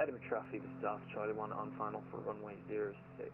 Edinburgh traffic, this is Alpha Charlie 1 on final for runway 06.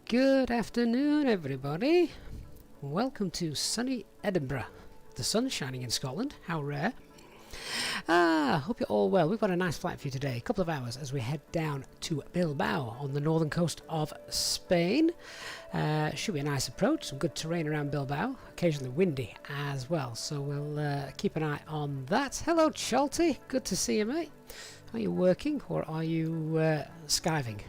Good afternoon, everybody. Welcome to sunny Edinburgh. The sun's shining in Scotland. How rare. Hope you're all well. We've got a nice flight for you today. A couple of hours as we head down to Bilbao on the northern coast of Spain. Should be a nice approach. Some good terrain around Bilbao. Occasionally windy as well. So we'll keep an eye on that. Hello, Chalty. Good to see you, mate. Are you working or are you skiving?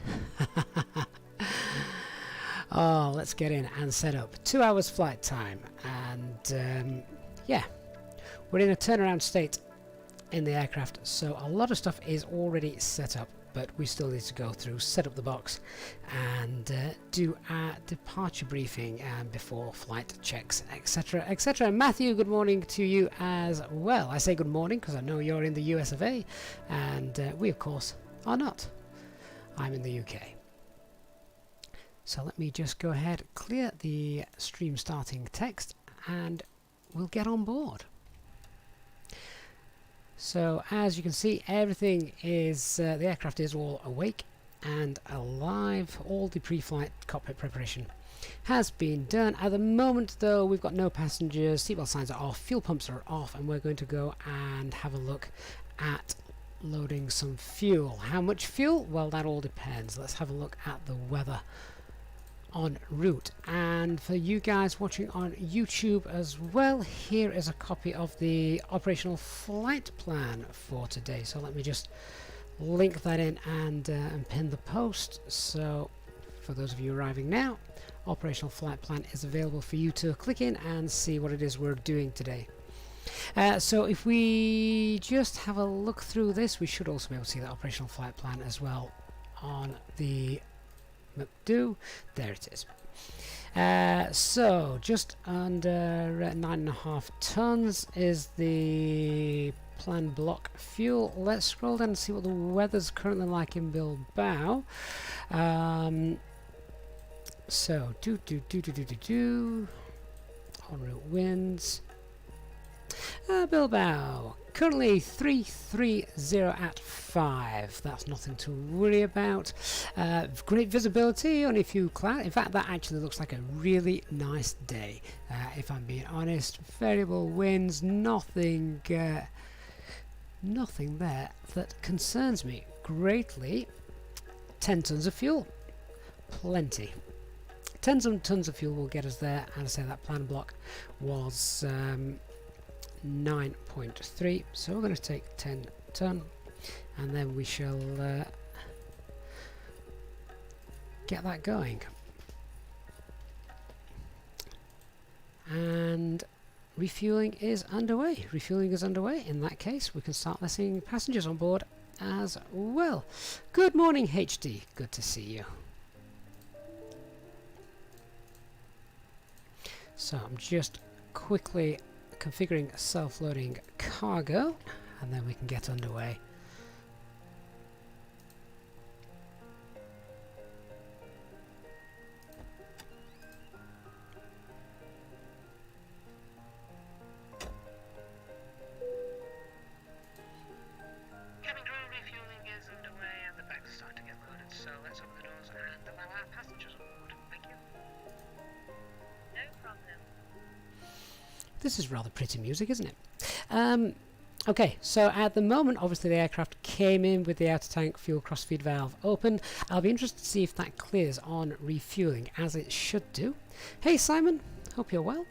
Oh, let's get in and set up. 2 hours flight time, and yeah, we're in a turnaround state in the aircraft, so a lot of stuff is already set up, but we still need to go through, set up the box, and do our departure briefing and before flight checks, etc., etc. Matthew, good morning to you as well. I say good morning because I know you're in the US of A, and we of course are not. I'm in the UK. So let me just go ahead, clear the stream starting text, and we'll get on board. So as you can see, everything is, the aircraft is all awake and alive. All the pre-flight cockpit preparation has been done. At the moment though, we've got no passengers, seatbelt signs are off, fuel pumps are off, and we're going to go and have a look at loading some fuel. How much fuel? Well, that all depends. Let's have a look at the weather en route. And for you guys watching on YouTube as well, here is a copy of the operational flight plan for today. So let me just link that in and pin the post. So for those of you arriving now, operational flight plan is available for you to click in and see what it is we're doing today. So if we just have a look through this, we should also be able to see the operational flight plan as well on the do. There it is. So just under 9.5 tons is the planned block fuel. Let's scroll down and see what the weather's currently like in Bilbao. So en route winds. Bilbao currently 330 at 5. That's nothing to worry about. Great visibility, only a few clouds. In fact, that actually looks like a really nice day, if I'm being honest. Variable winds, nothing nothing there that concerns me greatly. 10 tons of fuel, plenty. tons and tons of fuel will get us there, and I say that plan block was 9.3, so we're going to take 10 ton, and then we shall get that going. And refueling is underway. Refueling is underway. In that case, we can start letting passengers on board as well. Good morning, HD. Good to see you. So I'm just quickly configuring self-loading cargo, and then we can get underway. This is rather pretty music, isn't it? Okay, so at the moment, obviously the aircraft came in with the outer tank fuel crossfeed valve open. I'll be interested to see if that clears on refueling, as it should do. Hey Simon, hope you're well.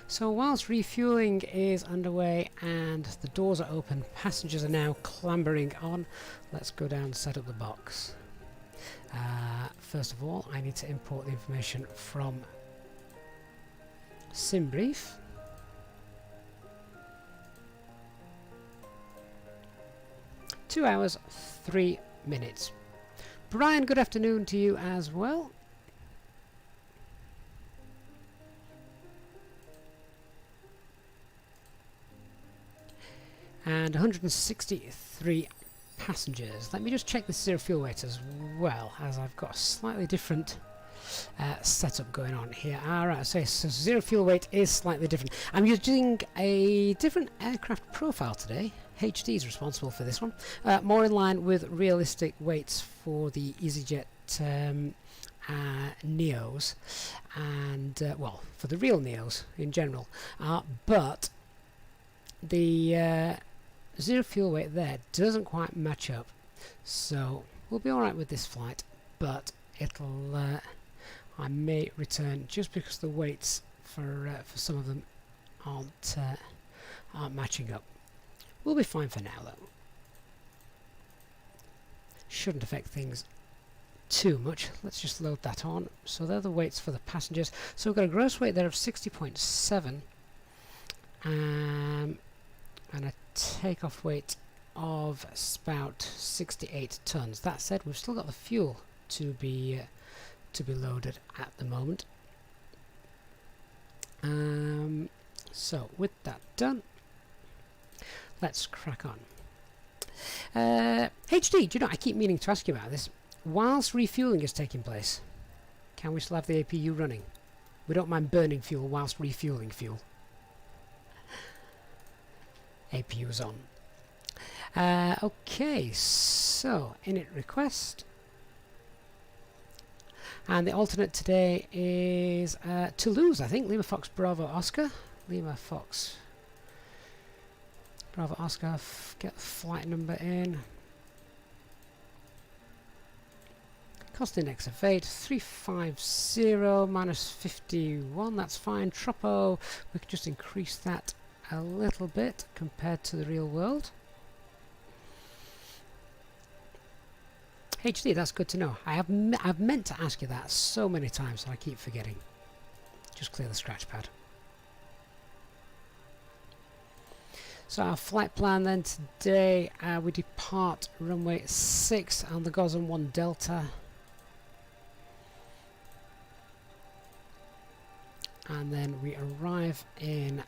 So whilst refueling is underway and the doors are open, passengers are now clambering on. Let's go down and set up the box. First of all, I need to import the information from SimBrief. Two hours, 3 minutes. Brian, good afternoon to you as well. And 163 passengers. Let me just check the zero fuel weight as well, as I've got a slightly different setup going on here. Alright, so zero fuel weight is slightly different. I'm using a different aircraft profile today. HD is responsible for this one. More in line with realistic weights for the Easyjet Neos, and well, for the real Neos in general. But the zero fuel weight there doesn't quite match up, so we'll be alright with this flight, but it'll I may return just because the weights for some of them aren't matching up. We'll be fine for now though. Shouldn't affect things too much. Let's just load that on. So they're the weights for the passengers. So we've got a gross weight there of 60.7 and a takeoff weight of about 68 tons. That said, we've still got the fuel to be loaded at the moment. So with that done, let's crack on. HD, do you know, I keep meaning to ask you about this. Whilst refueling is taking place, can we still have the APU running? We don't mind burning fuel whilst refueling fuel. APU is on. Okay, so init request. And the alternate today is Toulouse, I think. Lima Fox Bravo Oscar. Lima Fox Bravo Oscar. Get the flight number in. Cost index of 8. 350 minus 51. That's fine. Tropo. We can just increase that a little bit compared to the real world. HD, that's good to know. I've meant to ask you that so many times and I keep forgetting. Just clear the scratch pad. So our flight plan then today, we depart runway 6 on the Gozan 1 Delta. And then we arrive in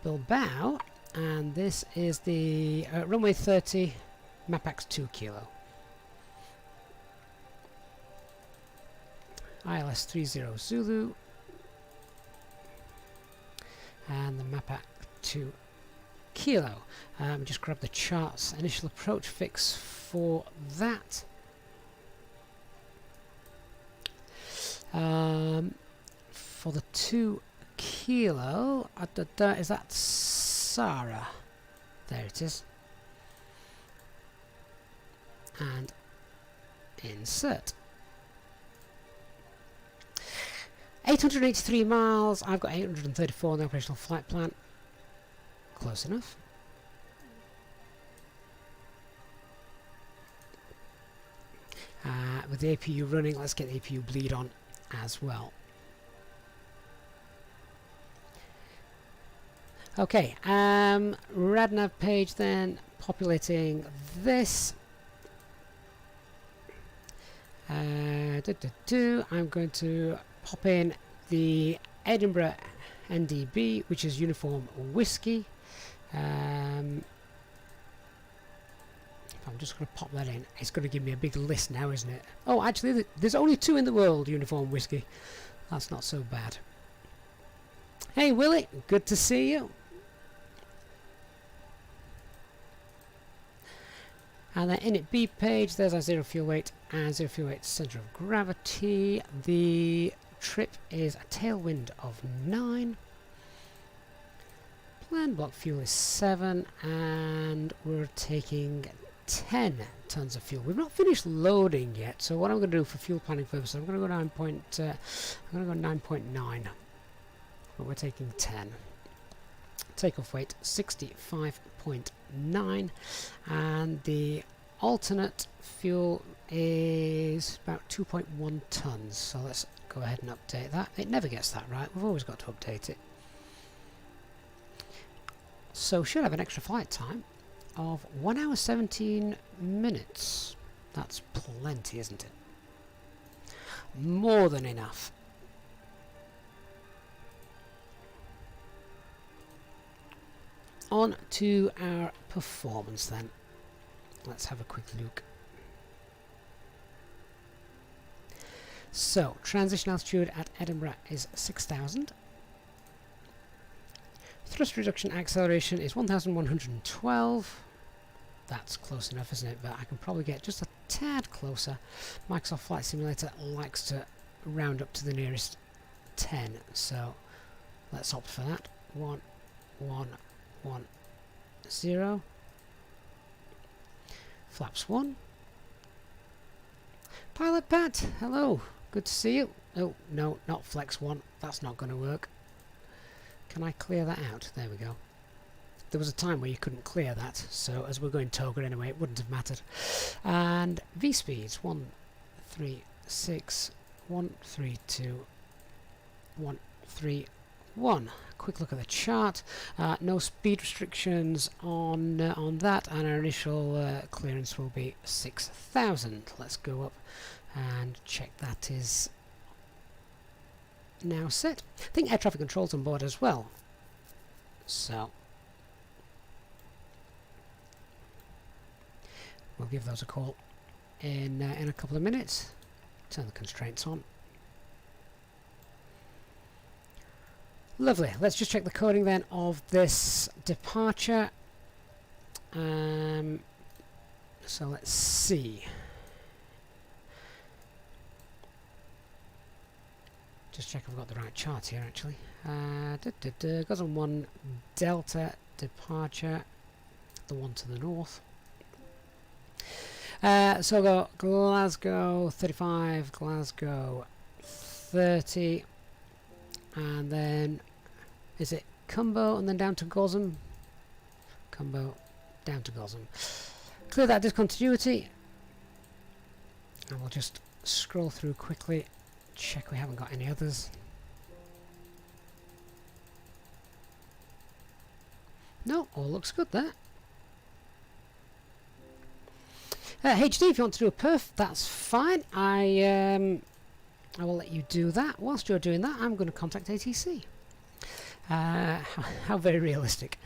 Bilbao, and this is the runway 30, MAPAX 2 kilo. ILS 30 Zulu, and the MAPAC 2 kilo. Just grab the charts, initial approach fix for that. For the 2 kilo, is that Sarah? There it is. And insert. 883 miles, I've got 834 on the operational flight plan. Close enough. With the APU running, let's get the APU bleed on as well. Okay, RadNav page then, populating this. I'm going to pop in the Edinburgh NDB, which is Uniform Whiskey. I'm just going to pop that in. It's going to give me a big list now, isn't it? Oh, actually, there's only 2 in the world, Uniform Whiskey. That's not so bad. Hey, Willie, good to see you. And then init B page, there's our zero fuel weight and zero fuel weight center of gravity. The trip is a tailwind of 9. Planned block fuel is 7, and we're taking 10 tons of fuel. We've not finished loading yet, so what I'm going to do for fuel planning purposes, I'm going to go 9.9, but we're taking 10. Takeoff weight 65.9, and the alternate fuel is about 2.1 tons. So let's go ahead and update that. It never gets that right. We've always got to update it. So should have an extra flight time of 1 hour 17 minutes. That's plenty, isn't it? More than enough. On to our performance then. Let's have a quick look. So, transition altitude at Edinburgh is 6,000. Thrust reduction acceleration is 1,112. That's close enough, isn't it? But I can probably get just a tad closer. Microsoft Flight Simulator likes to round up to the nearest 10, so let's opt for that. 1, 1, 1, 0. Flaps 1. Pilot Pat, hello. Good to see you. Oh, no, not flex 1. That's not going to work. Can I clear that out? There we go. There was a time where you couldn't clear that, so as we're going Toga anyway, it wouldn't have mattered. And V speeds 136, 132, 131. Quick look at the chart. No speed restrictions on that, and our initial clearance will be 6,000. Let's go up and check that is now set. I think air traffic control's on board as well. So we'll give those a call in a couple of minutes. Turn the constraints on. Lovely. Let's just check the coding then of this departure. So let's see. Just check I've got the right chart here actually. Goes on 1 Delta departure, the one to the north. So I'll go Glasgow 35, Glasgow 30, and then is it Cumbo and then down to Gotham? Cumbo down to Gotham. Clear that discontinuity, and we'll just scroll through quickly. Check we haven't got any others. No, all looks good there. HD, if you want to do a perf, that's fine. I will let you do that. Whilst you're doing that, I'm going to contact ATC. How very realistic.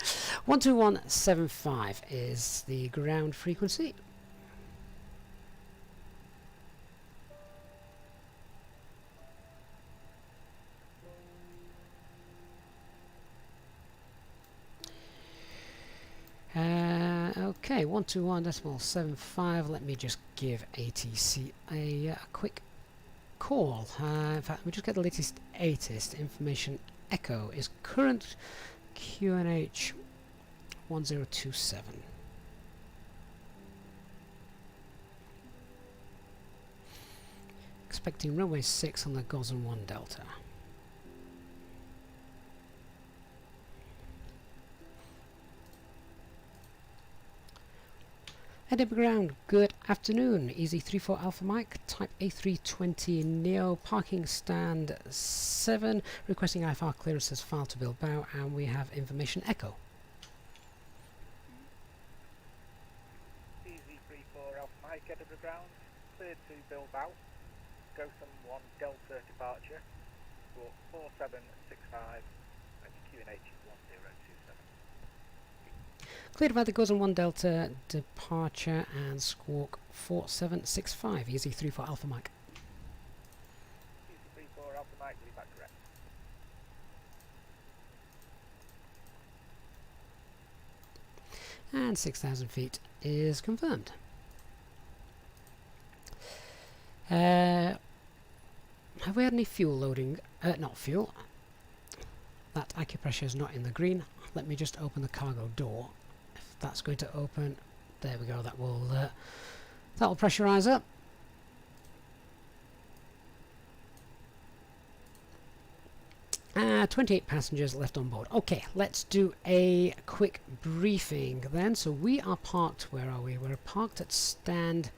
12175 is the ground frequency. Okay, 121.75. Let me just give ATC a quick call. In fact, we just get the latest information. Echo is current QNH 1027. expecting runway 6 on the Goshen 1 Delta. Edinburgh ground, good afternoon. Easy 34 Alpha Mike, type A320 Neo, parking stand 7, requesting IFR clearances file to Bilbao, and we have information echo. Easy 34 Alpha Mike, Edinburgh ground, cleared to Bilbao, Goshen 1 Delta departure, for 4765, and QNH is 1027. Cleared by the Goshen 1 Delta departure and squawk 4765, Easy 34 Alpha Mike. Easy 34 Alpha Mike, lead back correct. And 6,000 feet is confirmed. Have we had any fuel loading? Not fuel. That acupressure is not in the green. Let me just open the cargo door. If that's going to open, there we go. That will pressurize up. 28 passengers left on board. Okay, let's do a quick briefing then. So we are parked, where are we? We're parked at stand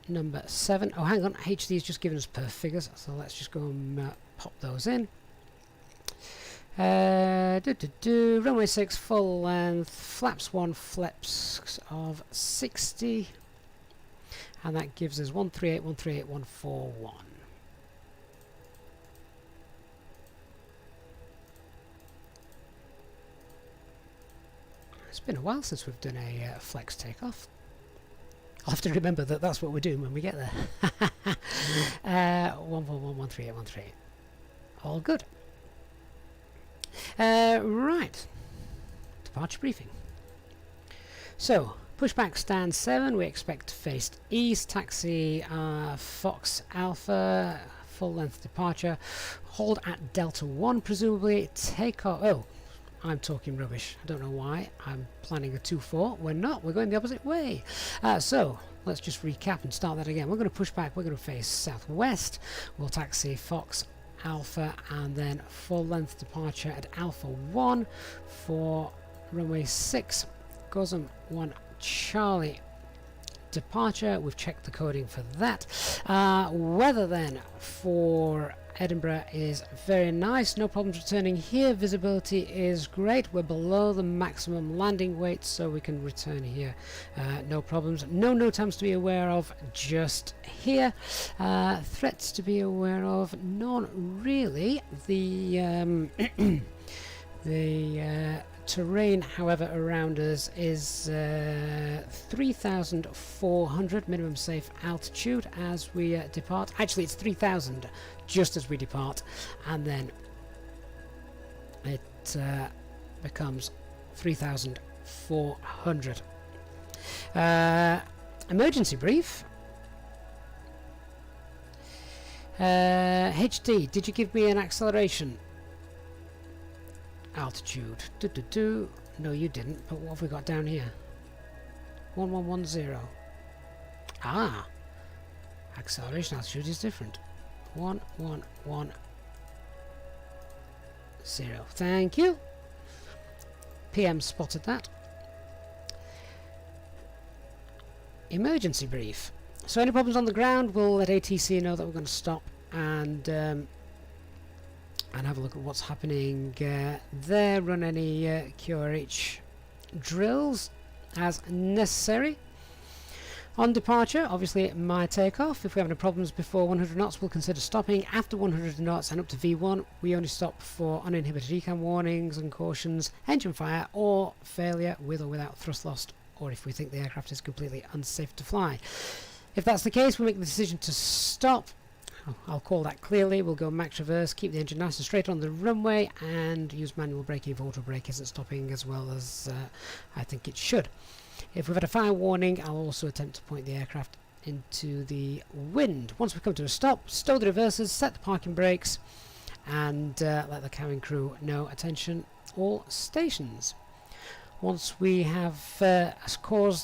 number 7. Oh, hang on, HD's just given us per figures, so let's just go and pop those in. Runway 6 full length, flaps 1, flaps of 60, and that gives us 138, 138, 141. It's been a while since we've done a flex takeoff. I'll have to remember that that's what we're doing when we get there. 141, 138, 138. All good. Right. Departure briefing. So, pushback stand 7. We expect to face east. Taxi Fox Alpha. Full length departure. Hold at Delta 1 presumably. Takeoff. Oh. I'm talking rubbish. I don't know why. I'm planning a 2-4. We're not. We're going the opposite way. So, let's just recap and start that again. We're going to push back. We're going to face southwest. We'll taxi Fox Alpha and then full length departure at Alpha 1 for runway 6. Goshen 1 Charlie departure. We've checked the coding for that. Weather then for Edinburgh is very nice, no problems returning here. Visibility is great. We're below the maximum landing weight, so we can return here, no problems. No NOTAMs to be aware of just here. Threats to be aware of, none really. The terrain, however, around us is 3,400 minimum safe altitude as we depart. Actually, it's 3,000 just as we depart, and then it becomes 3,400. Emergency brief. HD, did you give me an acceleration altitude? No, you didn't, but what have we got down here? 1110. Ah, acceleration altitude is different. 1110. Thank you. PM spotted that. Emergency brief. So any problems on the ground, we'll let ATC know that we're going to stop and have a look at what's happening there. Run any QRH drills as necessary. On departure, obviously my takeoff. If we have any problems before 100 knots, we'll consider stopping. After 100 knots and up to V1, we only stop for uninhibited ECAM warnings and cautions, engine fire, or failure with or without thrust lost, or if we think the aircraft is completely unsafe to fly. If that's the case, we make the decision to stop. I'll call that clearly. We'll go max reverse, keep the engine nice and straight on the runway, and use manual braking if auto brake isn't stopping as well as I think it should. If we've had a fire warning, I'll also attempt to point the aircraft into the wind. Once we come to a stop, stow the reversers, set the parking brakes, and let the cabin crew know attention all stations. Once we have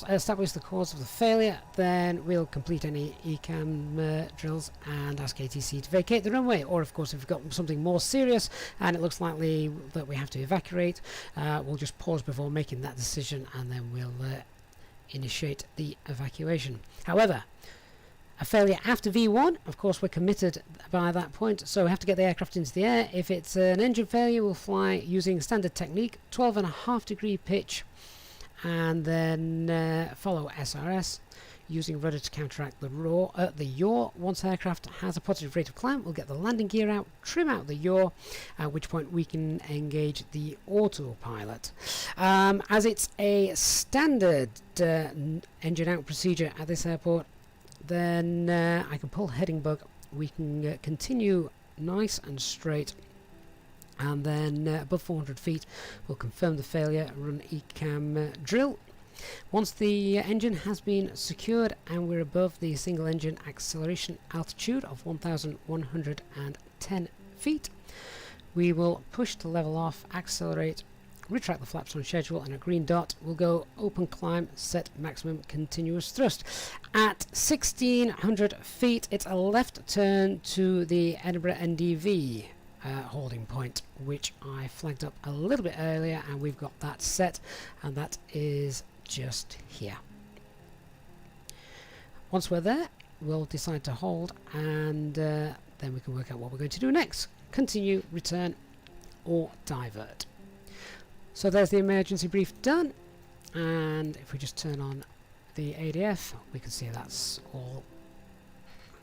established the cause of the failure, then we'll complete any ECAM drills and ask ATC to vacate the runway. Or of course, if we've got something more serious and it looks likely that we have to evacuate, we'll just pause before making that decision, and then we'll initiate the evacuation. However, a failure after V1, of course we're committed by that point, so we have to get the aircraft into the air. If it's an engine failure, we'll fly using standard technique, 12.5 degree pitch, and then follow SRS using rudder to counteract the yaw. Once the aircraft has a positive rate of climb, we'll get the landing gear out, trim out the yaw, at which point we can engage the autopilot. As it's a standard engine out procedure at this airport, then I can pull heading bug, we can continue nice and straight, and then above 400 feet we'll confirm the failure, run ECAM drill. Once the engine has been secured and we're above the single engine acceleration altitude of 1110 feet, we will push to level off, accelerate, retract the flaps on schedule, and a green dot will go open climb, set maximum continuous thrust. At 1600 feet, it's a left turn to the Edinburgh NDV holding point, which I flagged up a little bit earlier, and we've got that set, and that is just here. Once we're there, we'll decide to hold, and then we can work out what we're going to do next. Continue, return, or divert. So there's the emergency brief done, and if we just turn on the ADF, we can see that's all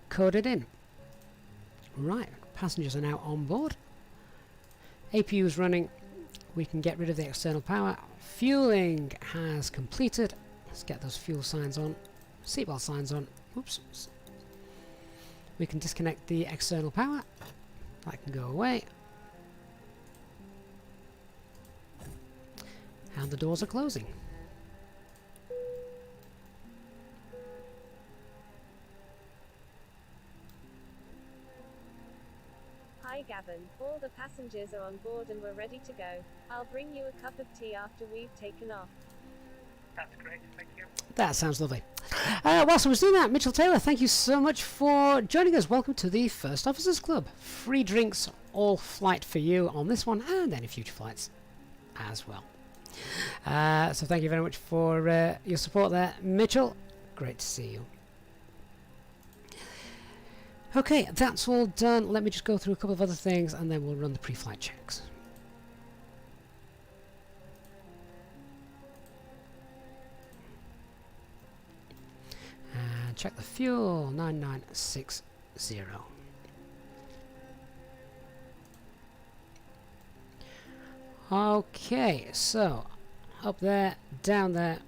coded in. Right, passengers are now on board. APU is running. We can get rid of the external power. Fueling has completed. Let's get those fuel signs on. Seatbelt signs on. Oops. We can disconnect the external power. That can go away. And the doors are closing. Hi Gavin, all the passengers are on board and we're ready to go. I'll bring you a cup of tea after we've taken off. That's great, thank you. That sounds lovely. Whilst I was doing that, Mitchell Taylor, thank you so much for joining us. Welcome to the First Officers Club. Free drinks, all flight for you on this one and any future flights as well. So thank you very much for your support there, Mitchell. Great to see you. Okay, that's all done. Let me just go through a couple of other things and then we'll run the pre-flight checks. And check the fuel, 9960. Okay, so up there, down there,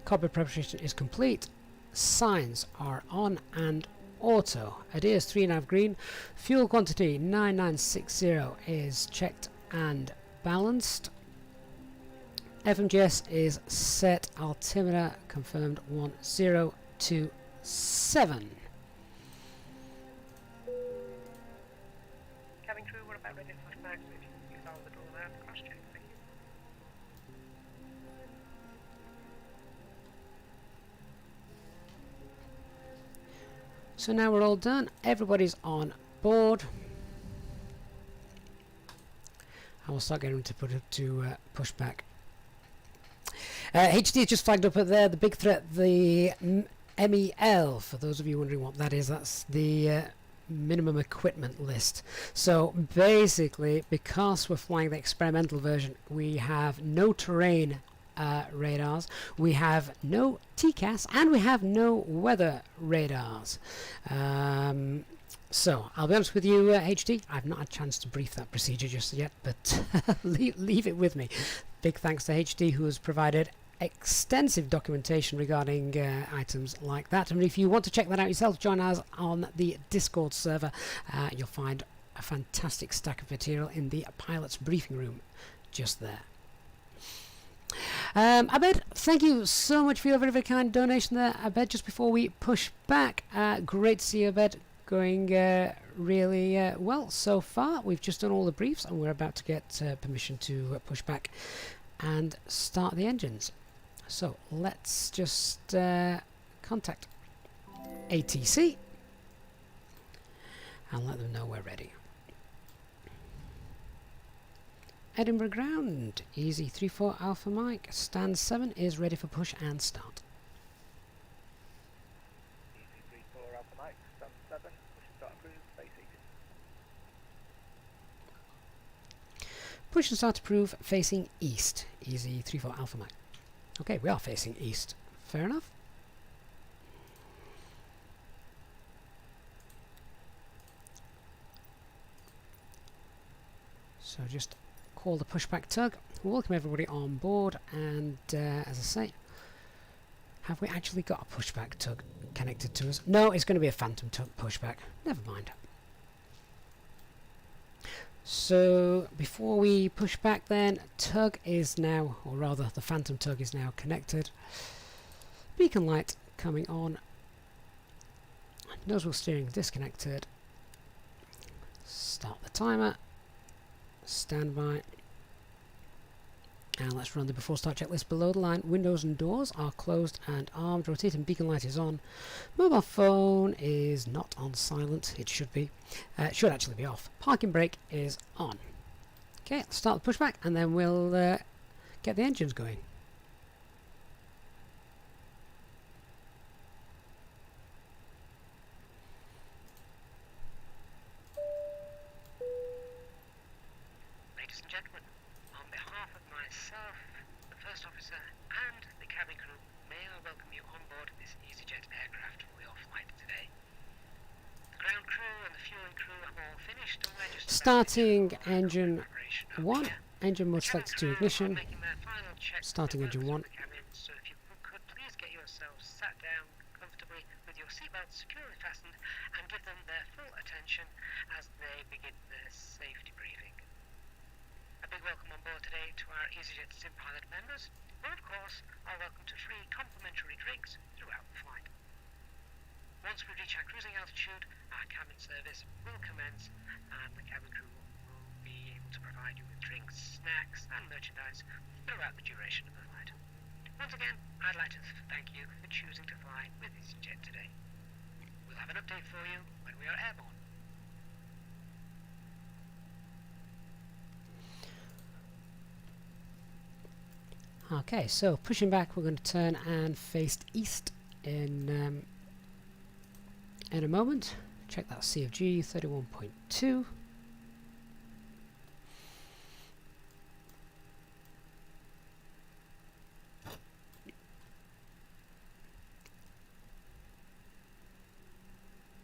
cockpit preparation is complete. Signs are on and auto. Adheres 3 nav green. Fuel quantity 9960 is checked and balanced. FMGS is set. Altimeter confirmed 1027. Cabin crew, we're about ready to pushback, so if you can follow the door there, cross check, thank you. So now we're all done. Everybody's on board. I will start getting to put it to pushback. HD just flagged up there. The big threat, the MEL. For those of you wondering what that is, that's the minimum equipment list. So basically, because we're flying the experimental version, we have no terrain radars, we have no TCAS, and we have no weather radars. So I'll be honest with you, HD, I've not had a chance to brief that procedure just yet, but leave it with me. Big thanks to HD, who has provided extensive documentation regarding items like that. And if you want to check that out yourself, join us on the Discord server. You'll find a fantastic stack of material in the pilot's briefing room just there. Abed, thank you so much for your very, very kind donation there, Abed, just before we push back. Great to see you, Abed, going really well so far. We've just done all the briefs and we're about to get permission to push back and start the engines. So let's just contact ATC and let them know we're ready. Edinburgh ground, Easy 34 Alpha Mike, stand 7 is ready for push and start. Easy 34 Alpha Mike, stand 7, push and start approved, face east. Push and start approved, facing east, Easy 34 Alpha Mike. Okay, we are facing east, fair enough. So just call the pushback tug, welcome everybody on board, and as I say, have we actually got a pushback tug connected to us? No, it's going to be a phantom tug pushback, never mind. So before we push back then, tug is now, or rather the phantom tug is now connected, beacon light coming on, nose wheel steering disconnected, start the timer, standby, and let's run the before start checklist below the line. Windows and doors are closed and armed, rotating beacon light is on, mobile phone is not on silent, it should be, it should actually be off, parking brake is on. Okay, let's start the pushback and then we'll get the engines going. Ladies and gentlemen, on behalf of myself, the first officer, and the cabin crew, may I welcome you on board this Easyjet aircraft for your flight today. The ground crew and the fueling crew have all finished, and we're just Starting engine 1, engine mode selected to ignition, starting engine 1. So if you could please get yourselves sat down comfortably with your seatbelts securely fastened and give them their full attention as they begin their safety briefing. A big welcome on board today to our Easyjetsimpilot members, who of course are welcome to free complimentary drinks throughout the flight. Once we reach our cruising altitude, our cabin service will commence and the cabin crew will be able to provide you with drinks, snacks and merchandise throughout the duration of the flight. Once again, I'd like to thank you for choosing to fly with Easyjet today. We'll have an update for you when we are airborne. Okay, so pushing back, we're going to turn and face east in a moment. Check that CFG 31.2.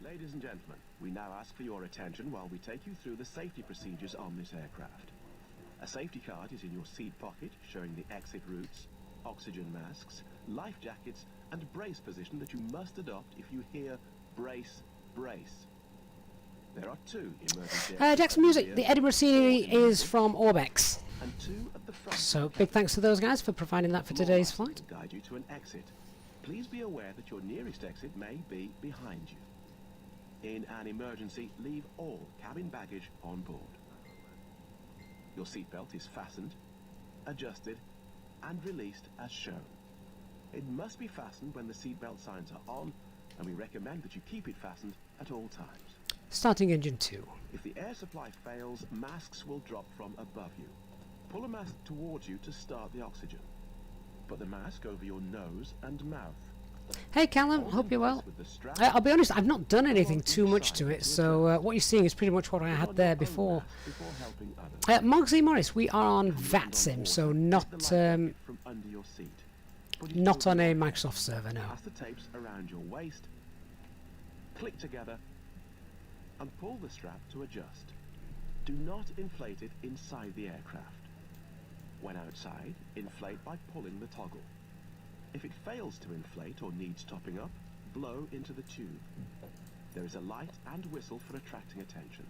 Ladies and gentlemen, we now ask for your attention while we take you through the safety procedures on this aircraft. A safety card is in your seat pocket showing the exit routes, oxygen masks, life jackets and brace position that you must adopt if you hear brace, brace. There are 2 emergency Jackson Music, the Edinburgh scenery is from Orbx. and 2 at the front. So big thanks to those guys for providing that for today's More flight. will guide you to an exit. Please be aware that your nearest exit may be behind you. In an emergency, leave all cabin baggage on board. Your seatbelt is fastened, adjusted, and released as shown. It must be fastened when the seatbelt signs are on, and we recommend that you keep it fastened at all times. Starting engine 2. If the air supply fails, masks will drop from above you. Pull a mask towards you to start the oxygen. Put the mask over your nose and mouth. Hey Callum, hope you're well. I'll be honest, I've not done anything too much to it, so what you're seeing is pretty much what I had there before. Mogsy Morris, we are on VATSIM, so not on a Microsoft server, no. Pass the tapes around your waist, click together, and pull the strap to adjust. Do not inflate it inside the aircraft. When outside, inflate by pulling the toggle. If it fails to inflate or needs topping up, blow into the tube. There is a light and whistle for attracting attention.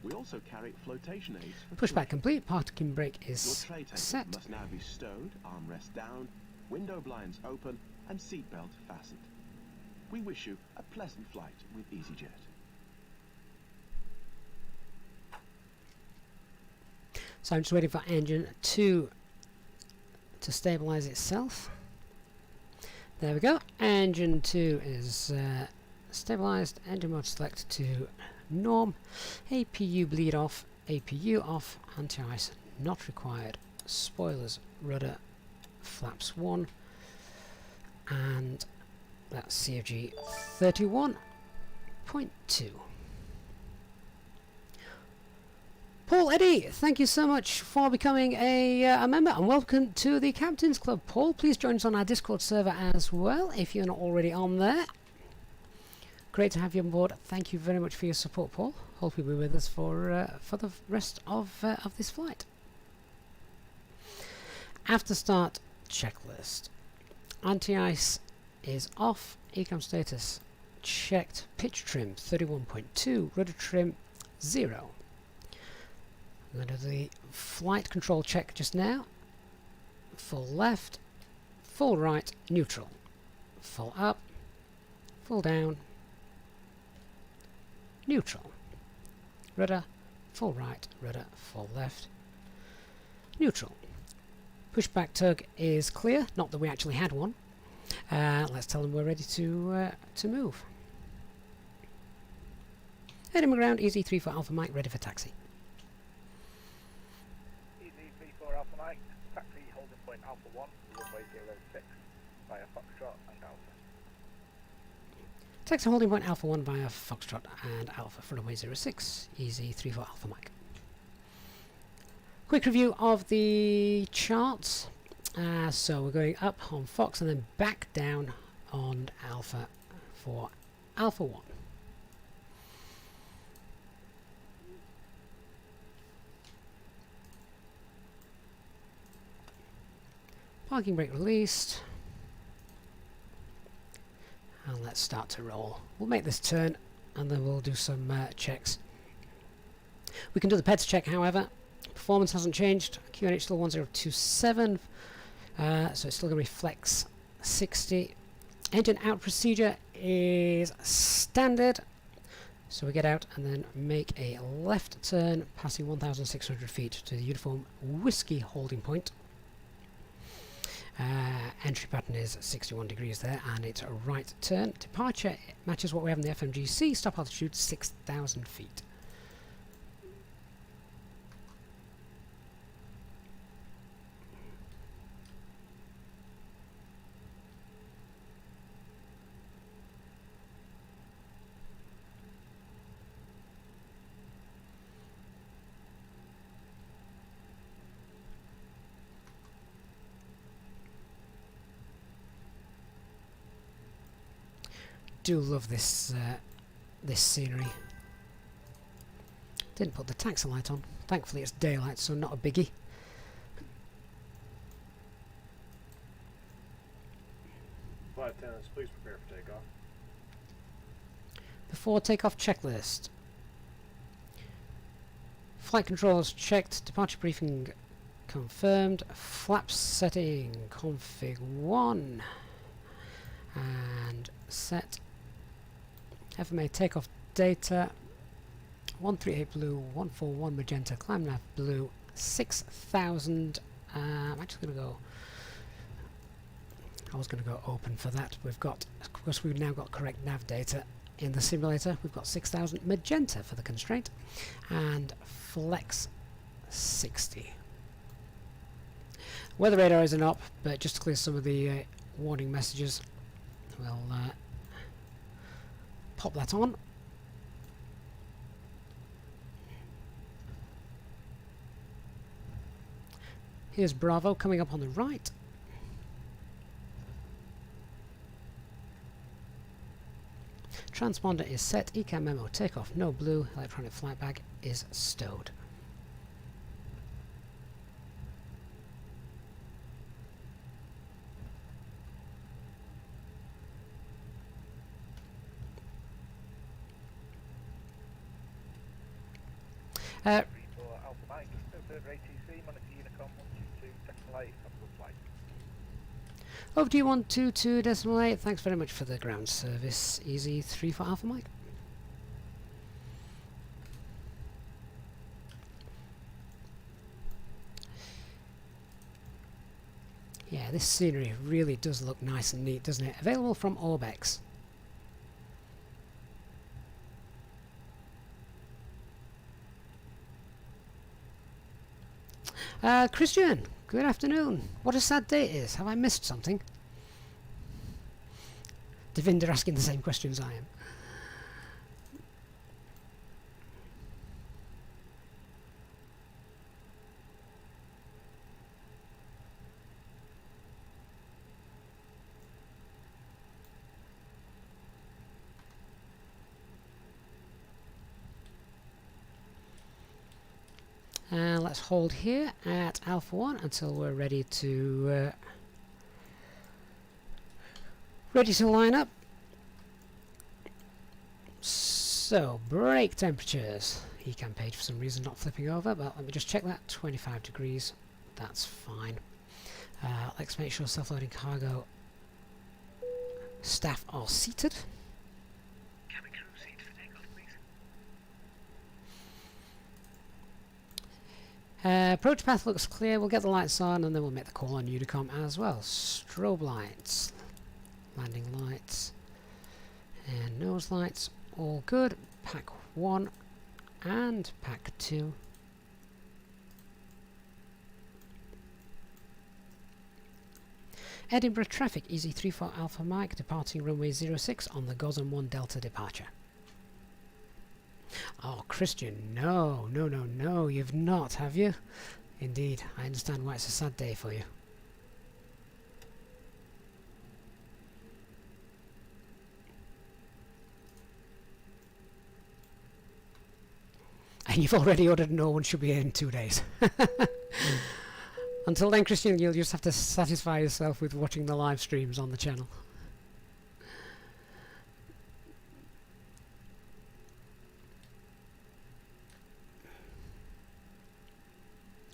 We also carry flotation aids for Pushback complete, parking brake Your is tray table set. must now be stowed, armrest down, window blinds open, and seatbelt fastened. We wish you a pleasant flight with Easyjet. So I'm just waiting for engine 2 to stabilise itself. There we go. Engine 2 is stabilised. Engine mode select to norm. APU bleed off. APU off. Anti-ice not required. Spoilers, rudder, flaps 1. And that's CFG 31.2. Paul Eddy, thank you so much for becoming a member, and welcome to the Captain's Club. Paul, please join us on our Discord server as well if you're not already on there. Great to have you on board. Thank you very much for your support, Paul. Hope you'll be with us for the rest of this flight. After start checklist. Anti-ice is off. Ecam status checked. Pitch trim 31.2. Rudder trim 0. I'm going to do the flight control check just now. Full left, full right, neutral. Full up, full down, neutral. Rudder, full right, rudder, full left, neutral. Pushback tug is clear, not that we actually had one. Let's tell them we're ready to move. Edinburgh ground, easy 34 Alpha Mike, ready for taxi. Easy 34 Alpha Mike, taxi holding point Alpha 1, runway 06 via Foxtrot and Alpha. Taxi holding point Alpha 1 via Foxtrot and Alpha for runway 06, easy 34 Alpha Mike. Quick review of the charts. So we're going up on Fox and then back down on Alpha for Alpha 1. Parking brake released. And let's start to roll. We'll make this turn and then we'll do some checks. We can do the PEDS check, however. Performance hasn't changed. QNH still 1027. So it's still going to be flex 60. Engine out procedure is standard. So we get out and then make a left turn, passing 1,600 feet to the uniform whiskey holding point. Entry pattern is 61 degrees there, and it's a right turn. Departure matches what we have in the FMGC. Stop altitude 6,000 feet. Do love this this scenery. Didn't put the taxi light on. Thankfully it's daylight, so not a biggie. Flight attendants, please prepare for takeoff. Before takeoff checklist. Flight controls checked. Departure briefing confirmed. Flaps setting config 1. And set. FMA takeoff data 138 blue, 141 magenta, climb nav blue, 6,000. I'm actually going to go. I was going to go open for that. We've got, of course, we've now got correct nav data in the simulator. We've got 6,000 magenta for the constraint and flex 60. Weather radar isn't up, but just to clear some of the warning messages, we'll pop that on. Here's Bravo coming up on the right. Transponder is set. ECAM memo takeoff no blue. Electronic flight bag is stowed. For Alpha Mike, no further ATC, monitor Unicom 122.8, upward flight. Over to you 122.8. Thanks very much for the ground service. Easy 3 for Alpha Mike. Yeah, this scenery really does look nice and neat, doesn't it? Available from Orbx. Christian, good afternoon. What a sad day it is. Have I missed something? Devinder asking the same questions I am. And let's hold here at Alpha 1 until we're ready to line up. So, brake temperatures. Ecam page for some reason not flipping over, but let me just check that. 25 degrees. That's fine. Let's make sure self-loading cargo staff are seated. Cabin crew seat for takeoff, please. Approach path looks clear. We'll get the lights on and then we'll make the call on Unicom as well. Strobe lights, landing lights, and nose lights. All good. Pack 1 and pack 2. Edinburgh traffic, Easy34 Alpha Mike, departing runway 06 on the Gosm 1 Delta departure. Oh, Christian, no, you've not, have you? Indeed, I understand why it's a sad day for you. And you've already ordered no one should be here in 2 days. Until then, Christian, you'll just have to satisfy yourself with watching the live streams on the channel.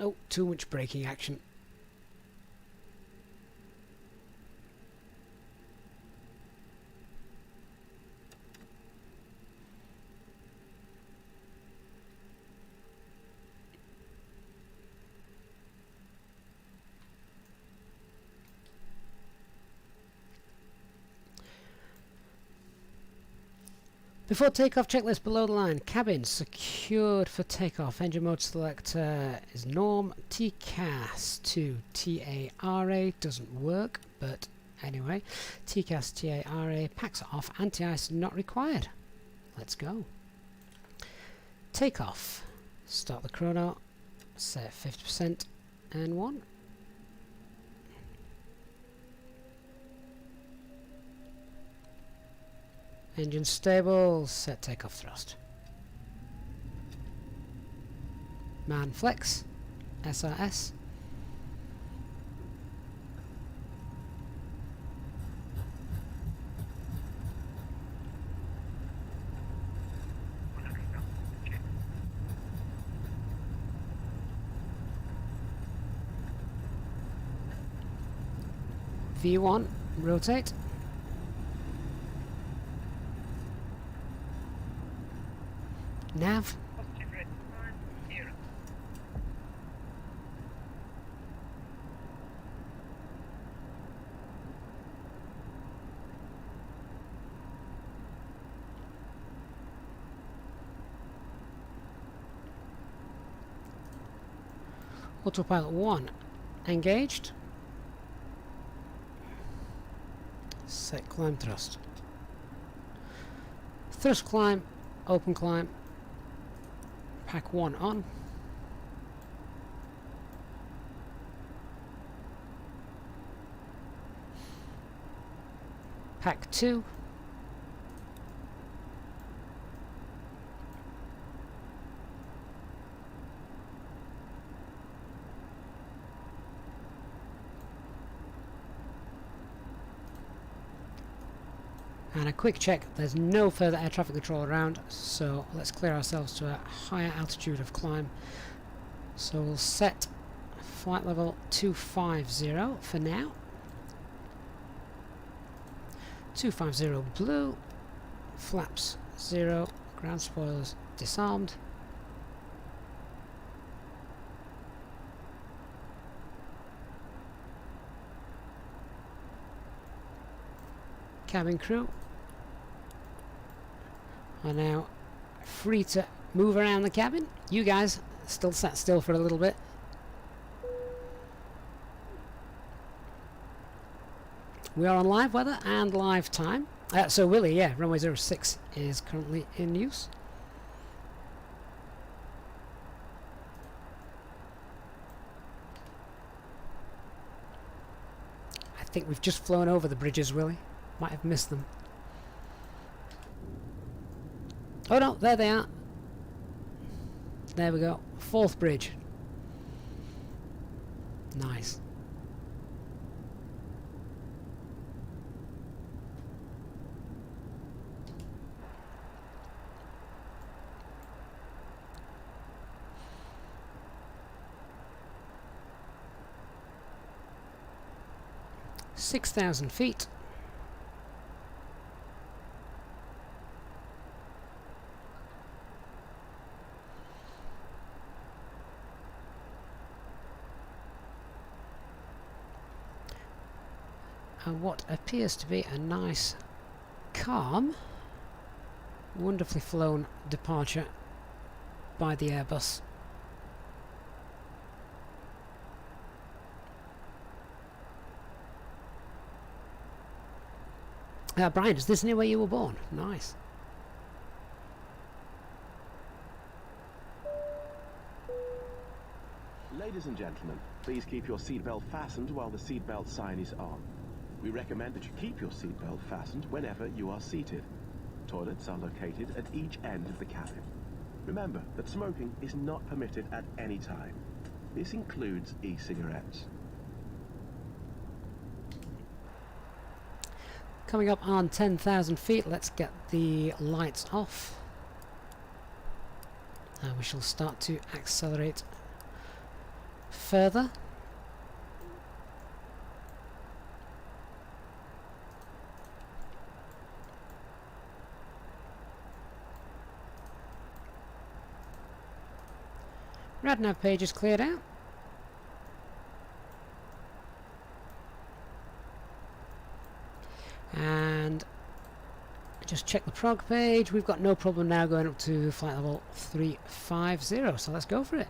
Oh, too much braking action. Before takeoff, checklist below the line. Cabin secured for takeoff. Engine mode selector is norm. TCAS to TARA doesn't work, but anyway. TCAS TARA, packs off. Anti-ice not required. Let's go. Takeoff. Start the chrono. Set 50% and 1. Engine stable, set takeoff thrust. Man flex, SRS. V1, rotate. Nav. Positive red line, 0. Autopilot 1 engaged. Set climb thrust. Thrust climb, open climb. Pack 1 on. Pack 2. And a quick check, there's no further air traffic control around, so let's clear ourselves to a higher altitude of climb. So we'll set flight level 250 for now. 250 blue, flaps 0, ground spoilers disarmed. cabin crew are now free to move around the cabin. You guys still sat still for a little bit. We are on live weather and live time. So Willie, yeah, runway 06 is currently in use. I think we've just flown over the bridges, Willie. Might have missed them. Oh no, there they are. There we go. 4th bridge. Nice. $6,000 feet. And what appears to be a nice, calm, wonderfully flown departure by the Airbus. Brian, is this near where you were born? Nice. Ladies and gentlemen, please keep your seatbelt fastened while the seatbelt sign is on. We recommend that you keep your seatbelt fastened whenever you are seated. Toilets are located at each end of the cabin. Remember that smoking is not permitted at any time. This includes e-cigarettes. Coming up on 10,000 feet, let's get the lights off. And we shall start to accelerate further. RadNav page is cleared out. And just check the prog page. We've got no problem now going up to flight level 350, so let's go for it.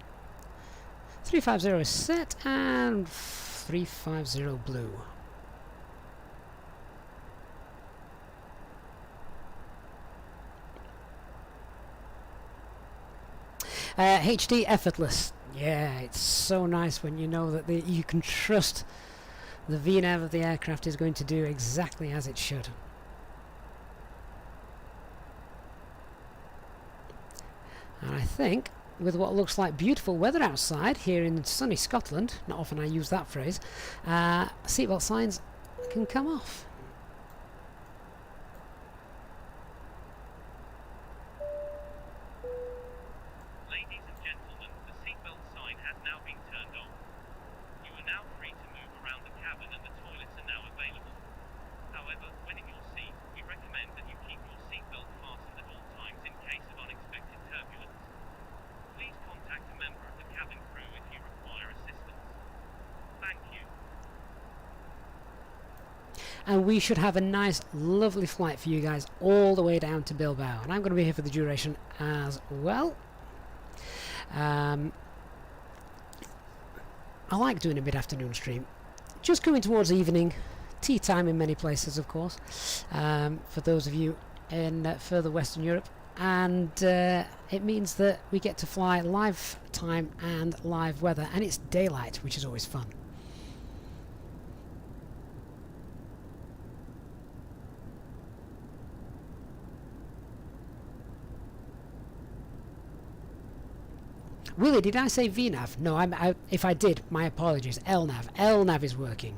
350 is set and 350 blue. HD effortless. Yeah, it's so nice when you know that you can trust the VNAV of the aircraft is going to do exactly as it should. And I think with what looks like beautiful weather outside here in sunny Scotland, not often I use that phrase, seatbelt signs can come off. Ladies and gentlemen, the seatbelt sign has now been turned on. You are now free to move around the cabin and the toilets are now available. However, when in your seat, we recommend that you keep your seatbelt fastened at all times in case of unexpected turbulence. Please contact a member of the cabin crew if you require assistance. Thank you. And we should have a nice, lovely flight for you guys all the way down to Bilbao. And I'm going to be here for the duration as well. I like doing a mid-afternoon stream. Just coming towards evening, tea time in many places, of course, for those of you in further Western Europe. And it means that we get to fly live time and live weather, and it's daylight, which is always fun. Willie, did I say VNAV? No, if I did, my apologies. LNAV. LNAV is working.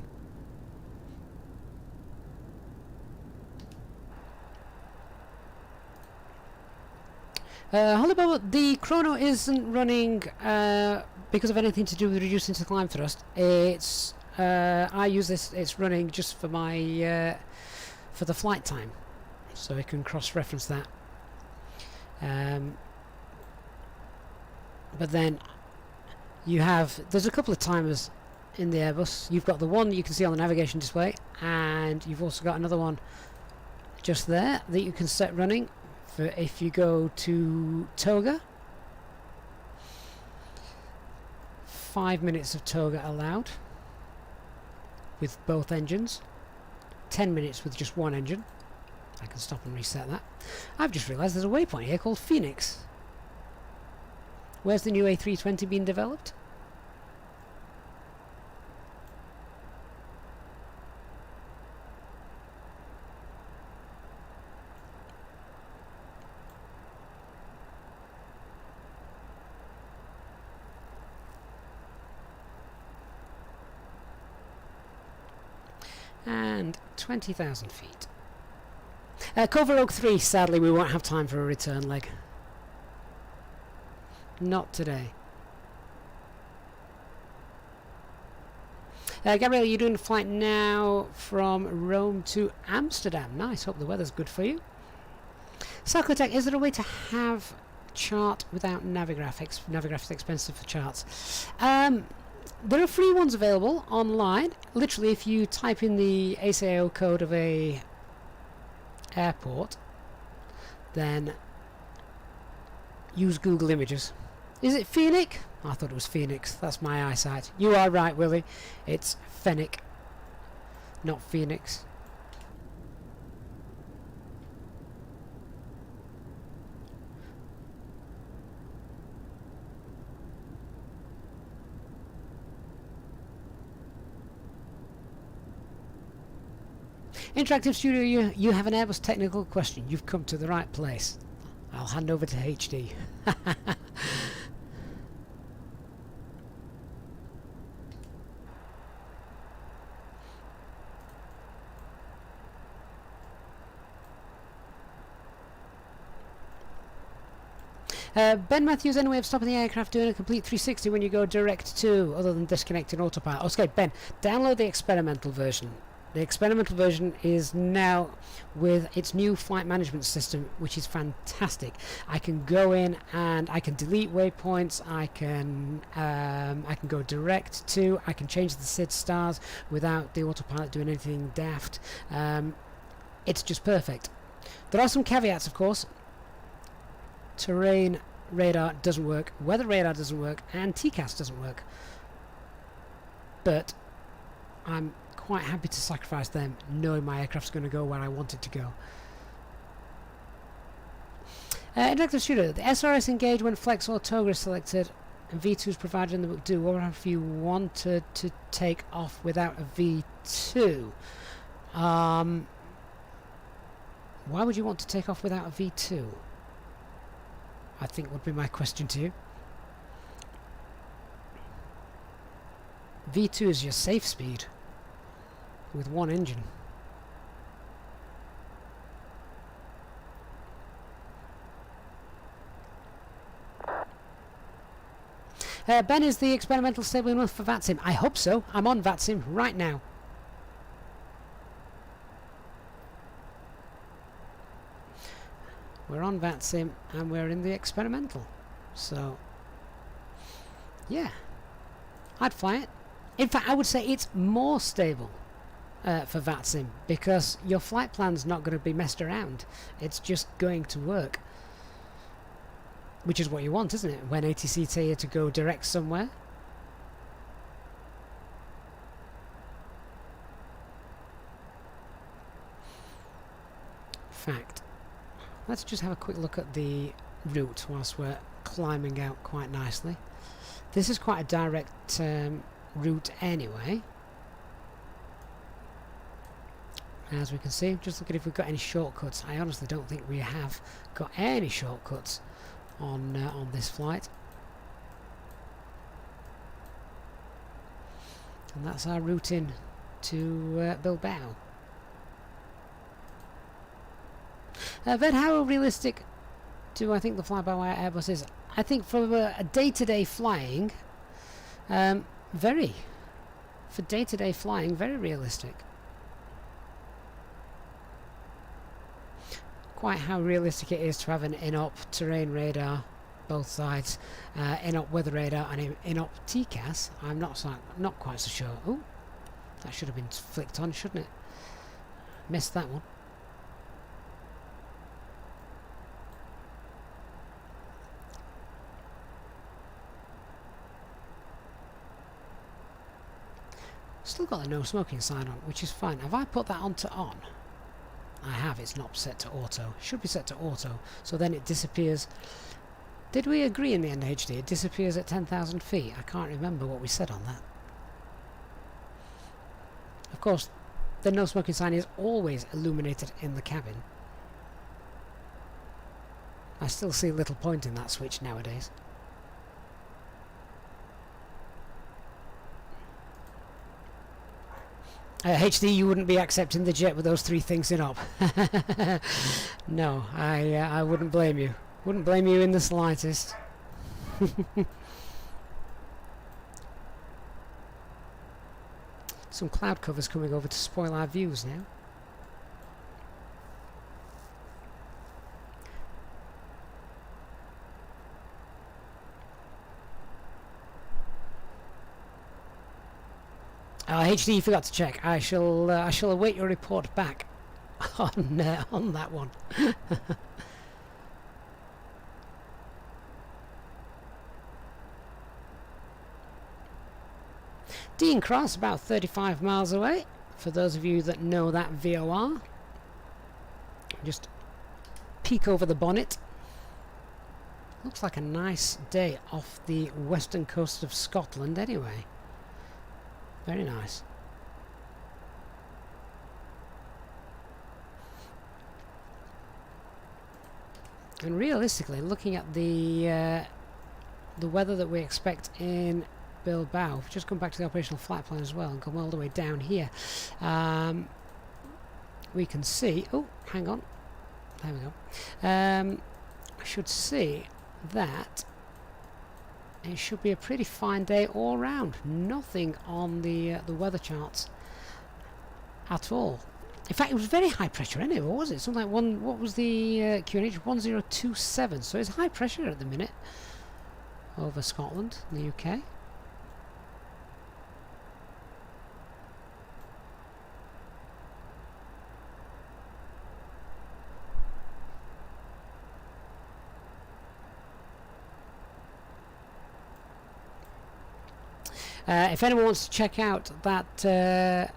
Hello, the chrono isn't running because of anything to do with reducing to climb thrust. It's I use this. It's running just for my for the flight time, so I can cross-reference that. But then there's a couple of timers in the Airbus. You've got the one that you can see on the navigation display, and you've also got another one just there that you can set running for if you go to toga. 5 minutes of toga allowed with both engines. 10 minutes with just one engine. I can stop and reset that. I've just realised there's a waypoint here called Phoenix. Where's the new A320 being developed? And 20,000 feet. Cover Oak 3, sadly we won't have time for a return leg. Not today. Gabriel, you're doing a flight now from Rome to Amsterdam. Nice, hope the weather's good for you. Cyclotech, is there a way to have chart without Navigraph? Navigraph is expensive for charts. There are free ones available online. Literally, if you type in the ACAO code of a airport, then use Google Images. Is it Phoenix? I thought it was Phoenix. That's my eyesight. You are right, Willie. It's Fennec, not Phoenix. Interactive Studio, you have an Airbus technical question. You've come to the right place. I'll hand over to HD. Ben Matthews, any way of stopping the aircraft doing a complete 360 when you go direct to, other than disconnecting autopilot? Okay, Ben, download the experimental version. The experimental version is now with its new flight management system, which is fantastic. I can go in and I can delete waypoints. I can go direct to. I can change the SID stars without the autopilot doing anything daft. It's just perfect. There are some caveats, of course. Terrain radar doesn't work, weather radar doesn't work, and TCAS doesn't work. But I'm quite happy to sacrifice them, knowing my aircraft's going to go where I want it to go. Interactive Studio, the SRS engage when flex or toga is selected and V2 is provided in the book. Do what if you wanted to take off without a V2? Why would you want to take off without a V2? I think would be my question to you. V2 is your safe speed with one engine. Ben, is the experimental stable enough for VATSIM? I hope so. I'm on VATSIM right now. We're on VATSIM and we're in the experimental. So, yeah. I'd fly it. In fact, I would say it's more stable for VATSIM because your flight plan's not going to be messed around. It's just going to work. Which is what you want, isn't it? When ATC tell you to go direct somewhere. Fact. Let's just have a quick look at the route whilst we're climbing out quite nicely. This is quite a direct route anyway. As we can see, just look at if we've got any shortcuts. I honestly don't think we have got any shortcuts on this flight. And that's our route in to Bilbao. Then how realistic do I think the fly-by-wire Airbus is? I think for a day-to-day flying, very realistic. Quite how realistic it is to have an in-op terrain radar, both sides, in-op weather radar and in-op TCAS, I'm not quite so sure. Oh, that should have been flicked on, shouldn't it? Missed that one. Still got the no smoking sign on, which is fine. Have I put that on to on? I have. It's not set to auto. It should be set to auto, so then it disappears. Did we agree in the end, HD? It disappears at 10,000 feet. I can't remember what we said on that. Of course, the no smoking sign is always illuminated in the cabin. I still see little point in that switch nowadays. HD, you wouldn't be accepting the jet with those three things in up. No, I wouldn't blame you. Wouldn't blame you in the slightest. Some cloud covers coming over to spoil our views now. HD, you forgot to check. I shall await your report back on that one. Dean Cross, about 35 miles away. For those of you that know that VOR, just peek over the bonnet. Looks like a nice day off the western coast of Scotland anyway. Very nice. And realistically, looking at the weather that we expect in Bilbao, if we just come back to the operational flight plan as well and come all the way down here, we can see. Oh, hang on. There we go. I should see that it should be a pretty fine day all round. Nothing on the weather charts at all. In fact, it was very high pressure anyway, was it? Something like what was the QNH? 1027. So it's high pressure at the minute over Scotland, the UK. If anyone wants to check out that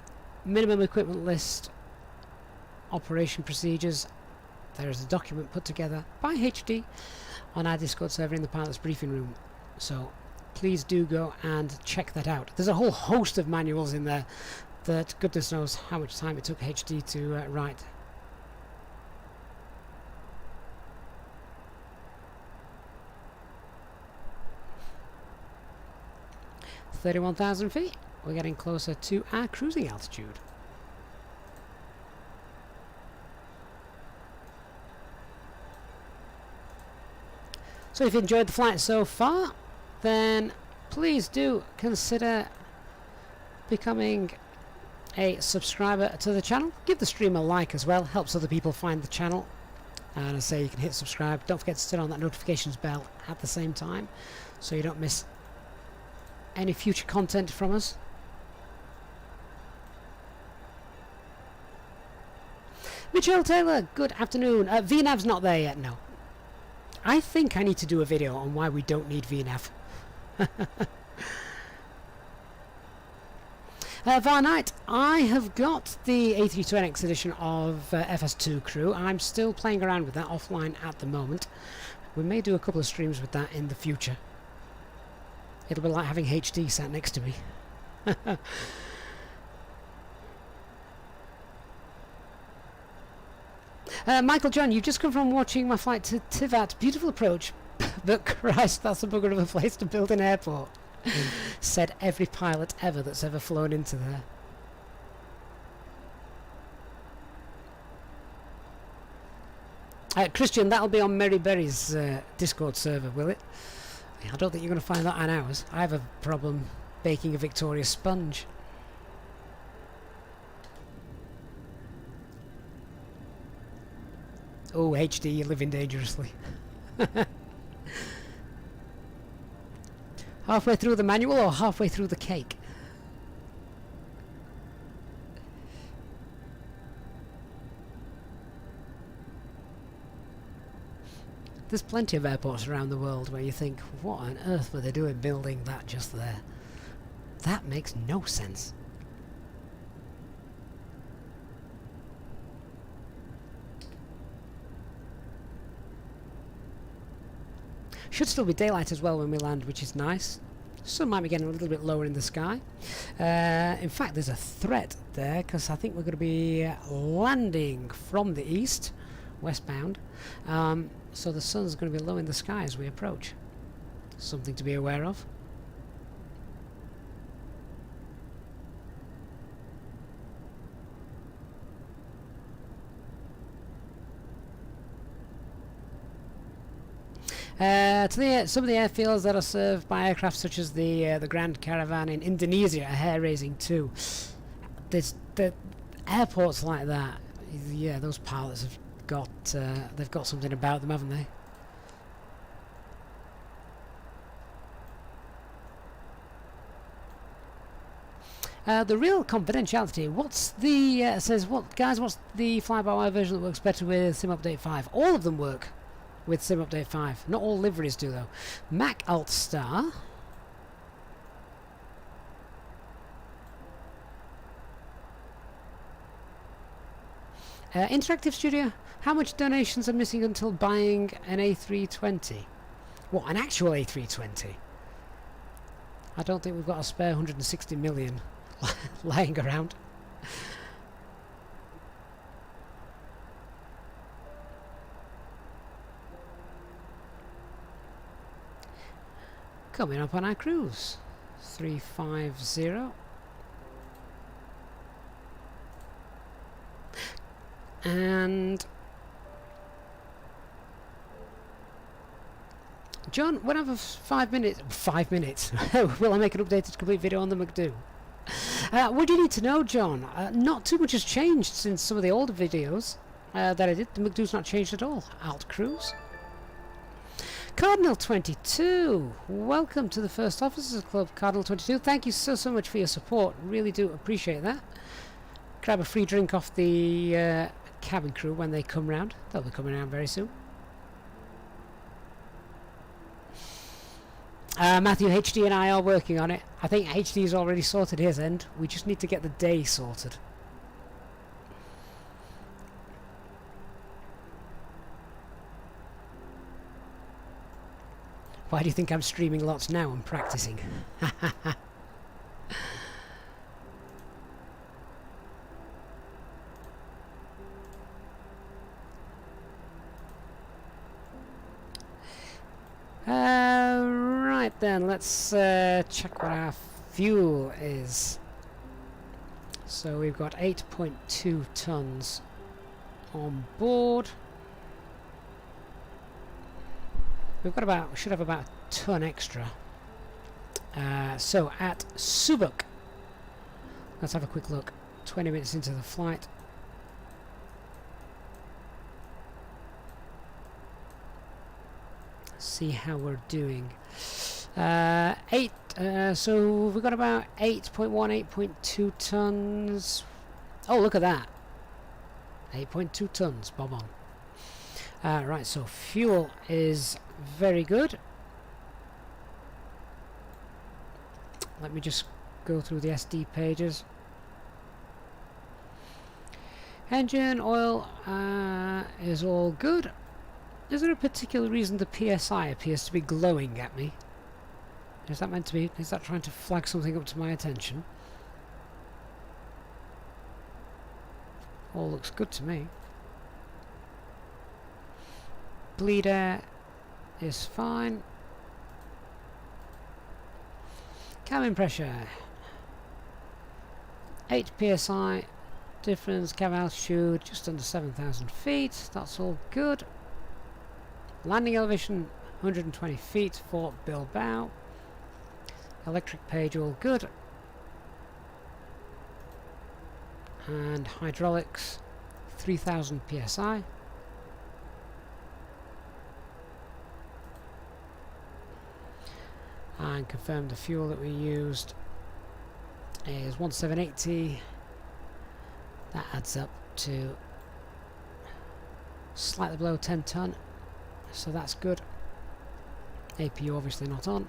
minimum equipment list operation procedures, there is a document put together by HD on our Discord server in the pilot's briefing room, so please do go and check that out. There's a whole host of manuals in there that goodness knows how much time it took HD to write. (31,000 feet). We're getting closer to our cruising altitude. So if you enjoyed the flight so far, then please do consider becoming a subscriber to the channel. Give the stream a like as well, helps other people find the channel. And I say you can hit subscribe. Don't forget to turn on that notifications bell at the same time so you don't miss any future content from us. Mitchell Taylor, good afternoon. VNAV's not there yet, no. I think I need to do a video on why we don't need VNAV. Varnight, I have got the A320NX edition of FS2 Crew. I'm still playing around with that offline at the moment. We may do a couple of streams with that in the future. It'll be like having HD sat next to me. Michael John, you've just come from watching my flight to Tivat. Beautiful approach, but Christ, that's a bugger of a place to build an airport. Said every pilot ever that's ever flown into there. Christian, that'll be on Mary Berry's Discord server, will it? I don't think you're going to find that on ours. I have a problem baking a Victoria sponge. Oh, HD, you're living dangerously. Halfway through the manual or halfway through the cake? There's plenty of airports around the world where you think, what on earth were they doing building that just there? That makes no sense. Should still be daylight as well when we land, which is nice. Sun might be getting a little bit lower in the sky. In fact, there's a threat there, because I think we're going to be landing from the east, westbound. So the sun's going to be low in the sky as we approach. Something to be aware of. To some of the airfields that are served by aircraft such as the Grand Caravan in Indonesia are hair-raising too. There's the airports like that. Yeah, those pilots have got they've got something about them, haven't they? The real confidentiality. What's the says what guys? What's the fly-by-wire version that works better with Sim Update 5? All of them work with Sim Update 5. Not all liveries do though. Mac Alt Star. Interactive Studio. How much donations are missing until buying an A320? What, an actual A320? I don't think we've got a spare 160 million lying around. Coming up on our cruise. 350. And John, when I have 5 minutes, 5 minutes, will I make an updated complete video on the McDo? What do you need to know, John? Not too much has changed since some of the older videos that I did. The McDo's not changed at all. Alt Cruise. Cardinal 22, welcome to the First Officers Club, Cardinal 22. Thank you so much for your support. Really do appreciate that. Grab a free drink off the cabin crew when they come round. They'll be coming around very soon. Matthew, HD and I are working on it. I think HD's already sorted his end. We just need to get the day sorted. Why do you think I'm streaming lots now? I'm practicing. Right then, let's check what our fuel is. So we've got 8.2 tons on board. We've got about, we should have about a ton extra. So at Subuk, let's have a quick look. 20 minutes into the flight. See how we're doing. So we've got about 8.1, 8.2 tons. Oh, look at that. 8.2 tons, bob on. Right, so fuel is very good. Let me just go through the SD pages. Engine oil is all good. Is there a particular reason the PSI appears to be glowing at me? Is that meant to be, is that trying to flag something up to my attention? All looks good to me. Bleed air is fine. Cabin pressure 8 psi difference. Cabin altitude just under 7,000 feet. That's all good. Landing elevation 120 feet for Bilbao. Electric page all good. And hydraulics 3,000 psi. And confirm the fuel that we used is 1780. That adds up to slightly below 10 ton, so that's good. APU obviously not on.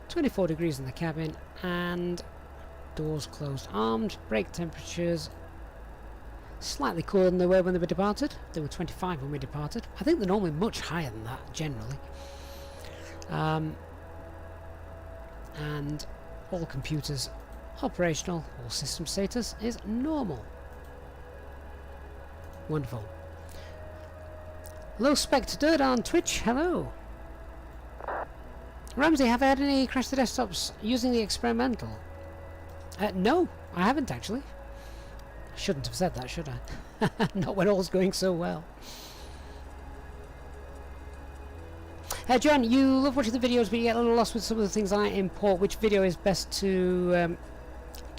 24 degrees in the cabin and doors closed armed. Brake temperatures Slightly cooler than they were when they were departed. They were 25 when we departed. I think they're normally much higher than that, generally. And all computers operational, all system status is normal. Wonderful. Low Spec Dirt on Twitch, hello. Ramsey, have I had any crash the desktops using the experimental? No, I haven't actually. Shouldn't have said that, should I? Not when all's going so well. John, you love watching the videos, but you get a little lost with some of the things I import. Which video is best to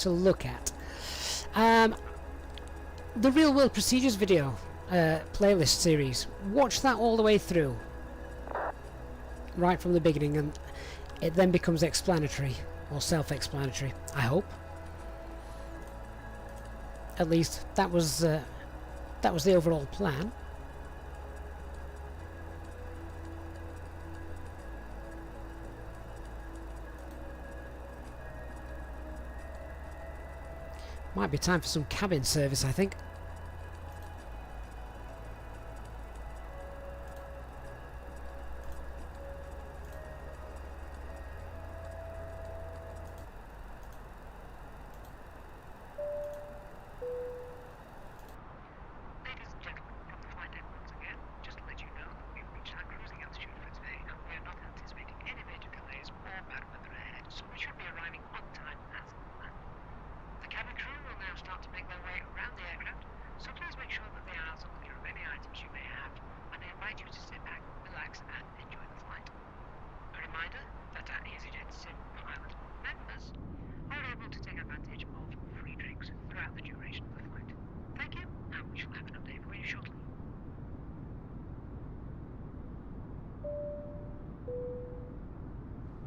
look at? The Real World Procedures video playlist series. Watch that all the way through, right from the beginning, and it then becomes explanatory or self-explanatory. I hope. At least that was the overall plan. Might be time for some cabin service, I think.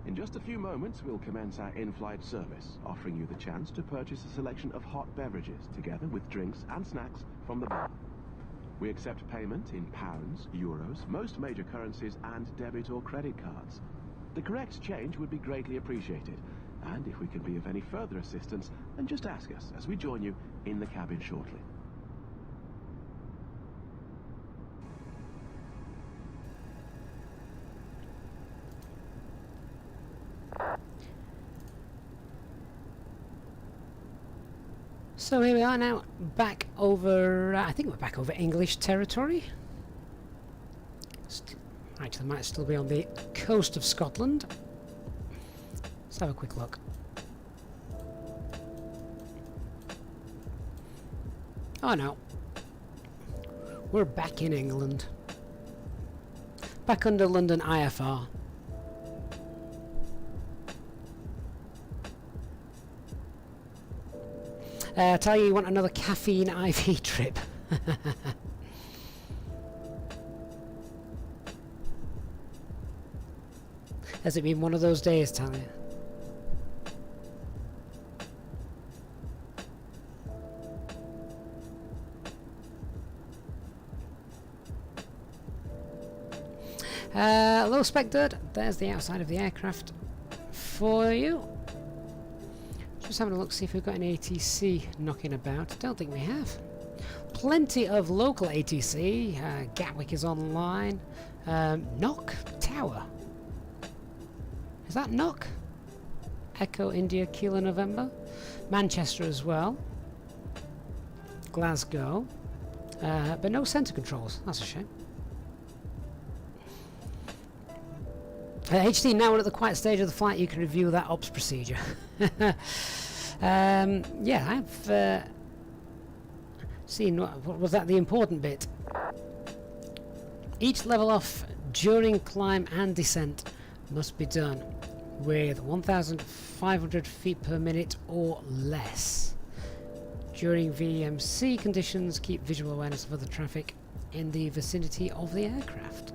In just a few moments, we'll commence our in-flight service, offering you the chance to purchase a selection of hot beverages, together with drinks and snacks from the bar. We accept payment in pounds, euros, most major currencies, and debit or credit cards. The correct change would be greatly appreciated, and if we can be of any further assistance, then just ask us as we join you in the cabin shortly. So here we are now, back over, I think we're back over English territory. Actually, might still be on the coast of Scotland. Let's have a quick look. Oh no. We're back in England. Back under London IFR. Tell you want another caffeine IV trip. Has it been one of those days, Talia? Low spec dirt. There's the outside of the aircraft for you. Just having a look, see if we've got an ATC knocking about. Don't think we have. Plenty of local ATC. Gatwick is online. Knock Tower. Is that Knock? Echo India Kilo November. Manchester as well. Glasgow. But no centre controls. That's a shame. HT, now we're at the quiet stage of the flight, you can review that ops procedure. Yeah, I've seen, what was that, the important bit? Each level off during climb and descent must be done with 1,500 feet per minute or less. During VMC conditions, keep visual awareness of other traffic in the vicinity of the aircraft.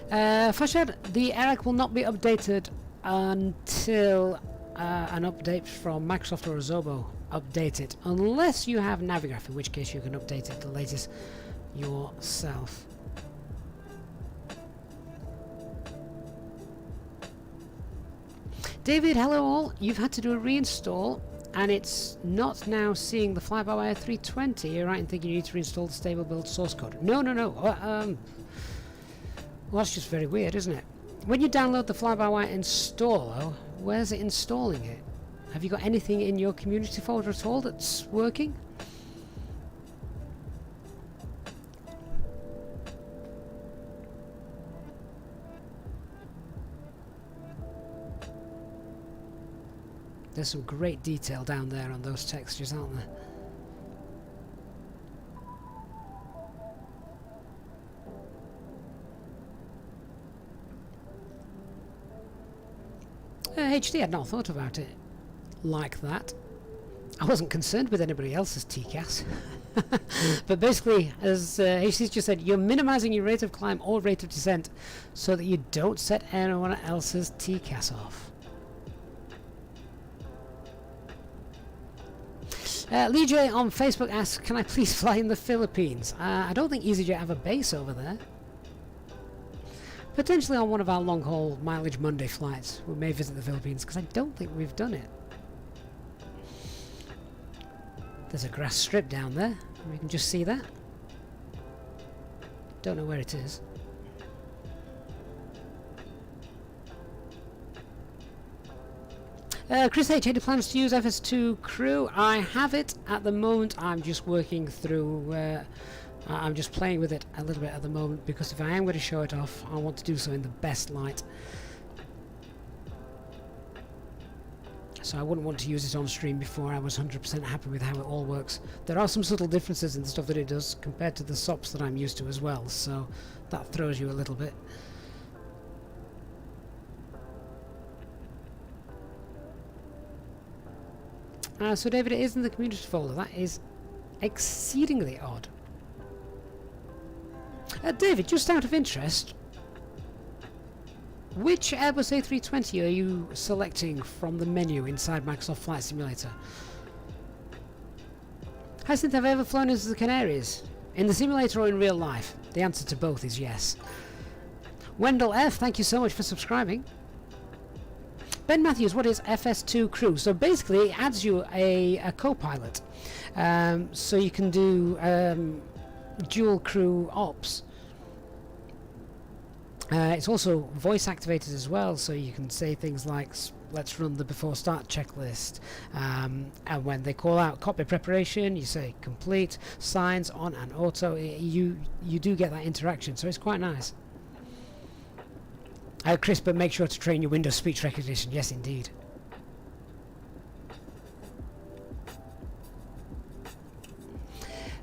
Fashad, the Airac will not be updated until an update from Microsoft or Azobo, update it. Unless you have Navigraph, in which case you can update it the latest yourself. David, hello all. You've had to do a reinstall and it's not now seeing the FlyByWire A320. You're right in thinking you need to reinstall the stable build source code. No. Well, that's just very weird, isn't it? When you download the FlyByWire installer, where's it installing it? Have you got anything in your community folder at all that's working? There's some great detail down there on those textures, aren't there? HD, I'd not thought about it like that. I wasn't concerned with anybody else's TCAS. But basically, as HD's just said, you're minimizing your rate of climb or rate of descent so that you don't set anyone else's TCAS off. Lee J on Facebook asks, can I please fly in the Philippines? I don't think Easyjet have a base over there. Potentially on one of our long-haul mileage Monday flights we may visit the Philippines, because I don't think we've done it. There's a grass strip down there, we can just see that. Don't know where it is. Chris H, any plans to use FS2 Crew? I have it at the moment. I'm just working through, I'm just playing with it a little bit at the moment, because if I am going to show it off, I want to do so in the best light. So I wouldn't want to use it on stream before I was 100% happy with how it all works. There are some subtle differences in the stuff that it does compared to the SOPs that I'm used to as well, so that throws you a little bit. So David, it is in the community folder. That is exceedingly odd. David, just out of interest, which Airbus A320 are you selecting from the menu inside Microsoft Flight Simulator? Hasn't have ever flown into the Canaries? In the simulator or in real life? The answer to both is yes. Wendell F, thank you so much for subscribing. Ben Matthews, what is FS2 Crew? So basically it adds you a co-pilot. So you can do dual crew ops. It's also voice activated as well, so you can say things like, let's run the before start checklist, and when they call out cockpit preparation, you say complete, signs on and auto. You do get that interaction, so it's quite nice. Chris, but make sure to train your Windows speech recognition. Yes, indeed.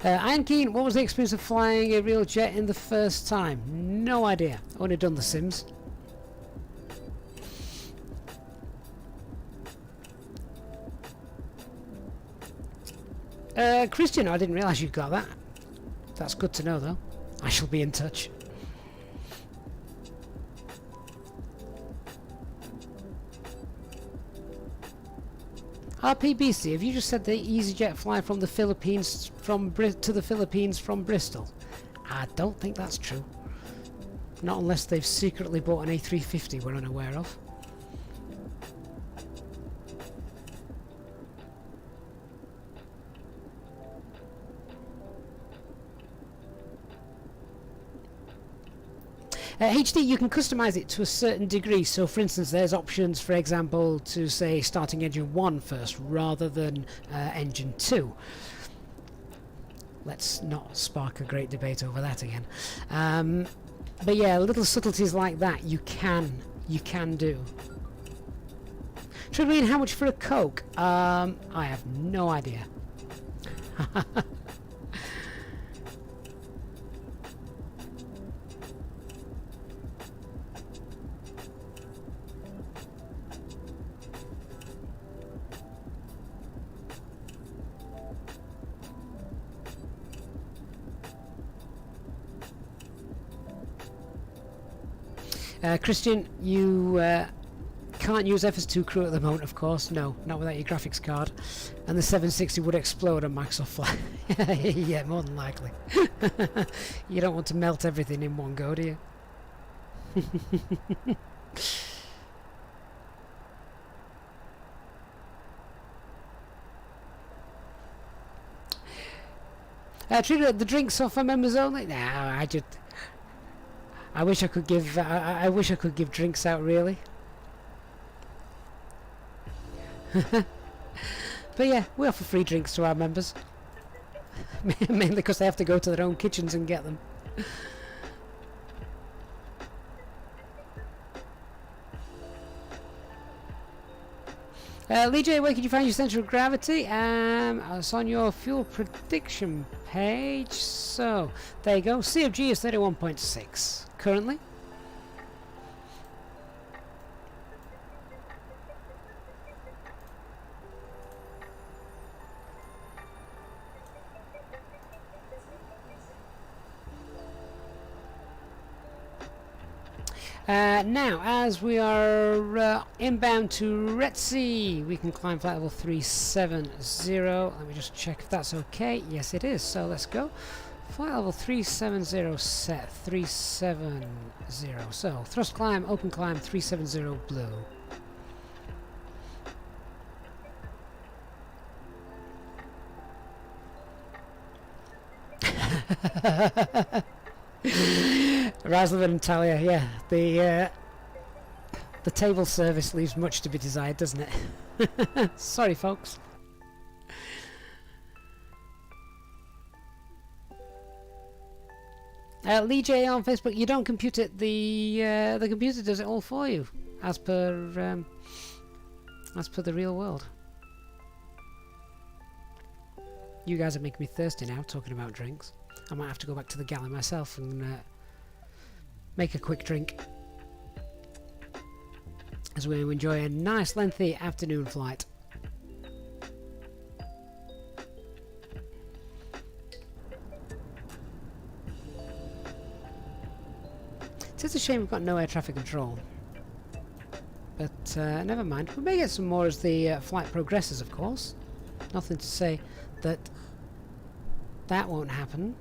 Ian Keen, what was the experience of flying a real jet in the first time? No idea. Only done the sims. Christian, I didn't realise you got that. That's good to know, though. I shall be in touch. RPBC, have you just said the Easyjet fly from the Philippines to the Philippines from Bristol? I don't think that's true. Not unless they've secretly bought an A350 we're unaware of. HD, you can customize it to a certain degree. So for instance, there's options, for example, to say starting engine 1 first rather than engine 2. Let's not spark a great debate over that again. But yeah, little subtleties like that you can do. Tribune, how much for a Coke? I have no idea. Christian, you can't use FS2 Crew at the moment, of course. No, not without your graphics card. And the 760 would explode on Microsoft Flight. Yeah, more than likely. You don't want to melt everything in one go, do you? Treat the drinks are for members only. No, I wish I could give. I wish I could give drinks out, really. But yeah, we offer free drinks to our members. Mainly because they have to go to their own kitchens and get them. Lee J, where can you find your centre of gravity? It's on your fuel prediction page. So, there you go. C of G is 31.6 currently. Now, as we are inbound to Retzi, we can climb flight level 370. Let me just check if that's okay. Yes, it is. So let's go. Flight level 370 set 370. So thrust climb, open climb 370 blue. Raslov and Talia, yeah, the table service leaves much to be desired, doesn't it? Sorry, folks. Lee J on Facebook, you don't compute it. The computer does it all for you, as per the real world. You guys are making me thirsty now, talking about drinks. I might have to go back to the galley myself and make a quick drink as we enjoy a nice lengthy afternoon flight. It's a shame we've got no air traffic control, but never mind. We may get some more as the flight progresses, of course. Nothing to say that that won't happen.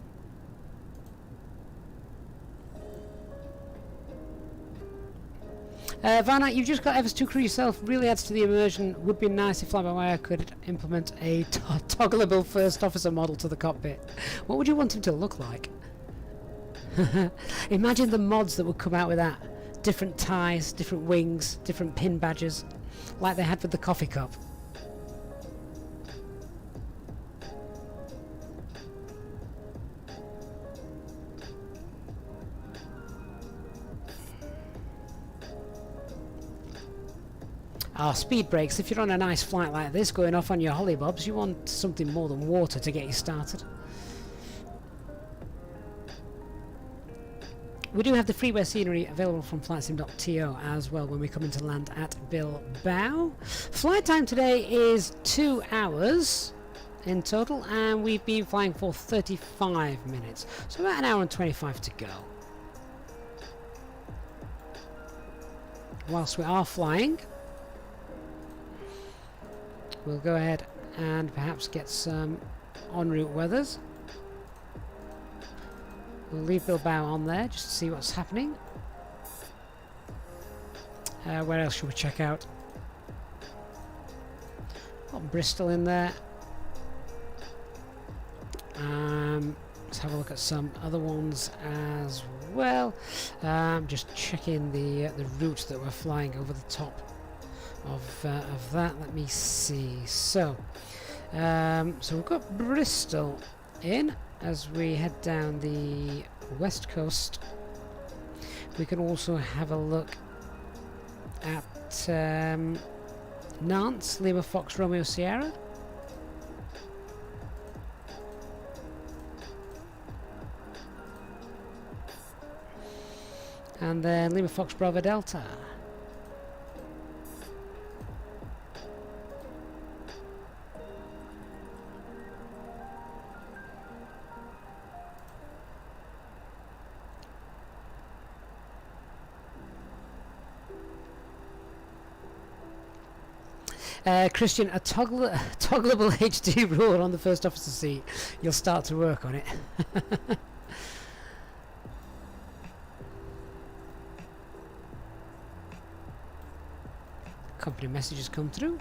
Varnite, you've just got FS2 Crew yourself. Really adds to the immersion. Would be nice if FlyByWire could implement a toggleable first officer model to the cockpit. What would you want him to look like? Imagine the mods that would come out with that. Different ties, different wings, different pin badges, like they had with the coffee cup. Speed brakes. If you're on a nice flight like this, going off on your hollybobs, you want something more than water to get you started. We do have the freeware scenery available from flightsim.to as well when we come into land at Bilbao. Flight time today is 2 hours in total, and we've been flying for 35 minutes. So about an hour and 25 to go. Whilst we are flying, we'll go ahead and perhaps get some en route weathers. We'll leave Bilbao on there just to see what's happening. Where else should we check out? Got Bristol in there. Let's have a look at some other ones as well. Just checking the route that we're flying over the top of that. Let me see. So we've got Bristol in as we head down the west coast. We can also have a look at Nantes, Lima Fox Romeo Sierra. And then Lima Fox Bravo Delta. Christian, a toggleable HD rule on the first officer seat. You'll start to work on it. Company messages come through.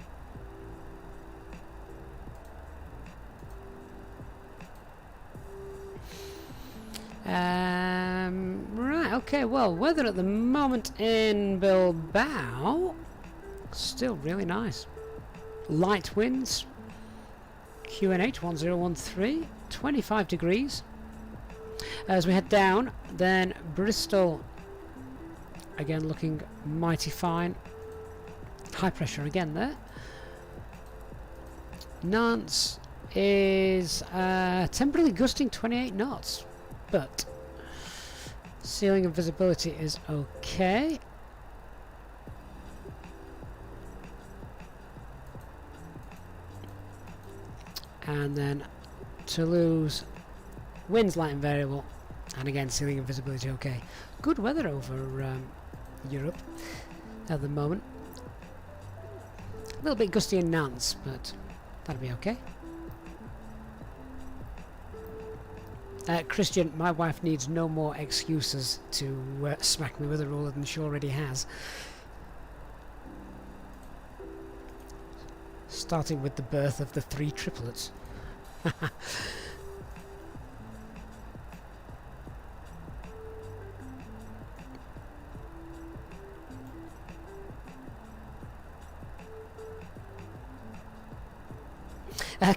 Right, okay, well, weather at the moment in Bilbao, still really nice. Light winds, QNH 1013, 25 degrees. As we head down, then Bristol, again looking mighty fine. High pressure again there. Nantes is temporarily gusting 28 knots, but ceiling and visibility is okay. And then Toulouse, winds light and variable, and again ceiling and visibility okay. Good weather over Europe at the moment. A little bit gusty in Nantes, but that'll be okay. Christian, my wife needs no more excuses to smack me with a ruler than she already has. Starting with the birth of the 3 triplets.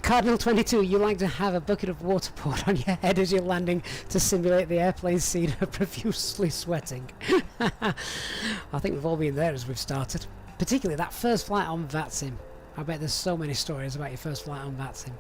Cardinal 22, you like to have a bucket of water poured on your head as you're landing to simulate the airplane scene of profusely sweating. I think we've all been there as we've started. Particularly that first flight on VATSIM. I bet there's so many stories about your first flight on VATSIM.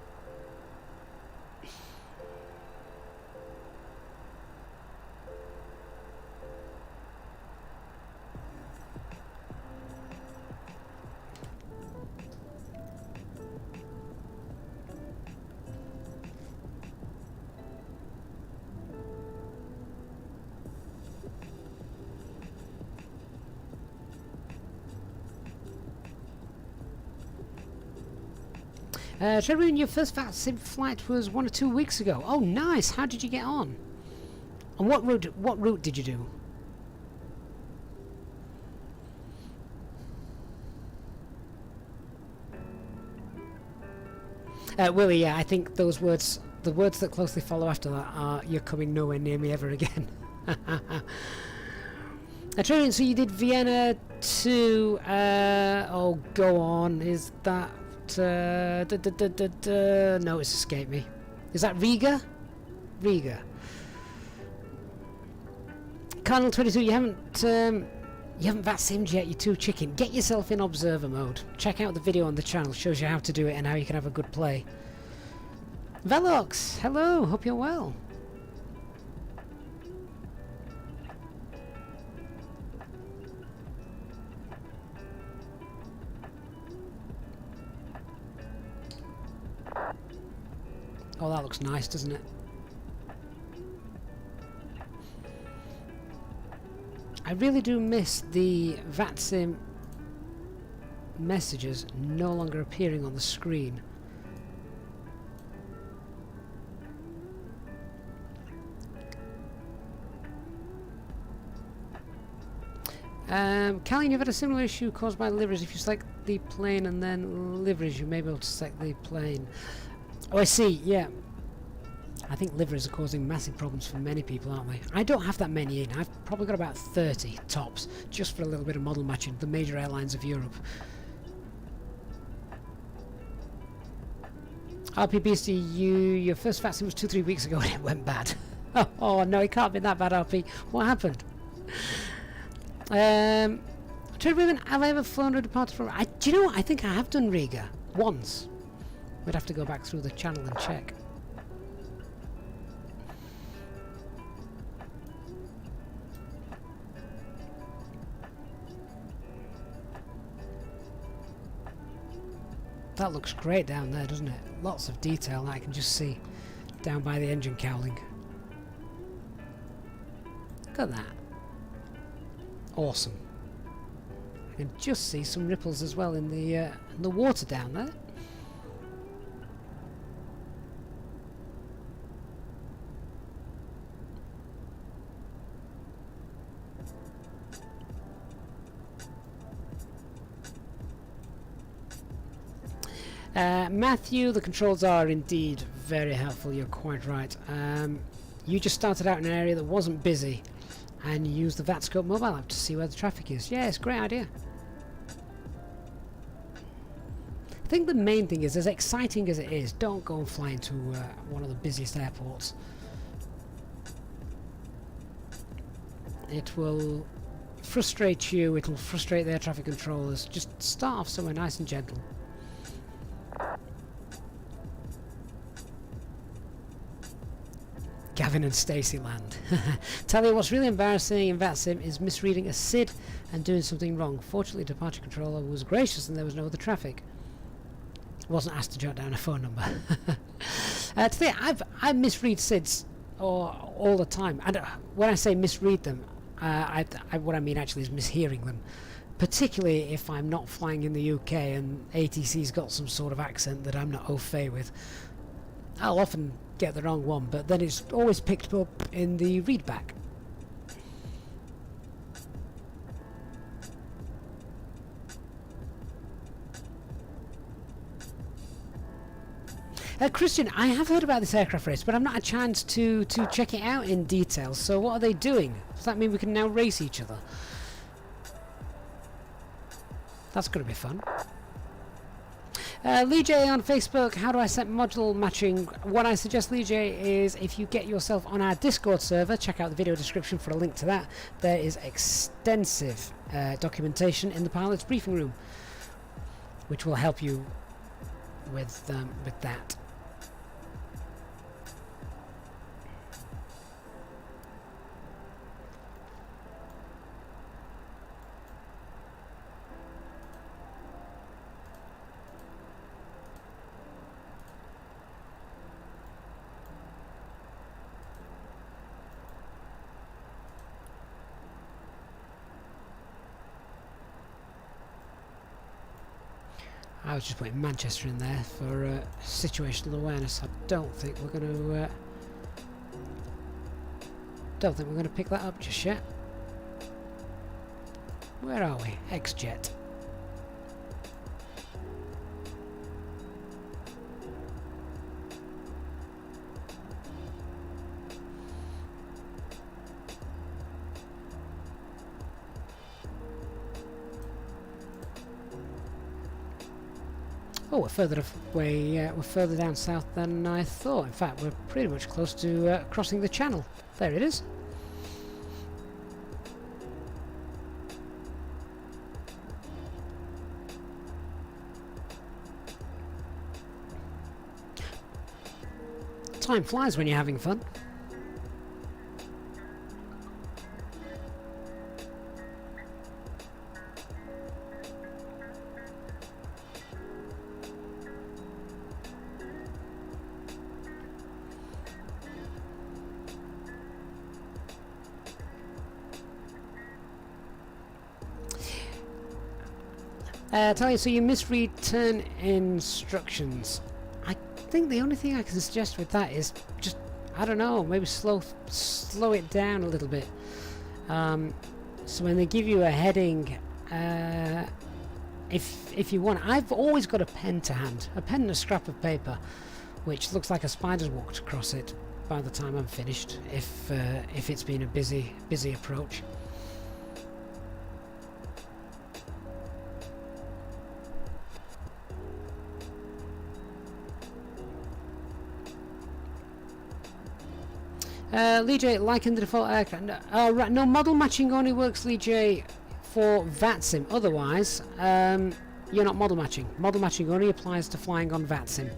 Trevor, your first VATSIM flight was 1 or 2 weeks ago. Oh, nice! How did you get on? And what route did you do? Willie, yeah, I think those words, the words that closely follow after that are "You're coming nowhere near me ever again." Trevor, so you did Vienna to oh, go on. Is that? No, it's escaped me. Is that Riga? Riga. Cardinal 22, you haven't VATSIM'd yet, you're too chicken. Get yourself in observer mode. Check out the video on the channel, shows you how to do it and how you can have a good play. Velox, hello, hope you're well. Oh, that looks nice, doesn't it? I really do miss the VATSIM messages no longer appearing on the screen. Callie, you've had a similar issue caused by liveries. If you select the plane and then liveries, you may be able to select the plane. Oh, I see, yeah. I think liveries are causing massive problems for many people, aren't they? I don't have that many in. I've probably got about 30 tops, just for a little bit of model matching, the major airlines of Europe. RP Beastie, your first VATSIM was 2-3 weeks ago and it went bad. Oh no, it can't be that bad, RP. What happened? Women, have I ever flown or departed from... do you know what? I think I have done Riga. Once. We'd have to go back through the channel and check. That looks great down there, doesn't it? Lots of detail that I can just see down by the engine cowling. Look at that. Awesome. I can just see some ripples as well in the the water down there. Matthew, the controls are indeed very helpful, you're quite right. You just started out in an area that wasn't busy and you used the VATScope mobile app to see where the traffic is. Yeah, it's a great idea. I think the main thing is, as exciting as it is, don't go and fly into one of the busiest airports. It will frustrate you, it will frustrate the air traffic controllers. Just start off somewhere nice and gentle. Gavin and Stacey land. Tell you what's really embarrassing in VATSIM is misreading a SID and doing something wrong. Fortunately, departure controller was gracious and there was no other traffic. Wasn't asked to jot down a phone number. Today, I misread SIDs all the time. And when I say misread them, what I mean actually is mishearing them. Particularly if I'm not flying in the UK and ATC's got some sort of accent that I'm not au fait with. I'll often get the wrong one, but then it's always picked up in the readback. Christian, I have heard about this aircraft race, but I've not had a chance to check it out in detail. So what are they doing? Does that mean we can now race each other? That's going to be fun. Lee J on Facebook, how do I set module matching? What I suggest, Lee J, is if you get yourself on our Discord server, check out the video description for a link to that. There is extensive documentation in the pilot's briefing room, which will help you with that. I was just putting Manchester in there for situational awareness. I don't think we're going to pick that up just yet. Where are we? Easyjet. Oh, we're further away. We're further down south than I thought. In fact, we're pretty much close to crossing the channel. There it is. Time flies when you're having fun. Tell you, so you misread turn instructions. I think the only thing I can suggest with that is just, I don't know, maybe slow it down a little bit. So when they give you a heading, if you want, I've always got a pen to hand, a pen and a scrap of paper, which looks like a spider's walked across it by the time I'm finished, if it's been a busy approach. Lee J, like in the default aircraft. Right, no, model matching only works, Lee J, for VATSIM. Otherwise, you're not model matching. Model matching only applies to flying on VATSIM.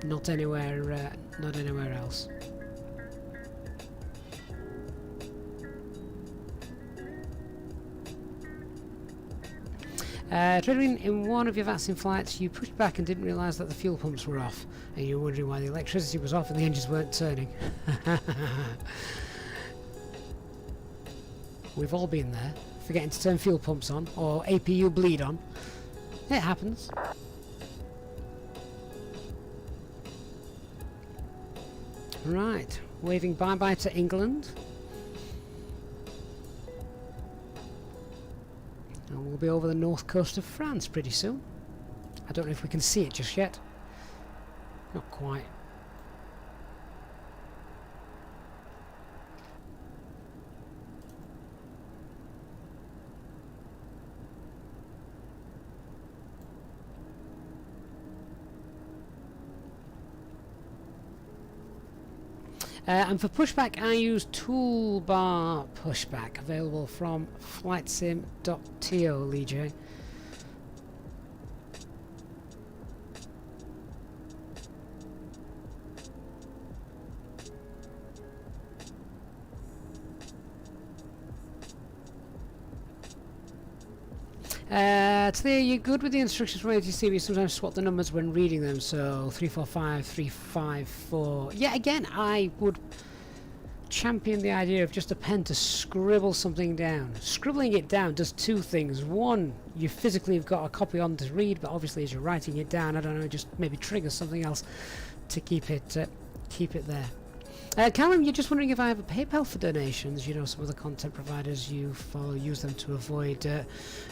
Not anywhere else. Trading in one of your VATSIM flights, you pushed back and didn't realise that the fuel pumps were off, and you were wondering why the electricity was off and the engines weren't turning. We've all been there, forgetting to turn fuel pumps on, or APU bleed on. It happens. Right, waving bye-bye to England. And we'll be over the north coast of France pretty soon. I don't know if we can see it just yet. Not quite. And for pushback, I use toolbar pushback, available from flightsim.to, Lee J. Today, you're good with the instructions from ATC. We sometimes swap the numbers when reading them, so 345, 354. Yeah, again, I would champion the idea of just a pen to scribble something down. Scribbling it down does two things. One, you physically have got a copy on to read, but obviously as you're writing it down, I don't know, just maybe trigger something else to keep it there. Callum, you're just wondering if I have a PayPal for donations. You know, some of the content providers you follow use them to avoid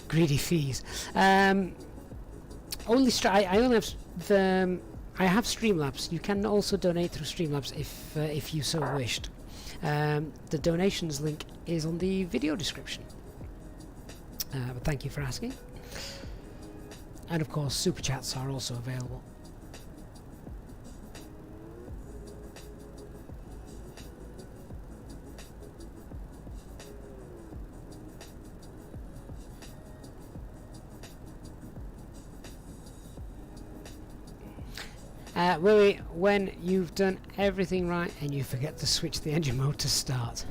greedy fees. I only have I have Streamlabs. You can also donate through Streamlabs if you so wished. The donations link is on the video description. But thank you for asking. And of course, super chats are also available. Willie, when you've done everything right and you forget to switch the engine mode to start.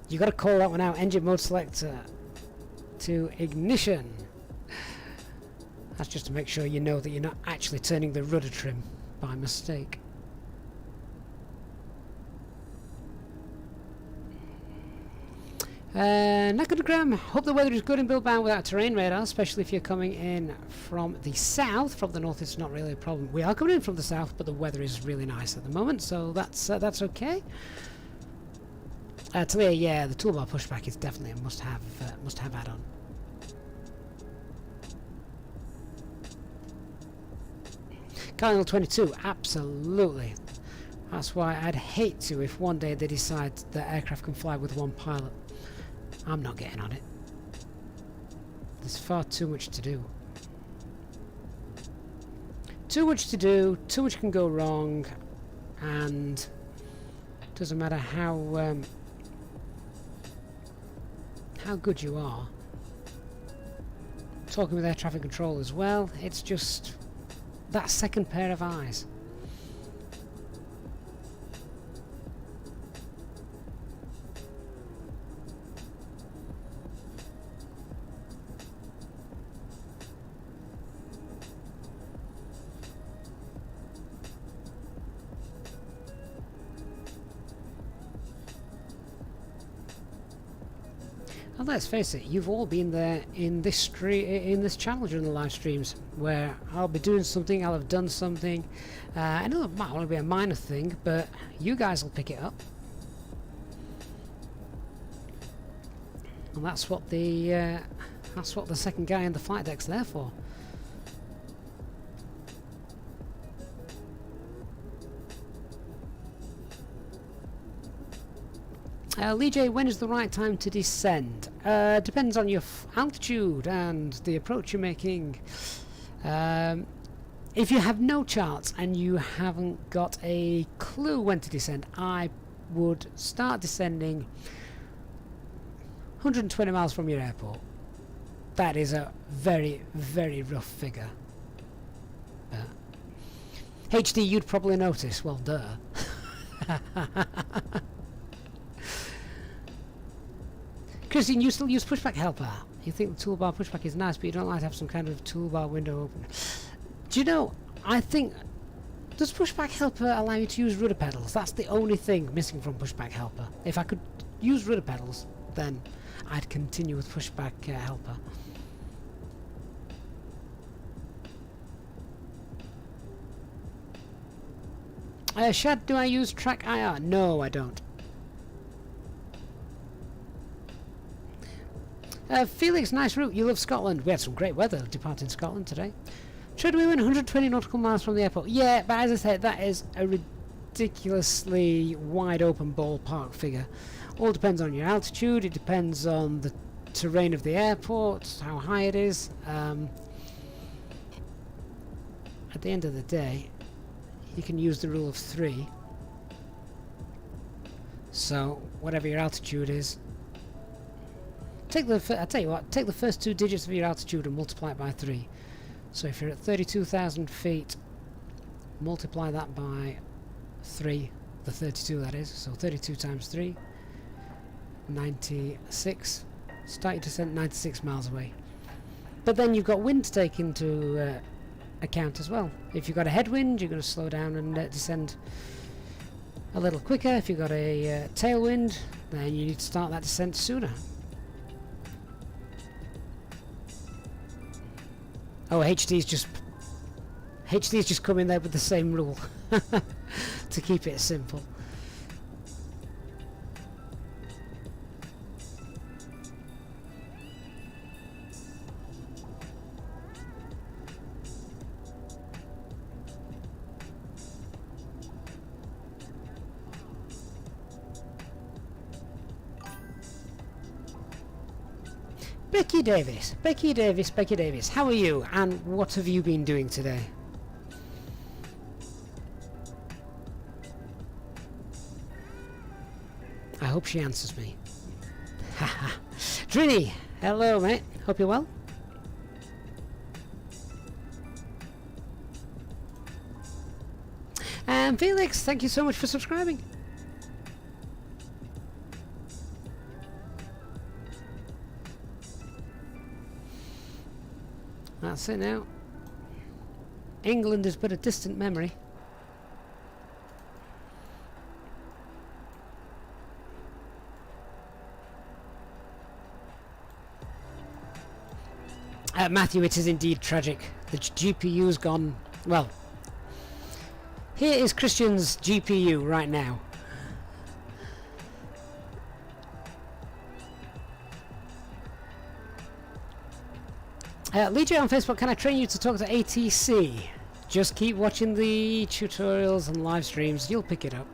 You got to call that one out. Engine mode selector to ignition. That's just to make sure you know that you're not actually turning the rudder trim by mistake. Navigraph, hope the weather is good in Bilbao without terrain radar, especially if you're coming in from the south. From the north it's not really a problem. We are coming in from the south, but the weather is really nice at the moment, so that's okay. Talia, yeah, the toolbar pushback is definitely a must-have add-on. Cardinal 22, absolutely. That's why I'd hate to if one day they decide that aircraft can fly with one pilot. I'm not getting on it. There's far too much to do. Too much to do, too much can go wrong, and doesn't matter how good you are. Talking with air traffic control as well, it's just that second pair of eyes. And let's face it, you've all been there in this channel during the live streams, where I'll be doing something, I'll have done something. I know it might only be a minor thing, but you guys will pick it up. And that's what the second guy in the flight deck's there for. Lee J, when is the right time to descend? Depends on your altitude and the approach you're making. If you have no charts and you haven't got a clue when to descend, I would start descending 120 miles from your airport. That is a very, very rough figure. HD, you'd probably notice. Well, duh. Christine, you still use pushback helper. You think the toolbar pushback is nice, but you don't like to have some kind of toolbar window open. Do you know, I think, does pushback helper allow you to use rudder pedals? That's the only thing missing from pushback helper. If I could use rudder pedals, then I'd continue with pushback helper. Shad, do I use Track IR? No, I don't. Felix, nice route. You love Scotland. We had some great weather departing Scotland today. Should we win 120 nautical miles from the airport? Yeah, but as I said, that is a ridiculously wide open ballpark figure. All depends on your altitude. It depends on the terrain of the airport, how high it is. At the end of the day, you can use the rule of 3. So whatever your altitude is, I tell you what, take the first 2 digits of your altitude and multiply it by 3. So if you're at 32,000 feet, multiply that by 3, the 32 that is, so 32 times 3, 96. Start your descent 96 miles away. But then you've got wind to take into account as well. If you've got a headwind, you're going to slow down and descend a little quicker. If you've got a tailwind, then you need to start that descent sooner. Oh, HD's just come in there with the same rule to keep it simple. Becky Davis, how are you, and what have you been doing today? I hope she answers me. Haha. Trini, hello mate, hope you're well. And Felix, thank you so much for subscribing. That's it now. England is but a distant memory. Matthew, it is indeed tragic. The GPU's gone... Well, here is Christian's GPU right now. Lee J on Facebook, can I train you to talk to ATC? Just keep watching the tutorials and live streams, you'll pick it up.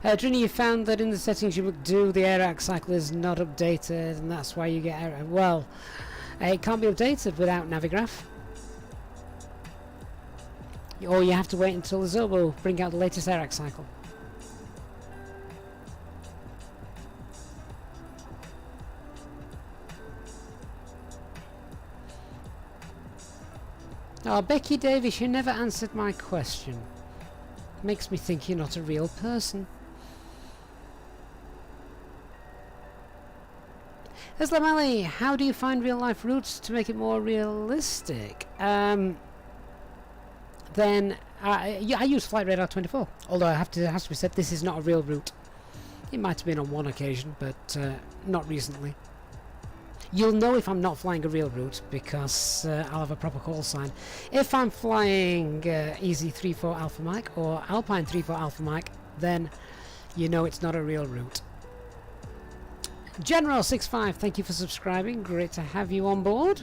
Drini, you found that in the settings you would do, the Airac cycle is not updated, and that's why you get Airac. Well, it can't be updated without Navigraph. Or you have to wait until the Zobo bring out the latest Airac cycle. Oh, Becky Davis, you never answered my question. Makes me think you're not a real person. Islam Ali, how do you find real life routes to make it more realistic? I use Flight Radar 24, although it has to be said this is not a real route. It might have been on one occasion, but not recently. You'll know if I'm not flying a real route because I'll have a proper call sign. If I'm flying Easy 34 Alpha Mike or Alpine 34 Alpha Mike, then you know it's not a real route. General65, thank you for subscribing. Great to have you on board.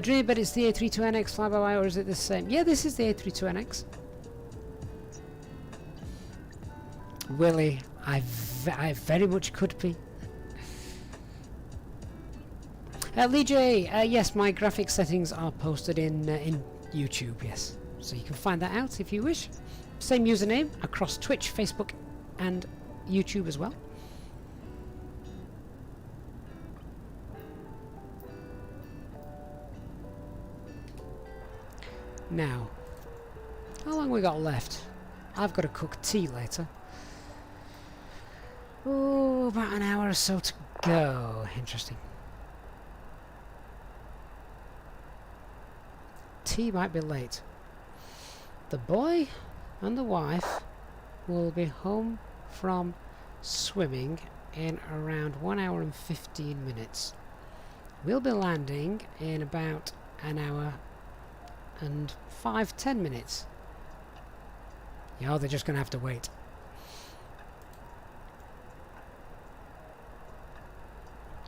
Dream, but it's the A320NX FlyByWire, or is it the same? Yeah, this is the A320NX. Willie, I very much could be. Lee J, yes, my graphics settings are posted in YouTube, yes. So you can find that out if you wish. Same username across Twitch, Facebook, and YouTube as well. Now, how long we got left? I've got to cook tea later. Oh, about an hour or so to go. Interesting. Tea might be late. the boy and the wife will be home from swimming in around 1 hour and 15 minutes. We'll be landing in about an hour and 5-10 minutes. Yeah, they're just going to have to wait.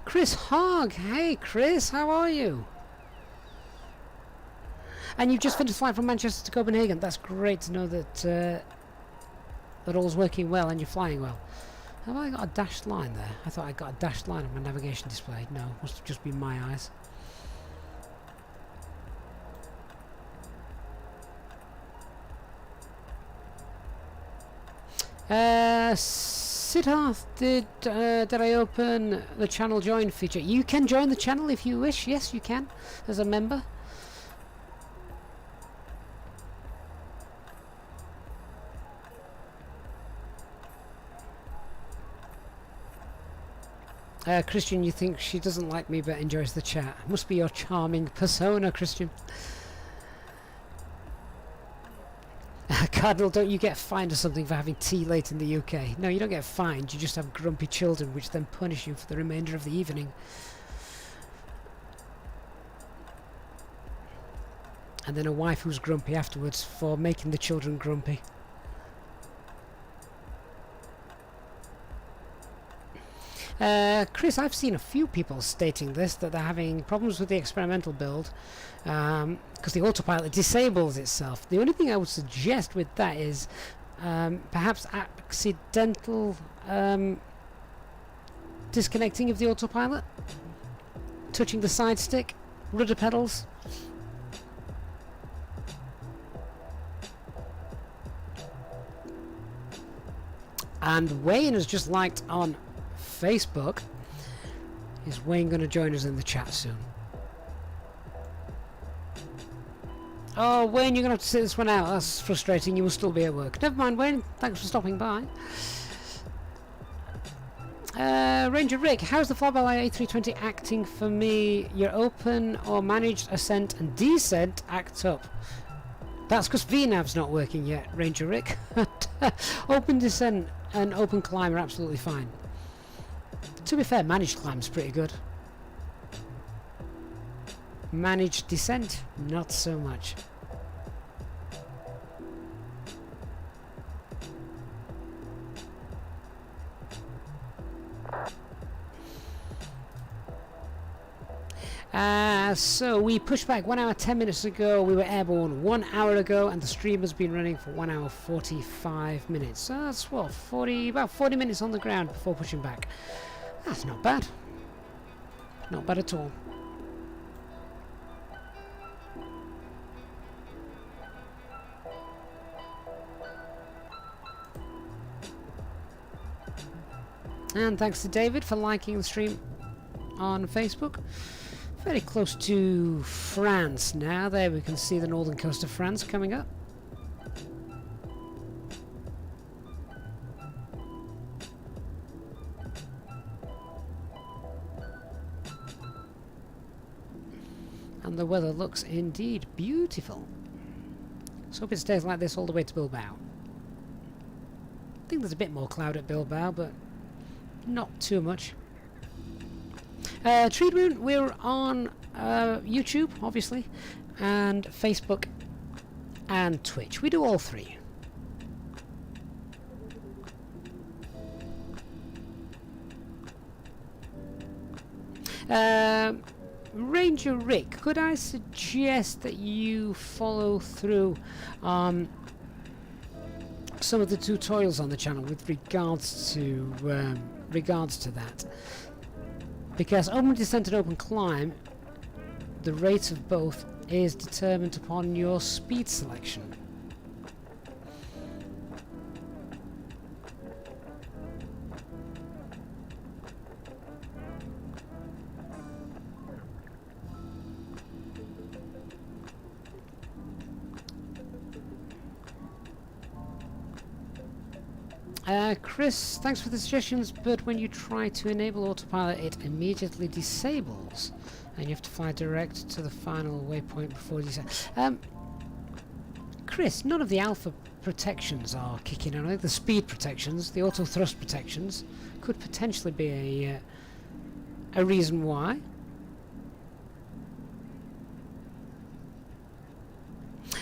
Chris Hogg! Hey Chris, how are you? And you've just finished flight from Manchester to Copenhagen. That's great to know that that all's working well and you're flying well. Have I got a dashed line there? I thought I got a dashed line on my navigation display. No, must have just been my eyes. Siddharth, did I open the channel join feature? You can join the channel if you wish. Yes, you can, as a member. Christian, you think she doesn't like me but enjoys the chat. Must be your charming persona, Christian. Cardinal, don't you get fined or something for having tea late in the UK? No, you don't get fined, you just have grumpy children which then punish you for the remainder of the evening. And then a wife who's grumpy afterwards for making the children grumpy. Chris, I've seen a few people stating this, that they're having problems with the experimental build because the autopilot disables itself. The only thing I would suggest with that is perhaps accidental disconnecting of the autopilot, touching the side stick, rudder pedals. And Wayne has just liked on Facebook. Is Wayne going to join us in the chat soon? Oh, Wayne, you're going to have to sit this one out. That's frustrating. You will still be at work. Never mind, Wayne. Thanks for stopping by. Ranger Rick, how's the FlyByWire A320 acting for me? Your open or managed ascent and descent act up. That's because VNAV's not working yet, Ranger Rick. Open descent and open climb are absolutely fine. To be fair, managed climb's pretty good. Managed descent, not so much. So we pushed back 1 hour 10 minutes ago. We were airborne 1 hour ago, and the stream has been running for 1 hour 45 minutes. So that's what, about 40 minutes on the ground before pushing back. That's not bad. Not bad at all. And thanks to David for liking the stream on Facebook. Very close to France now. There we can see the northern coast of France coming up. And the weather looks indeed beautiful. So hope it stays like this all the way to Bilbao. I think there's a bit more cloud at Bilbao, but not too much. Treedmoon, we're on YouTube, obviously, and Facebook and Twitch. We do all three. Ranger Rick, could I suggest that you follow through some of the tutorials on the channel with regards to that? Because open descent and open climb, the rate of both is determined upon your speed selection. Chris, thanks for the suggestions, but when you try to enable autopilot, it immediately disables, and you have to fly direct to the final waypoint before descent. Chris, none of the alpha protections are kicking on. I think the speed protections, the auto thrust protections, could potentially be a reason why.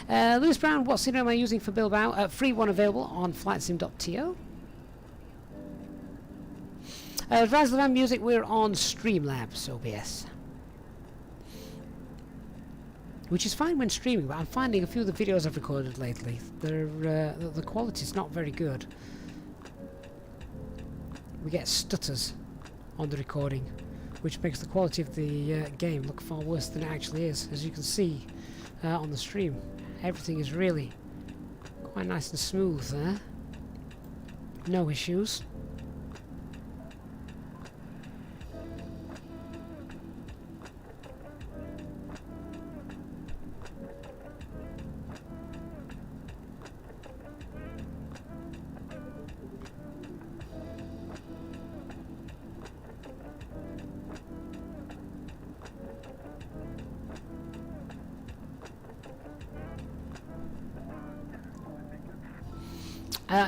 Lewis Brown, what scenario am I using for Bilbao? Free one available on flightsim.to. Rise of the Van Music, we're on Streamlabs OBS. Which is fine when streaming, but I'm finding a few of the videos I've recorded lately, the quality's not very good. We get stutters on the recording, which makes the quality of the game look far worse than it actually is. As you can see on the stream, everything is really quite nice and smooth there. No issues.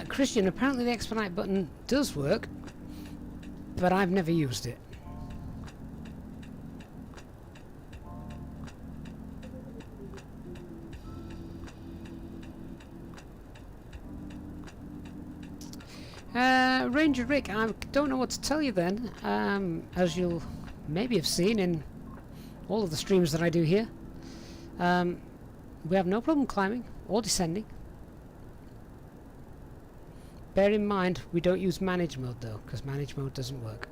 Christian, apparently the expedite button does work, but I've never used it. Ranger Rick, I don't know what to tell you then, as you'll maybe have seen in all of the streams that I do here. We have no problem climbing or descending. Bear in mind, we don't use manage mode though, because manage mode doesn't work.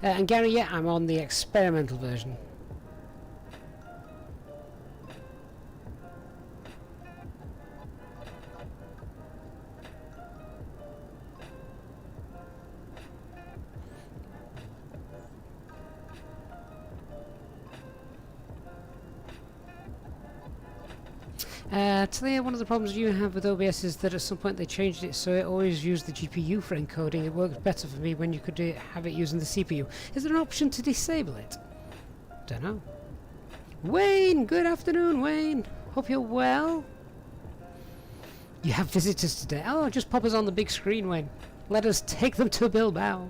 And Gary, yeah, I'm on the experimental version. One of the problems you have with OBS is that at some point they changed it so it always used the GPU for encoding. It works better for me when you could have it using the CPU. Is there an option to disable it? Don't know. Wayne! Good afternoon, Wayne! Hope you're well. You have visitors today. Oh, just pop us on the big screen, Wayne. Let us take them to Bilbao.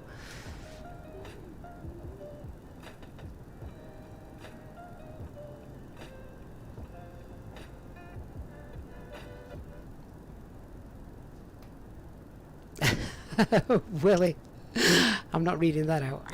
Willie, I'm not reading that out.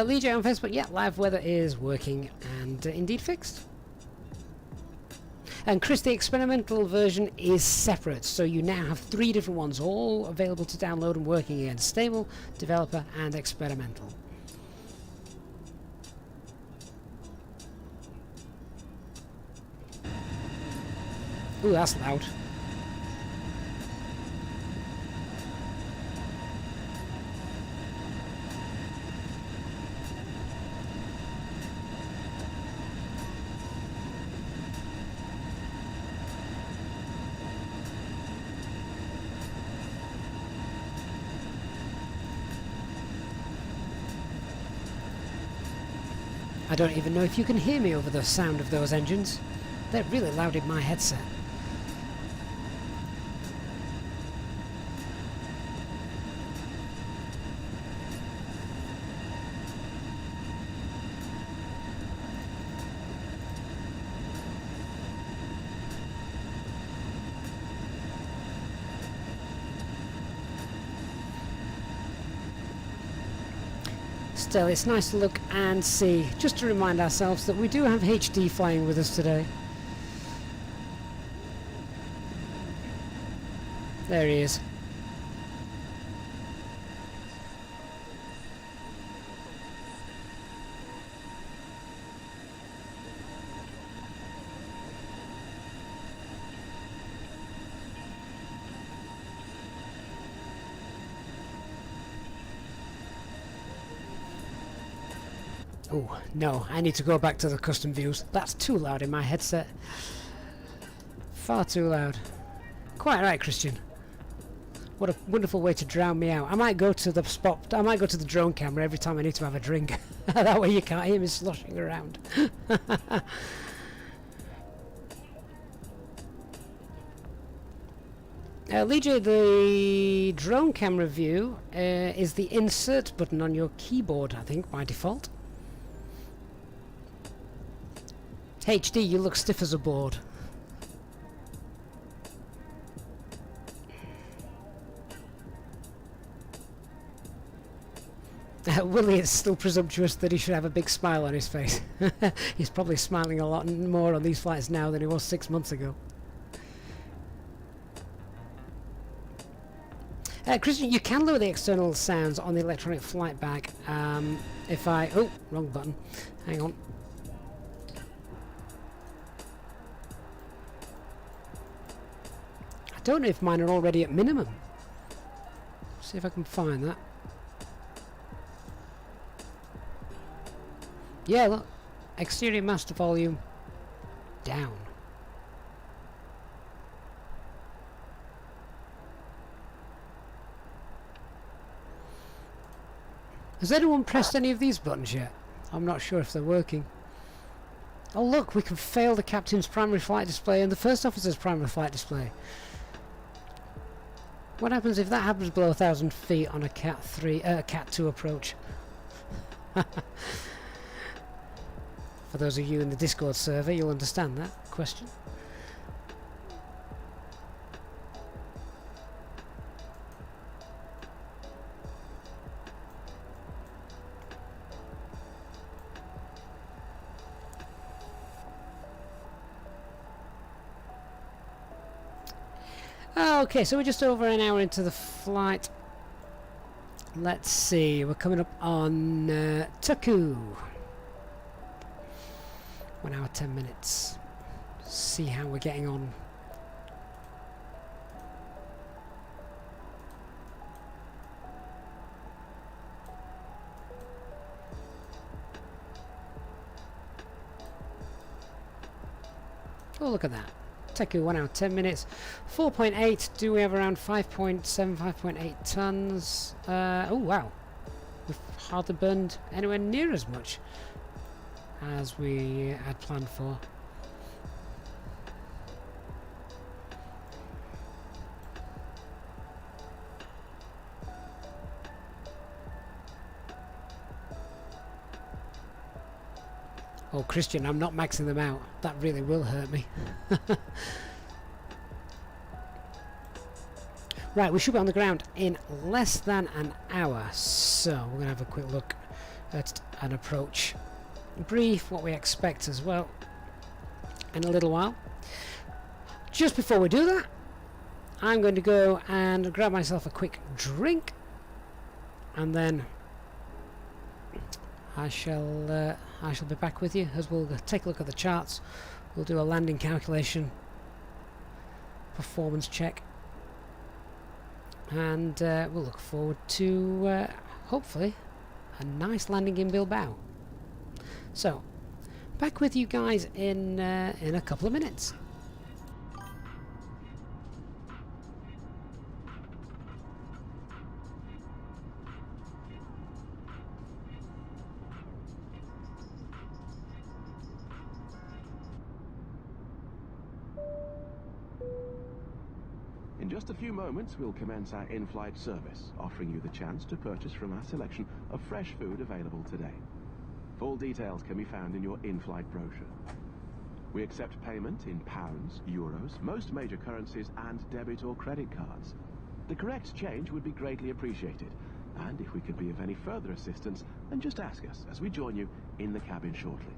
Lee J on Facebook, yeah, live weather is working and indeed fixed. And Chris, the experimental version is separate, so you now have 3 different ones, all available to download and working again: stable, developer, and experimental. Ooh, that's loud. I don't even know if you can hear me over the sound of those engines. They're really loud in my headset. Still, it's nice to look and see, just to remind ourselves that we do have HD flying with us today. There he is. Oh, no, I need to go back to the custom views. That's too loud in my headset. Far too loud. Quite right, Christian. What a wonderful way to drown me out. I might go to the spot, I might go to the drone camera every time I need to have a drink. That way you can't hear me sloshing around. Lee-J, the drone camera view is the insert button on your keyboard, I think, by default. HD, you look stiff as a board. Willie is still presumptuous that he should have a big smile on his face. He's probably smiling a lot more on these flights now than he was 6 months ago. Christian, you can lower the external sounds on the electronic flight bag. If I... Oh, wrong button. Hang on. I don't know if mine are already at minimum. See if I can find that. Yeah, look. Exterior master volume down. Has anyone pressed any of these buttons yet? I'm not sure if they're working. Oh look, we can fail the captain's primary flight display and the first officer's primary flight display. What happens if that happens below 1,000 feet on a Cat 2 approach? For those of you in the Discord server, you'll understand that question. Okay, so we're just over an hour into the flight. Let's see, we're coming up on Taku. 1 hour 10 minutes. See how we're getting on. Oh, look at that. Taku 1 hour 10 minutes. 4.8. Do we have around 5.7, 5.8 tons? Oh wow. We've hardly burned anywhere near as much as we had planned for. Oh, Christian, I'm not maxing them out. That really will hurt me. Right, we should be on the ground in less than an hour. So, we're going to have a quick look at an approach brief, what we expect as well, in a little while. Just before we do that, I'm going to go and grab myself a quick drink, and then I shall be back with you as we'll take a look at the charts. We'll do a landing calculation, performance check, and we'll look forward to hopefully a nice landing in Bilbao. So, back with you guys in a couple of minutes. In just a few moments, we'll commence our in-flight service, offering you the chance to purchase from our selection of fresh food available today. Full details can be found in your in-flight brochure. We accept payment in pounds, euros, most major currencies, and debit or credit cards. The correct change would be greatly appreciated, and if we could be of any further assistance, then just ask us as we join you in the cabin shortly.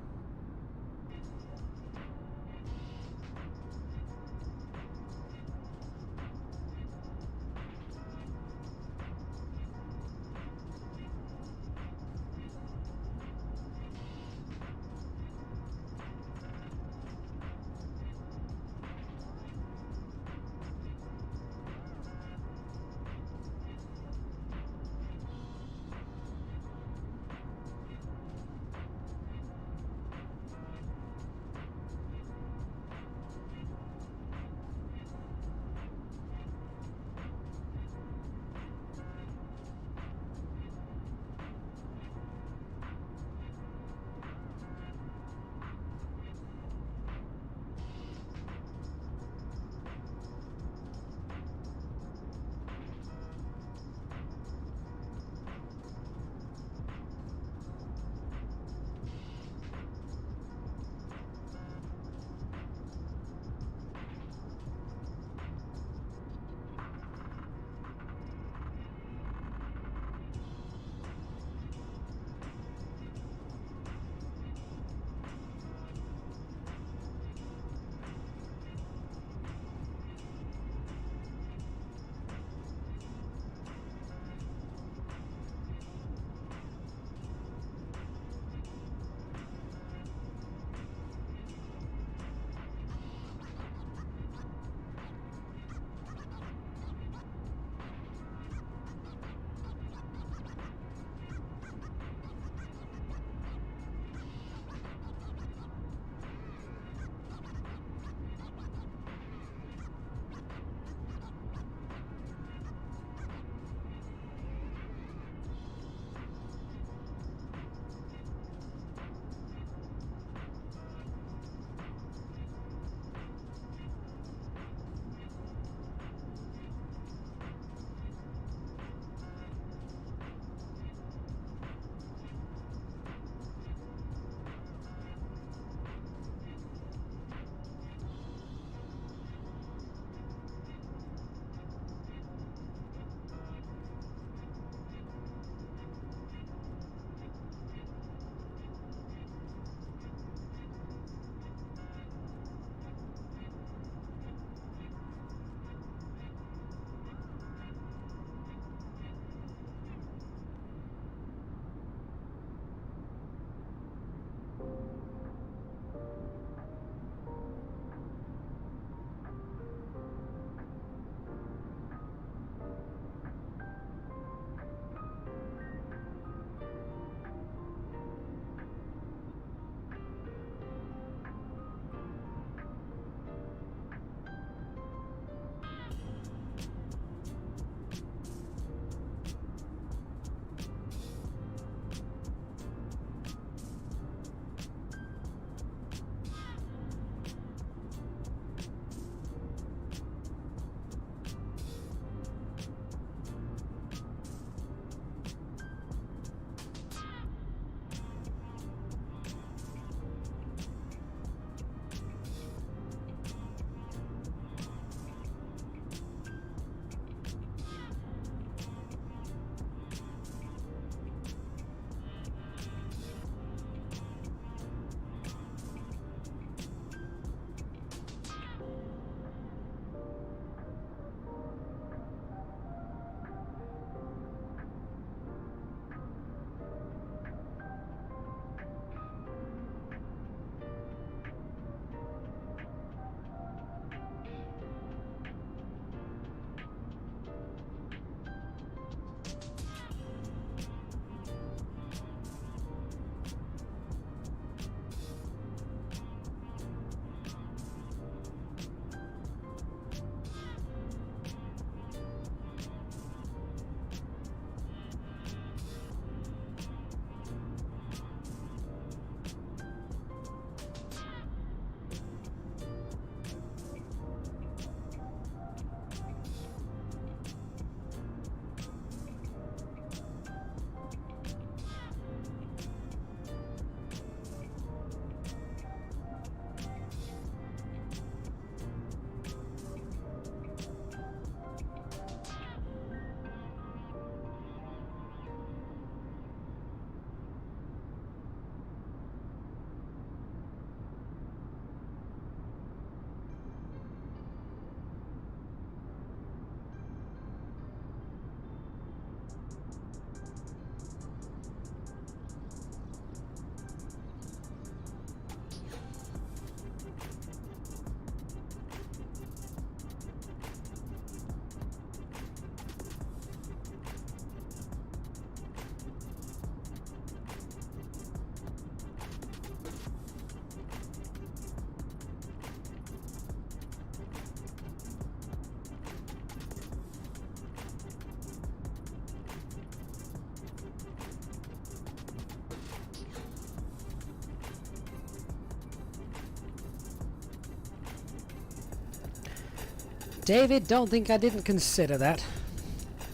David, don't think I didn't consider that.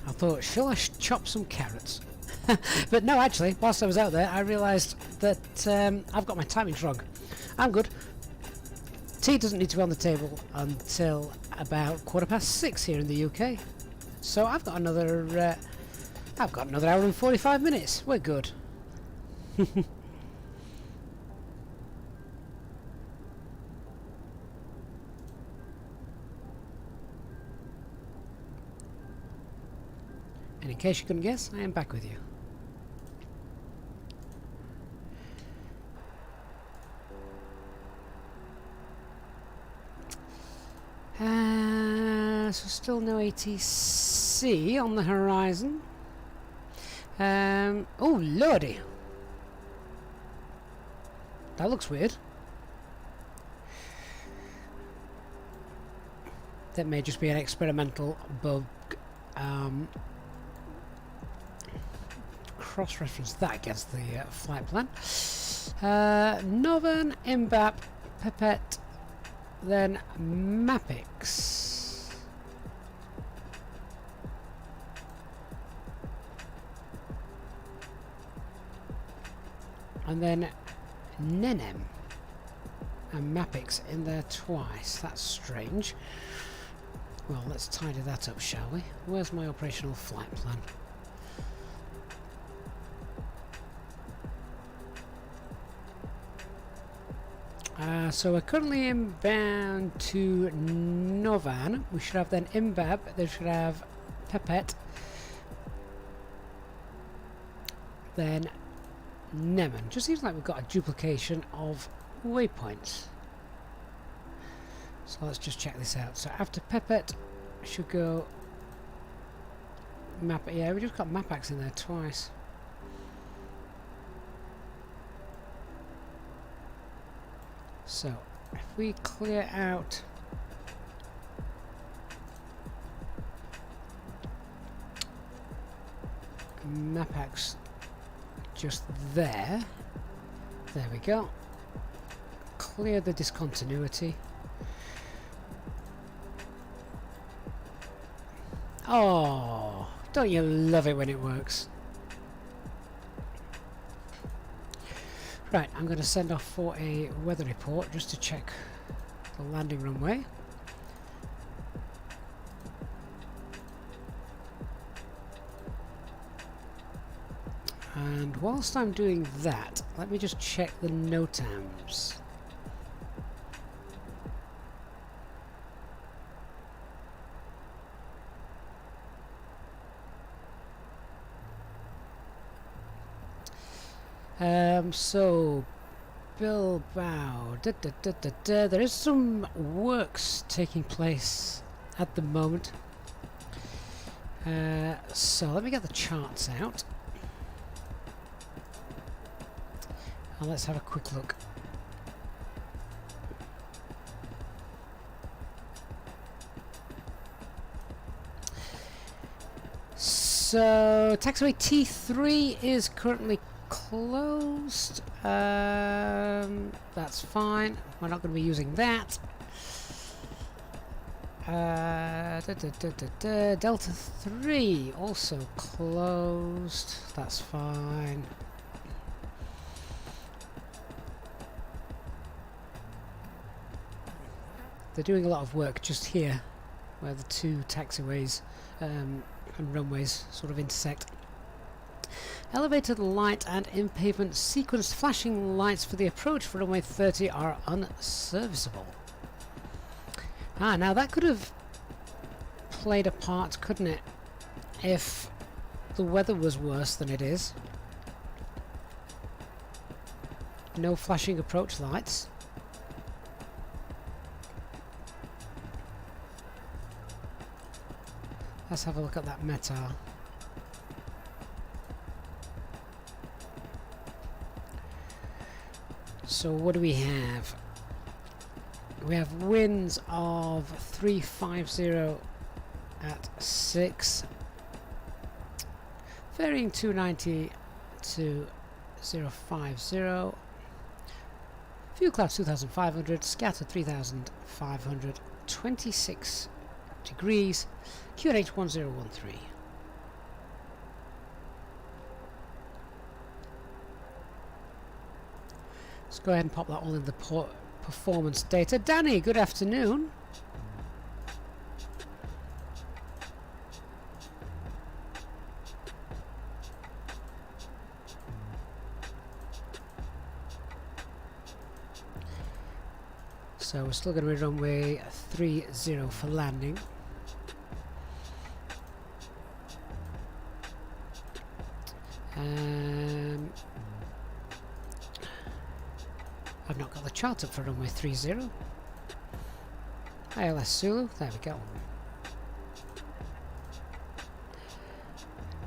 I thought, shall I chop some carrots? But no, actually, whilst I was out there, I realised that I've got my timings wrong. I'm good. Tea doesn't need to be on the table until about 6:15 here in the UK. So I've got another hour and 45 minutes. We're good. And in case you couldn't guess, I am back with you. So still no ATC on the horizon. Oh lordy, that looks weird. That may just be an experimental bug. Cross-reference that against the flight plan. Novan, Imbap, Pipette, then Mapix. And then Nenem and Mapix in there twice. That's strange. Well, let's tidy that up, shall we? Where's my operational flight plan? So we're currently inbound to Novan. We should have then Imbab. They should have Pepet. Then Nemen. Just seems like we've got a duplication of waypoints. So let's just check this out. So after Pepet, should go Map. Yeah, we just got Mapax in there twice. So if we clear out Mapax just there we go. Clear the discontinuity. Oh, don't you love it when it works? Right, I'm going to send off for a weather report just to check the landing runway. And whilst I'm doing that, let me just check the NOTAMs. So Bilbao, there is some works taking place at the moment. So let me get the charts out and let's have a quick look. So taxiway T3 is currently closed. That's fine. We're not going to be using that. Delta 3 also closed. That's fine. They're doing a lot of work just here where the two taxiways and runways sort of intersect. Elevated light and in-pavement sequenced flashing lights for the approach for runway 30 are unserviceable. Ah, now that could have played a part, couldn't it, if the weather was worse than it is. No flashing approach lights. Let's have a look at that METAR. So what do we have? We have winds of 350 at 6, varying 290 to 050, fuel cloud 2500, scatter 3500, 26 degrees, QNH 1013. Let's go ahead and pop that all in the performance data. Danny, good afternoon. So we're still going to be runway 30 for landing. I've not got the chart up for runway 30. ILS Zulu, there we go.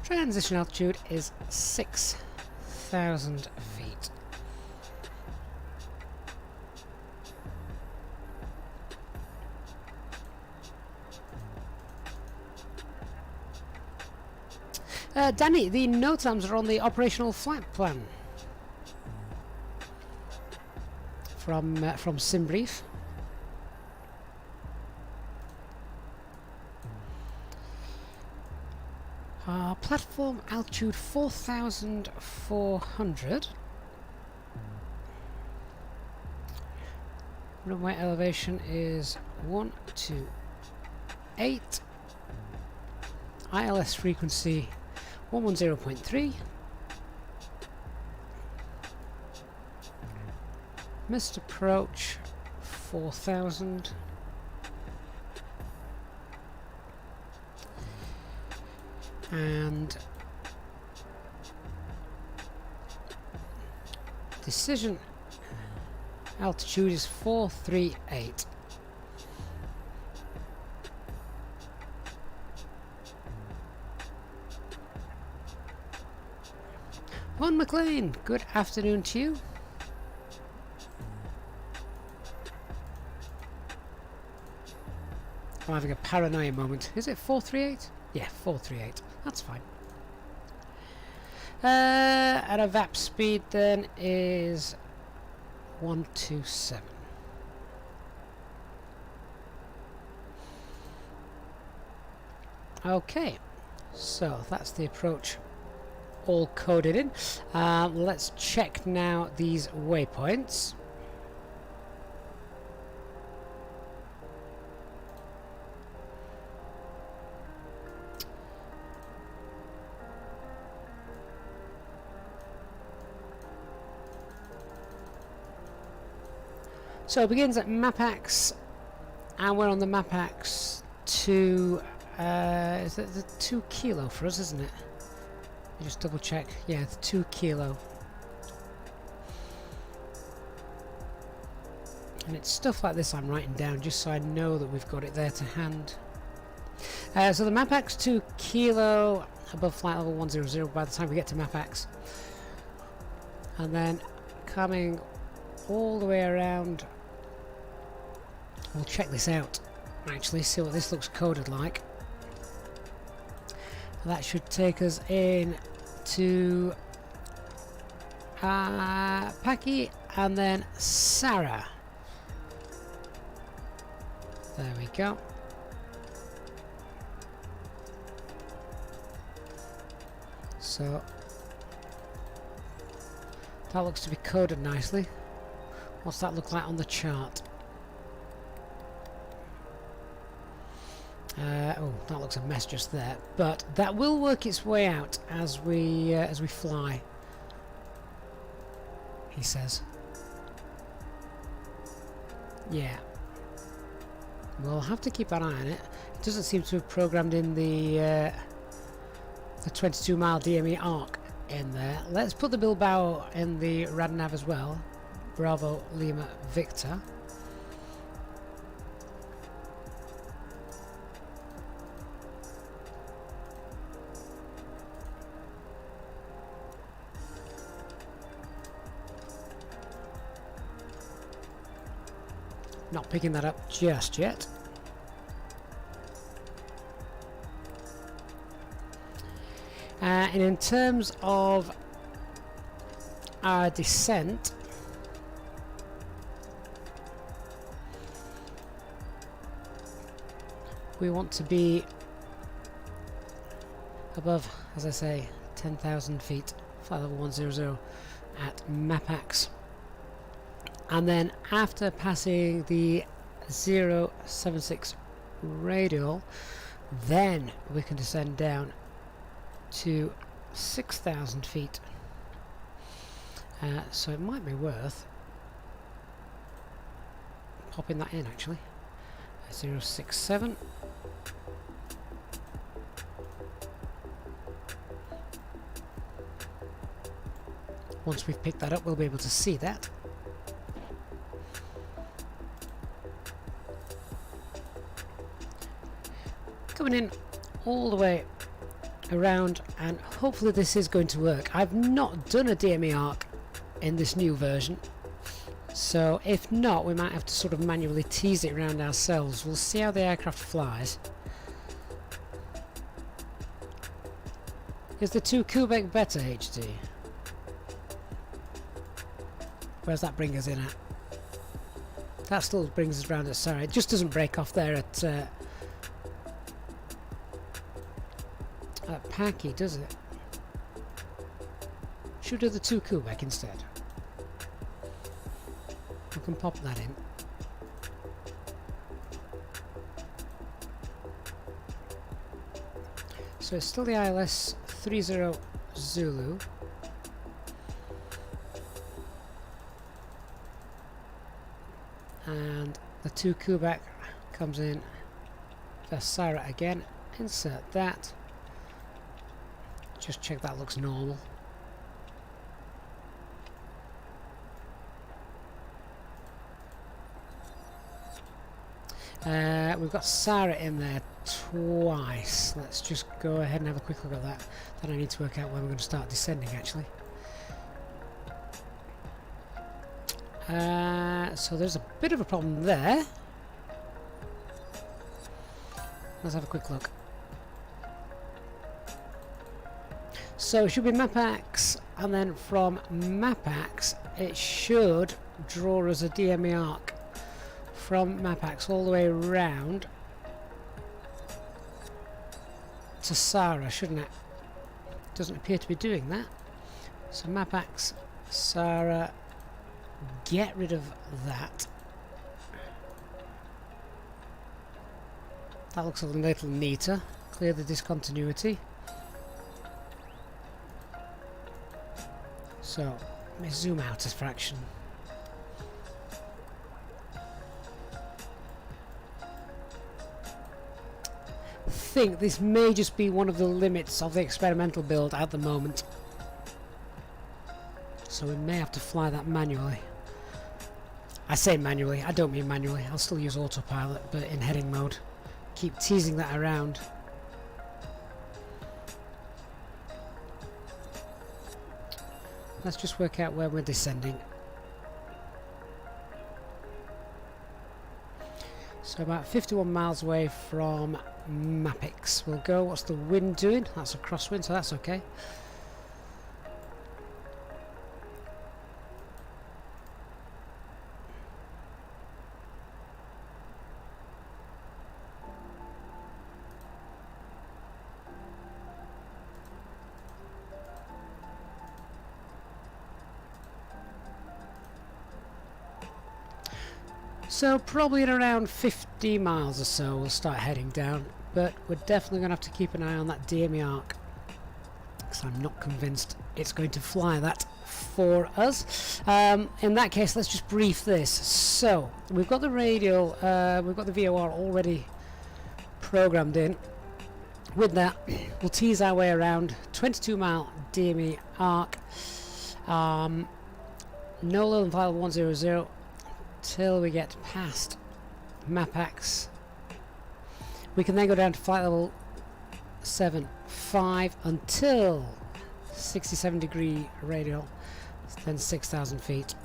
Transition altitude is 6,000 feet. Danny, the NOTAMs are on the operational flight plan from SimBrief. Platform altitude 4,400. Runway elevation is 128. ILS frequency 110.3. Missed approach 4,000. And decision altitude is 438. Ron McLean, good afternoon to you. I'm having a paranoia moment. Is it 438? Yeah, 438. That's fine. And a VAP speed then is 127. Okay, so that's the approach all coded in. Let's check now these waypoints. So it begins at MAPAX, and we're on the MAPAX to, is it the 2 kilo for us, isn't it? Let me just double check. Yeah, it's 2 kilo. And it's stuff like this I'm writing down just so I know that we've got it there to hand. So the MAPAX 2 kilo above flight level 100 by the time we get to MAPAX. And then coming all the way around. We'll check this out, actually, see what this looks coded like. That should take us in to Paki and then Sarah. There we go. So that looks to be coded nicely. What's that look like on the chart? Oh, that looks a mess just there, but that will work its way out as we fly, he says. Yeah, we'll have to keep an eye on it. It doesn't seem to have programmed in the 22-mile DME arc in there. Let's put the Bilbao in the RadNav as well. Bravo Lima Victor. Not picking that up just yet. And in terms of our descent, we want to be above, as I say, 10,000 feet, flight level 100 at MAPAX. And then after passing the 076 radial, then we can descend down to 6,000 feet. So it might be worth popping that in actually. 067. Once we've picked that up, we'll be able to see that. Coming in all the way around, and hopefully this is going to work. I've not done a DME arc in this new version, so if not, we might have to sort of manually tease it around ourselves. We'll see how the aircraft flies. Is the 2 Quebec better, HD? Where's that bring us in at? That still brings us round at Sarah. It just doesn't break off there at Packy, does it? Should do the 2 Quebec instead. We can pop that in. So it's still the ILS 30 Zulu. And the 2 Quebec comes in for Sarah again. Insert that. Just check that looks normal. We've got Sarah in there twice. Let's just go ahead and have a quick look at that. Then I need to work out when we're going to start descending actually. So there's a bit of a problem there. Let's have a quick look. So it should be MAPAX, and then from MAPAX it should draw us a DME arc from MAPAX all the way around to Sarah, shouldn't it? Doesn't appear to be doing that. So MAPAX, Sarah, get rid of that. That looks a little neater. Clear the discontinuity. So, let me zoom out a fraction. I think this may just be one of the limits of the experimental build at the moment. So we may have to fly that manually. I say manually, I don't mean manually. I'll still use autopilot, but in heading mode. Keep teasing that around. Let's just work out where we're descending. So about 51 miles away from MAPAX. We'll go. What's the wind doing? That's a crosswind, so that's okay. So probably at around 50 miles or so we'll start heading down, but we're definitely going to have to keep an eye on that DME arc, because I'm not convinced it's going to fly that for us. In that case, let's just brief this. So we've got the radial, we've got the VOR already programmed in. With that, we'll tease our way around 22 mile DME arc, no lower than flight level 100 till we get past MAPAX. We can then go down to flight level 75 until 67 degree radial, then 6,000 feet,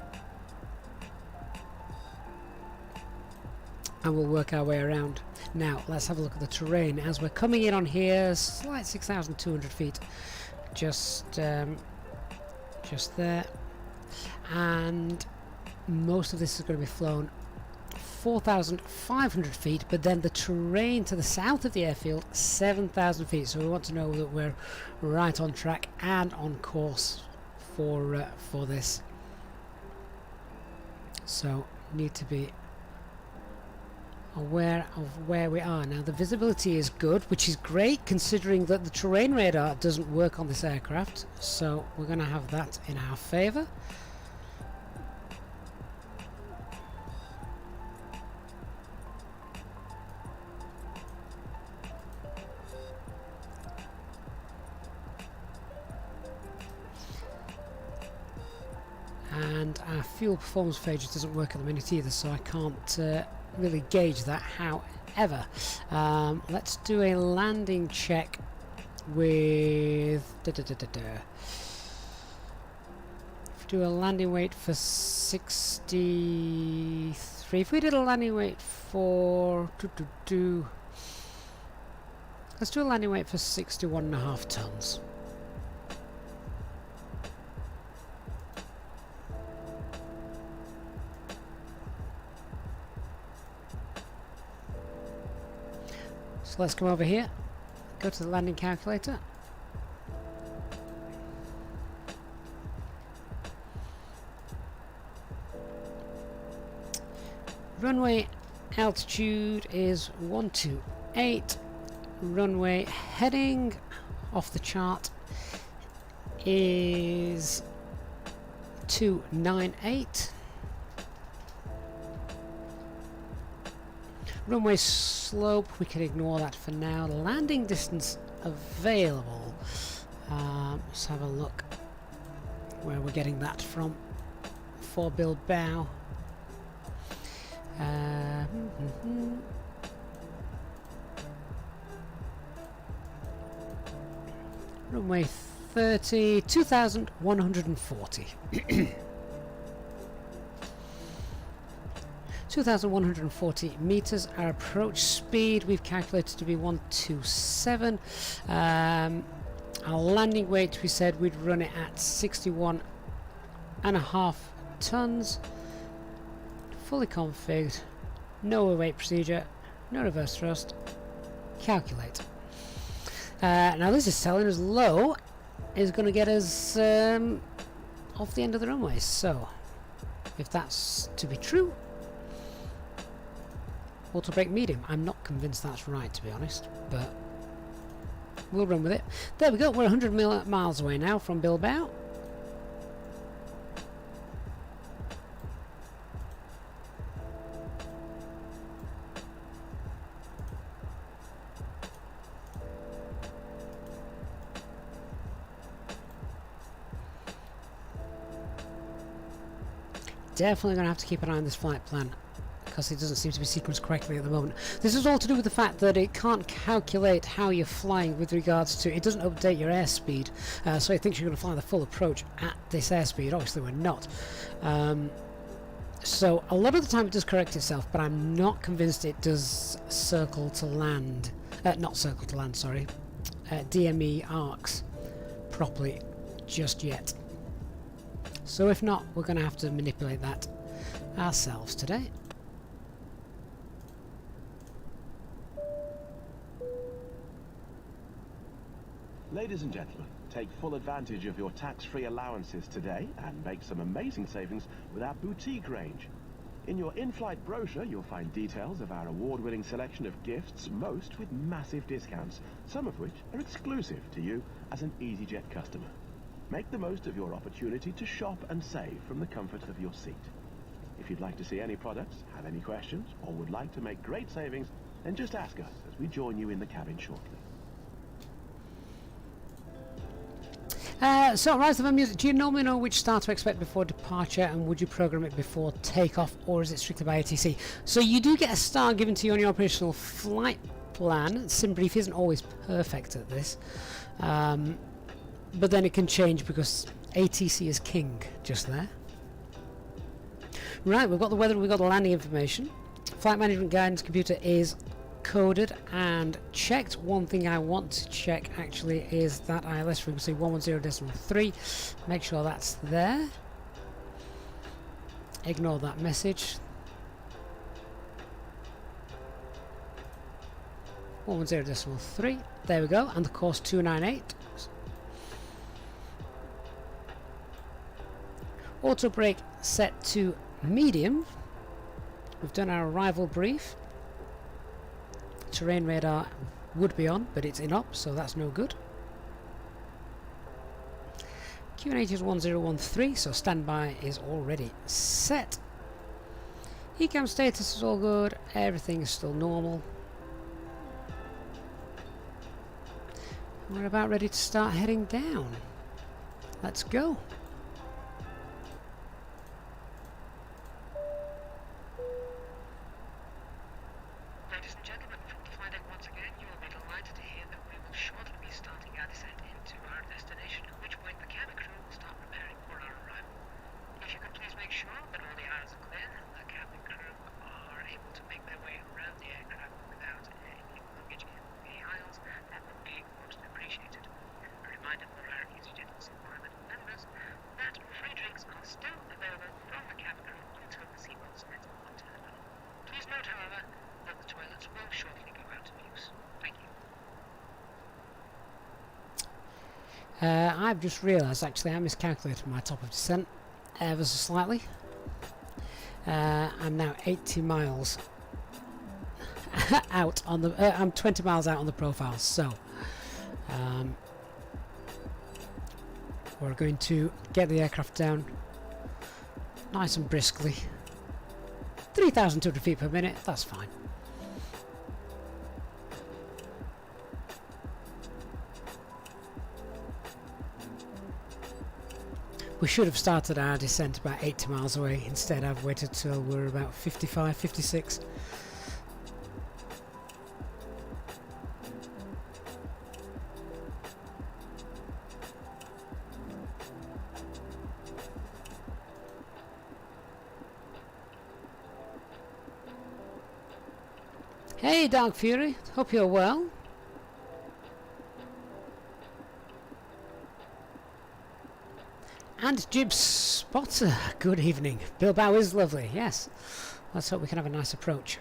and we'll work our way around. Now let's have a look at the terrain as we're coming in on here. Slight 6,200 feet, just there, and most of this is going to be flown 4,500 feet, but then the terrain to the south of the airfield 7,000 feet. So we want to know that we're right on track and on course for this. So need to be aware of where we are. Now the visibility is good, which is great considering that the terrain radar doesn't work on this aircraft, so we're going to have that in our favour. And our fuel performance gauge doesn't work at the minute either, so I can't really gauge that. However, let's do a landing check with do a landing weight for 63. If we did a landing weight for let's do a landing weight for 61.5 tons. So let's come over here, go to the landing calculator. Runway altitude is 128. Runway heading off the chart is 298. Runway slope, we can ignore that for now. Landing distance available. Let's have a look where we're getting that from for Bilbao. Runway 30, 2,140. 2,140 meters. Our approach speed we've calculated to be 127. Our landing weight, we said we'd run it at 61.5 tons. Fully configured. No await procedure. No reverse thrust. Calculate. Now this is telling us low is going to get us off the end of the runway. So if that's to be true, auto brake medium. I'm not convinced that's right, to be honest, but we'll run with it. There we go. We're 100 miles away now from Bilbao. Definitely going to have to keep an eye on this flight plan, because it doesn't seem to be sequenced correctly at the moment. This is all to do with the fact that it can't calculate how you're flying with regards to, it doesn't update your airspeed, so it thinks you're going to fly the full approach at this airspeed. Obviously we're not. So a lot of the time it does correct itself, but I'm not convinced it does circle to land, not circle to land, sorry, DME arcs properly just yet. So if not, we're going to have to manipulate that ourselves today. Ladies and gentlemen, take full advantage of your tax-free allowances today and make some amazing savings with our boutique range. In your in-flight brochure, you'll find details of our award-winning selection of gifts, most with massive discounts, some of which are exclusive to you as an Easyjet customer. Make the most of your opportunity to shop and save from the comfort of your seat. If you'd like to see any products, have any questions, or would like to make great savings, then just ask us as we join you in the cabin shortly. So, Rise of our Music, do you normally know which start to expect before departure, and would you program it before takeoff, or is it strictly by ATC? So you do get a star given to you on your operational flight plan. Sim brief isn't always perfect at this. But then it can change because ATC is king just there. Right, we've got the weather, we've got the landing information. Flight management guidance computer is coded and checked. One thing I want to check actually is that ILS frequency 110.3. Make sure that's there. Ignore that message. 110.3. There we go, and the course 298. Auto brake set to medium. We've done our arrival brief. Terrain radar would be on, but it's in op, so that's no good. QNH is 1013, so standby is already set. Ecam status is all good, everything is still normal. We're about ready to start heading down. Let's go. Ladies and gentlemen, from the flight deck once again, you will be delighted to hear that we will shortly be starting our descent into our destination, at which point the cabin crew will start preparing for our arrival. If you could please make sure that all the aisles are clear, the cabin crew are able to make their way around the aircraft without any luggage in the aisles, that would be most appreciated. A reminder for our Easyjetsimpilot members that free drinks are still available from the cabin crew until the seatbelt signs are turned on. Please note, however, that the toilets will shortly go out of use. Thank you. I've just realised actually I miscalculated my top of descent ever so slightly. I'm now 80 miles out on the I'm 20 miles out on the profile, so we're going to get the aircraft down nice and briskly. 3,200 feet per minute, that's fine. We should have started our descent about 80 miles away. Instead I've waited till we're about 55, 56. Hey Dark Fury, hope you're well. And Jib Spotter, good evening. Bilbao is lovely, yes. Let's hope we can have a nice approach.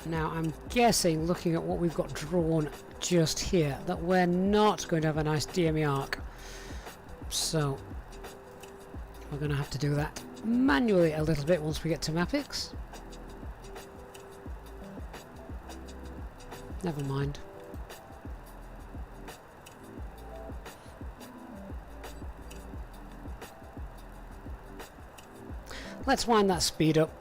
Now I'm guessing, looking at what we've got drawn just here, that we're not going to have a nice DME arc. So we're going to have to do that manually a little bit once we get to Mapix. Never mind. Let's wind that speed up.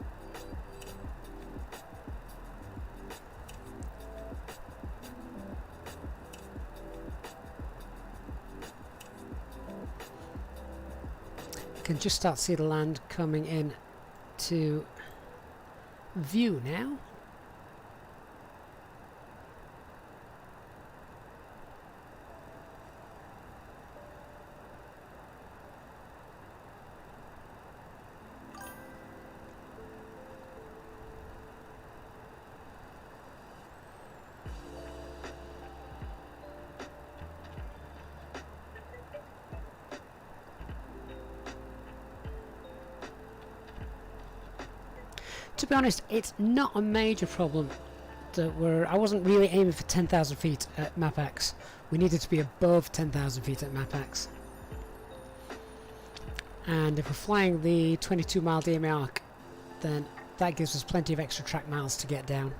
Can just start to see the land coming in to view now. To be honest, it's not a major problem that I wasn't really aiming for 10,000 feet at MapX. We needed to be above 10,000 feet at MapX. And if we're flying the 22 mile DME arc, then that gives us plenty of extra track miles to get down.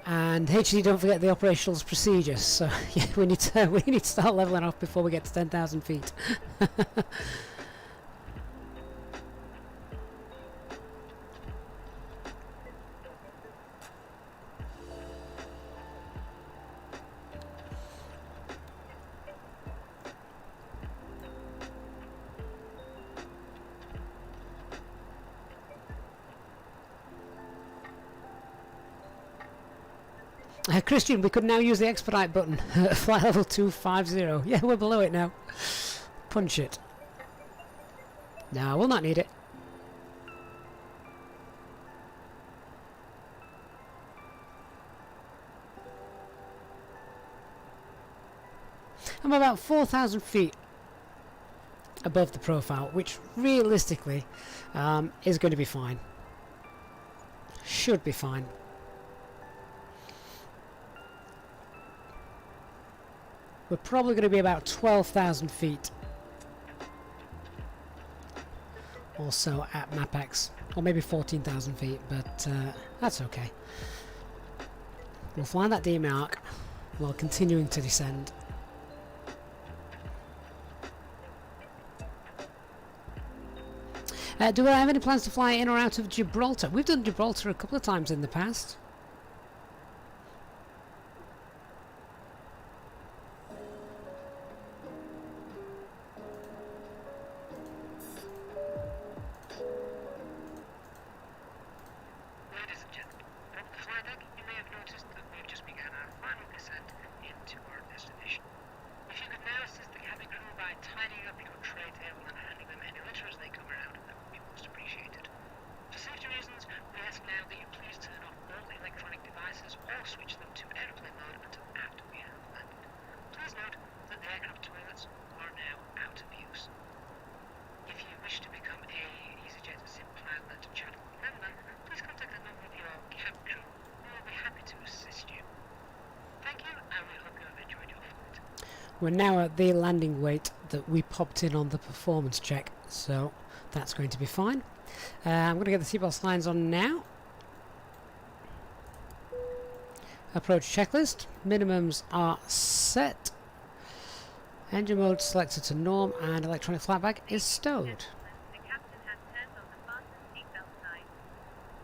And HD, don't forget the operationals procedures. So yeah, we need to start leveling off before we get to 10,000 feet. Christian, we could now use the expedite button at flight level 250. Yeah, we're below it now. Punch it. No, we'll not need it. I'm about 4,000 feet above the profile, which realistically is going to be fine. Should be fine. We're probably going to be about 12,000 feet or so at MapX, or maybe 14,000 feet, but that's okay. We'll fly that DMA arc while continuing to descend. Do I have any plans to fly in or out of Gibraltar? We've done Gibraltar a couple of times in the past. Ladies and gentlemen, from the flight deck, you may have noticed that we've just begun our final descent into our destination. If you could now assist the cabin crew by tidying up your tray table and handing them any litter as they come around, that would be most appreciated. For safety reasons, we ask now that you please turn off all electronic devices or switch them to airplane mode until after we have landed. Please note that the aircraft toilets are now out of use. If you wish to become a Easyjetsimpilot channel member, please contact a member of your cab crew who will be happy to assist you. Thank you, and we hope you have enjoyed your flight. We're now at the landing weight that we popped in on the performance check, so that's going to be fine. I'm going to get the seatbelt lines on now. Approach checklist. Minimums are set. Engine mode selected to norm, and electronic flight bag is stowed. The captain has turned on the fasten seatbelt sign.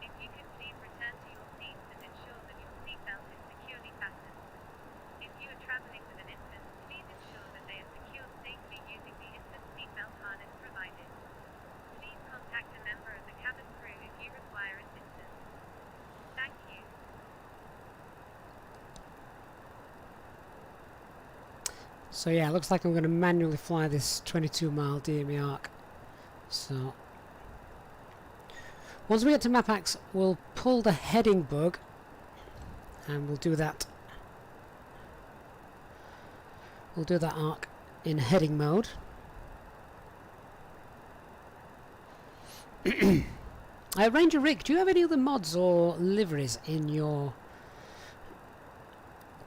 If you could please return to your seats and ensure that your seatbelt is securely fastened. If you are traveling with an infant, please ensure that they are secured safely using the infant seatbelt harness provided. Please contact a member of the cabin crew if you require assistance. Thank you. So yeah, it looks like I'm going to manually fly this 22-mile DME arc. So once we get to MapX, we'll pull the heading bug, and we'll do that. We'll do that arc in heading mode. Ranger Rick, do you have any other mods or liveries in your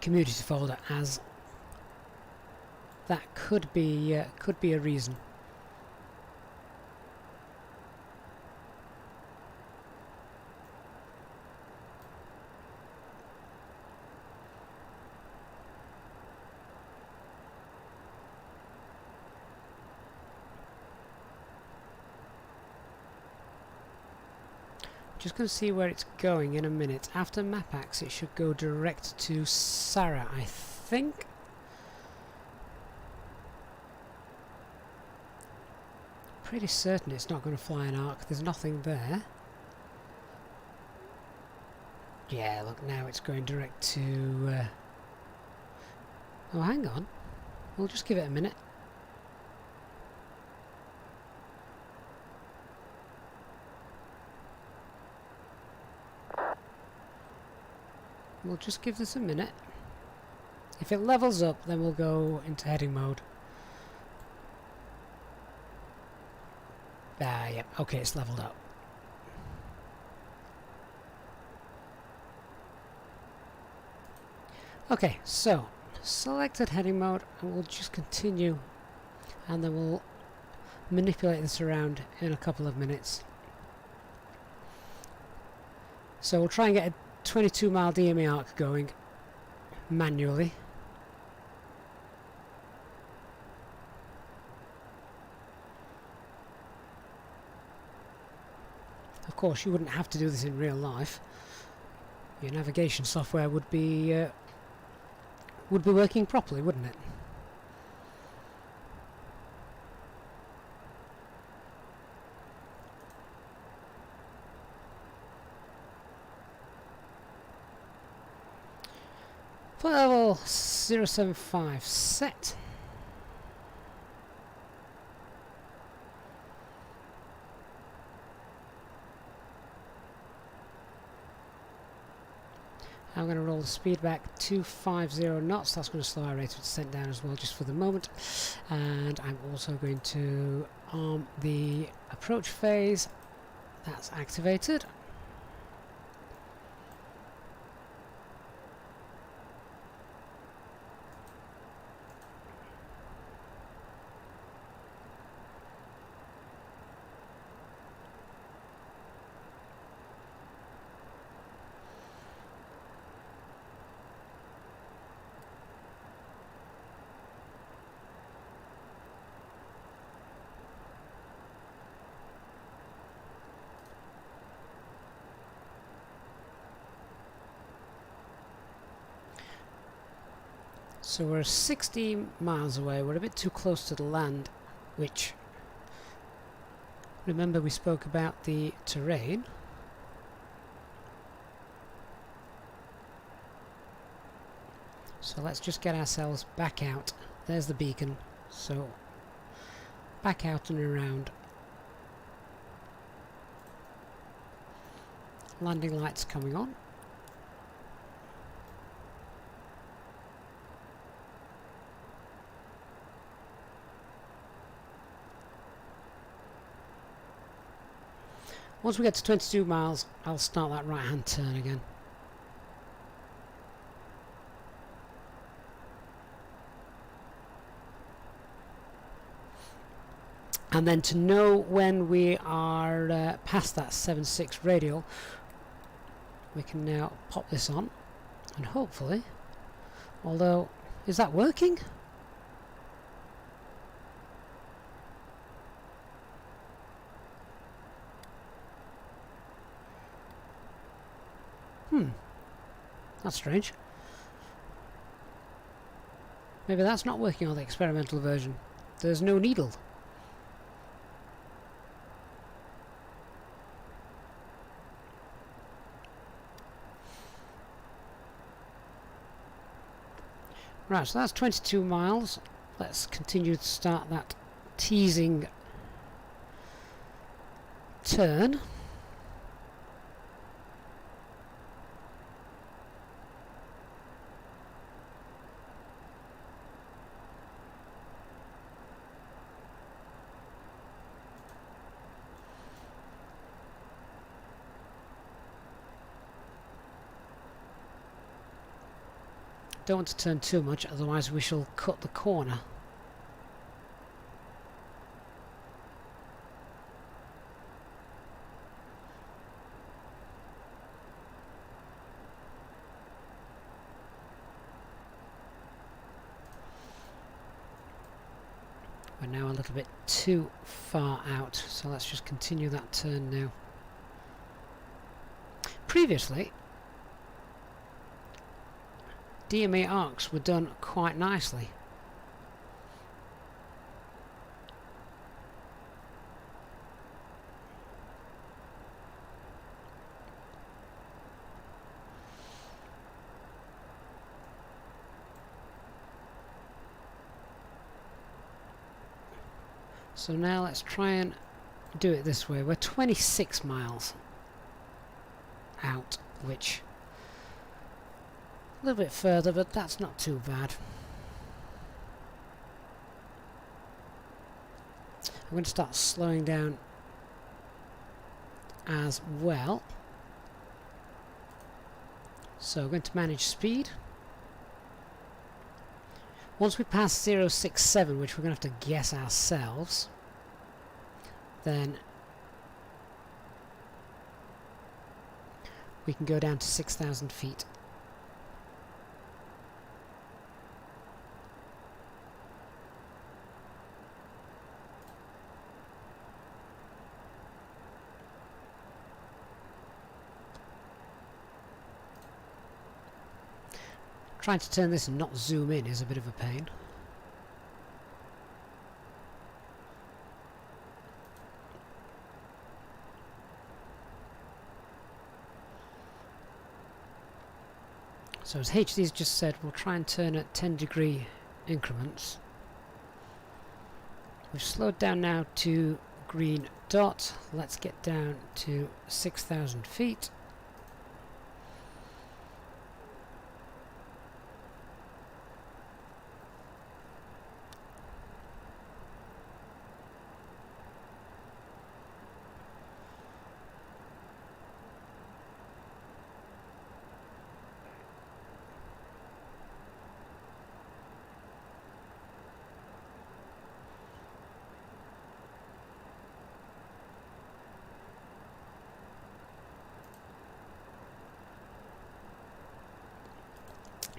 community folder, as that could be a reason. Just going to see where it's going in a minute. After MapX, it should go direct to Sarah, I think. Pretty certain it's not going to fly an arc. There's nothing there. Yeah, look, now it's going direct to... Oh, hang on. We'll just give it a minute. We'll just give this a minute. If it levels up, then we'll go into heading mode. Ah, yep. Okay, it's leveled up. Okay, so selected heading mode, and we'll just continue, and then we'll manipulate this around in a couple of minutes. So we'll try and get a 22-mile DME arc going manually. Of course, you wouldn't have to do this in real life. Your navigation software would be working properly, wouldn't it? Flight level 075 set. I'm going to roll the speed back to 50 knots. That's going to slow our rate of descent down as well, just for the moment. And I'm also going to arm the approach phase. That's activated. So we're 60 miles away. We're a bit too close to the land, which, remember we spoke about the terrain. So let's just get ourselves back out. There's the beacon. So back out and around. Landing lights coming on. Once we get to 22 miles, I'll start that right-hand turn again. And then to know when we are past that 7.6 radial, we can now pop this on, and hopefully, although, is that working? That's strange. Maybe that's not working on the experimental version. There's no needle. Right, so that's 22 miles. Let's continue to start that teasing turn. Don't want to turn too much, otherwise we shall cut the corner. We're now a little bit too far out, so let's just continue that turn now. Previously, DMA arcs were done quite nicely. So now let's try and do it this way. We're 26 miles out, which a little bit further, but that's not too bad. I'm going to start slowing down as well. So I'm going to manage speed. Once we pass 067, which we're going to have to guess ourselves, then we can go down to 6,000 feet. Trying to turn this and not zoom in is a bit of a pain. So as HD's just said, we'll try and turn at 10-degree increments. We've slowed down now to green dot. Let's get down to 6,000 feet.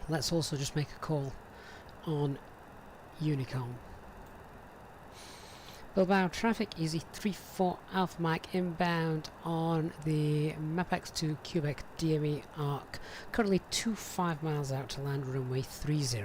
let's also just make a call on Unicom. Bilbao traffic, Easy34 Alpha Mike inbound on the MAPEX to Quebec DME arc. Currently 25 miles out to land runway 30.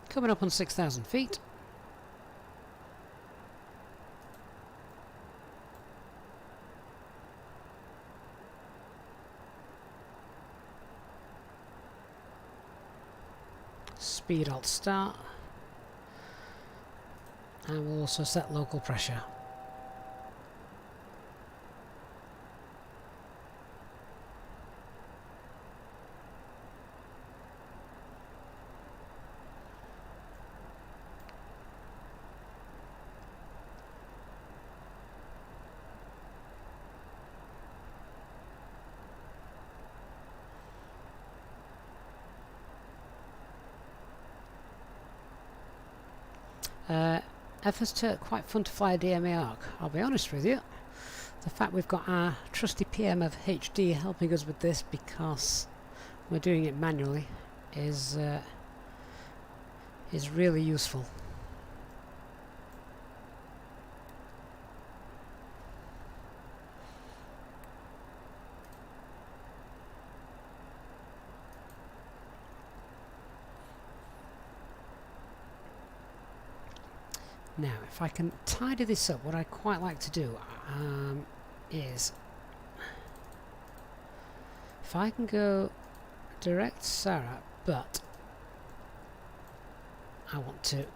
Coming up on 6,000 feet. Speed alt start, and we'll also set local pressure. FS quite fun to fly a DMA arc, I'll be honest with you. The fact we've got our trusty PM of HD helping us with this because we're doing it manually is really useful. Now, if I can tidy this up, what I quite like to do is, if I can go direct Sarah, but I want to,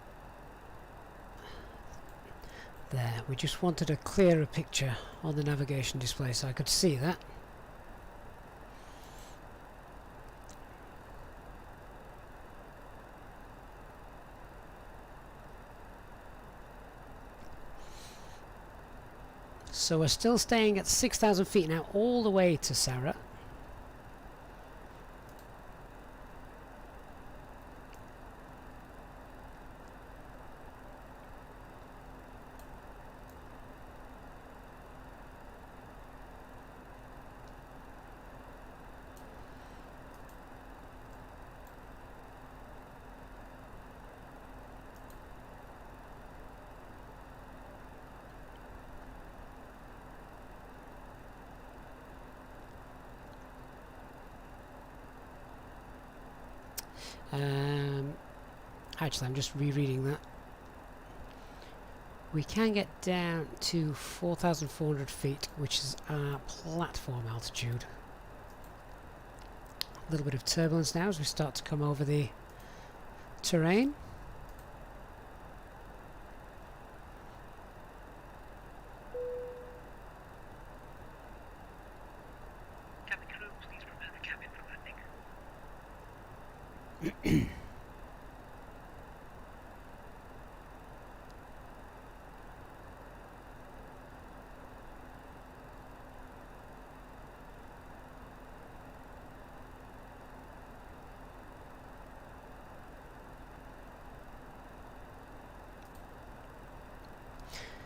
there, we just wanted a clearer picture on the navigation display so I could see that. So we're still staying at 6,000 feet now, all the way to Sarah. Actually, I'm just rereading that. We can get down to 4,400 feet, which is our platform altitude. A little bit of turbulence now as we start to come over the terrain. Cabin crew, please prepare the cabin for landing.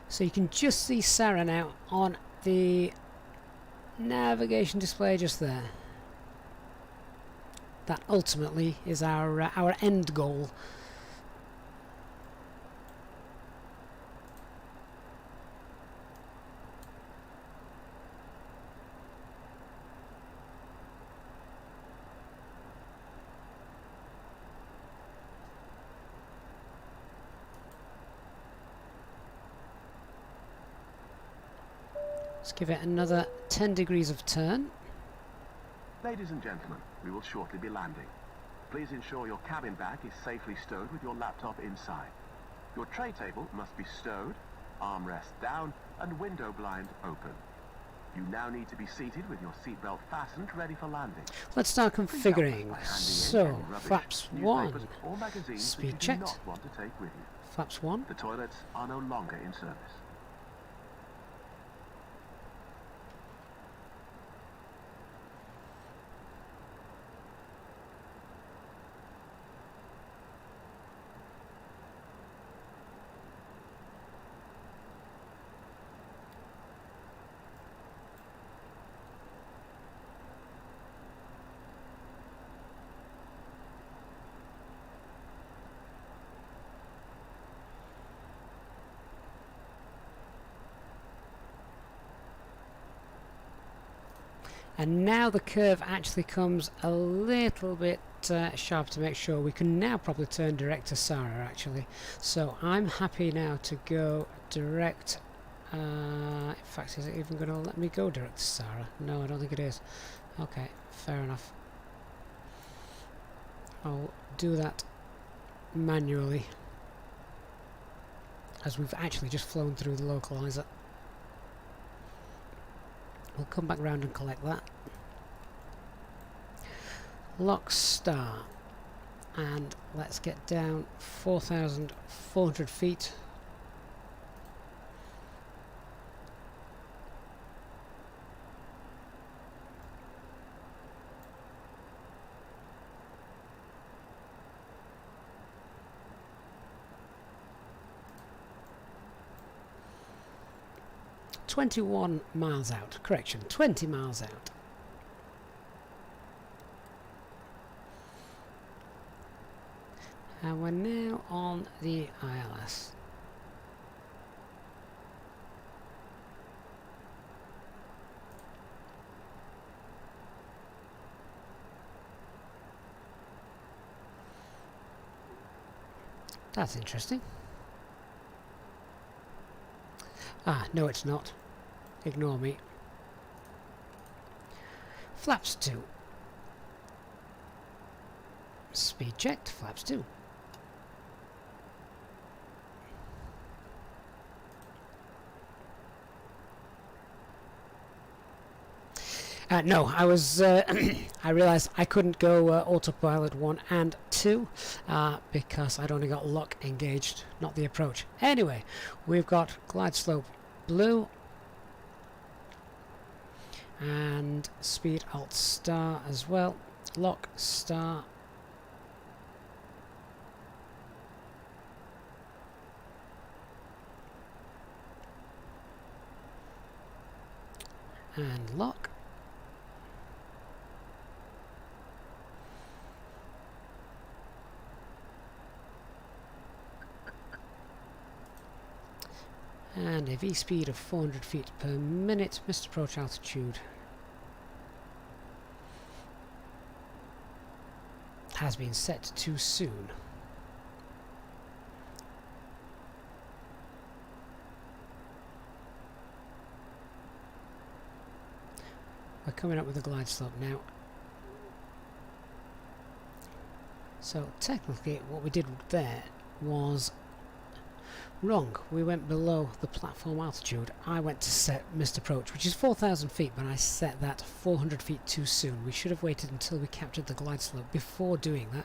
So you can just see Sarah now on the navigation display just there. That ultimately is our end goal. Let's give it another 10 degrees of turn. Ladies and gentlemen, we will shortly be landing. Please ensure your cabin bag is safely stowed with your laptop inside. Your tray table must be stowed, armrest down, and window blind open. You now need to be seated with your seatbelt fastened, ready for landing. Let's start configuring. So, flaps 1, speed checked. Flaps 1. The toilets are no longer in service. And now the curve actually comes a little bit sharp to make sure we can now probably turn direct to Sarah actually. So I'm happy now to go direct. In fact, is it even going to let me go direct to Sarah? No, I don't think it is. Okay, fair enough. I'll do that manually, as we've actually just flown through the localizer. We'll come back round and collect that. Lock star, and let's get down 4,400 feet. "21 miles out." Correction, 20 miles out. And we're now on the ILS. That's interesting. Ah, no it's not. Ignore me. Flaps 2. Speed checked, flaps 2. No, I was. I realised I couldn't go autopilot 1 and 2 because I'd only got lock engaged, not the approach. Anyway, we've got glide slope blue and speed alt star as well. Lock star. And lock. And a V-speed of 400 feet per minute, missed approach altitude has been set too soon. We're coming up with a glide slope now. So technically what we did there was wrong. We went below the platform altitude. I went to set missed approach, which is 4,000 feet, but I set that 400 feet too soon. We should have waited until we captured the glide slope before doing that.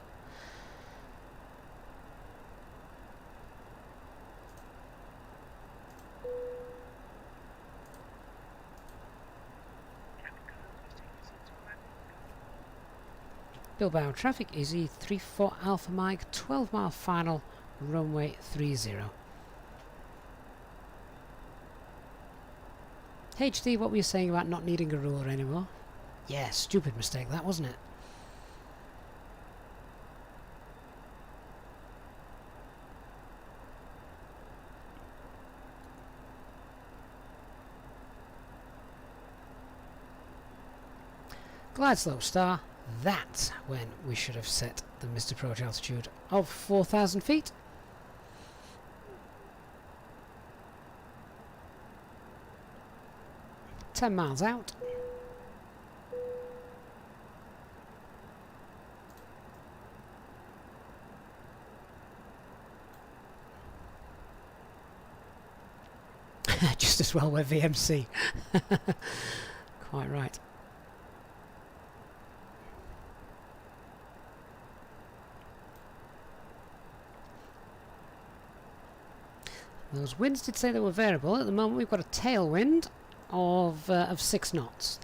Bilbao traffic is E34 Alpha Mike, 12 mile final, runway 30. HD, what were you saying about not needing a ruler anymore? Yeah, stupid mistake that, wasn't it? Glide slope star. That's when we should have set the missed approach altitude of 4,000 feet. "10 miles out." Just as well we're VMC. Quite right. Those winds did say they were variable. At the moment we've got a tailwind of 6 knots.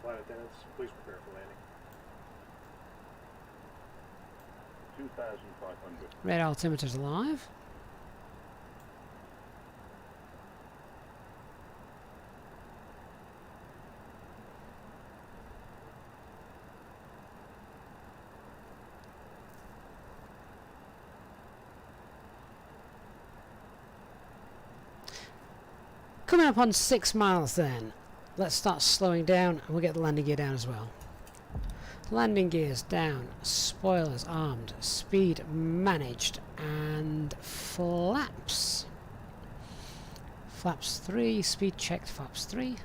Flight attendants, please prepare for landing. 2,500. Red altimeter's alive. coming up on 6 miles then. Let's start slowing down and we'll get the landing gear down as well. Landing gears down, spoilers armed, speed managed, and flaps. Flaps 3, speed checked, flaps 3.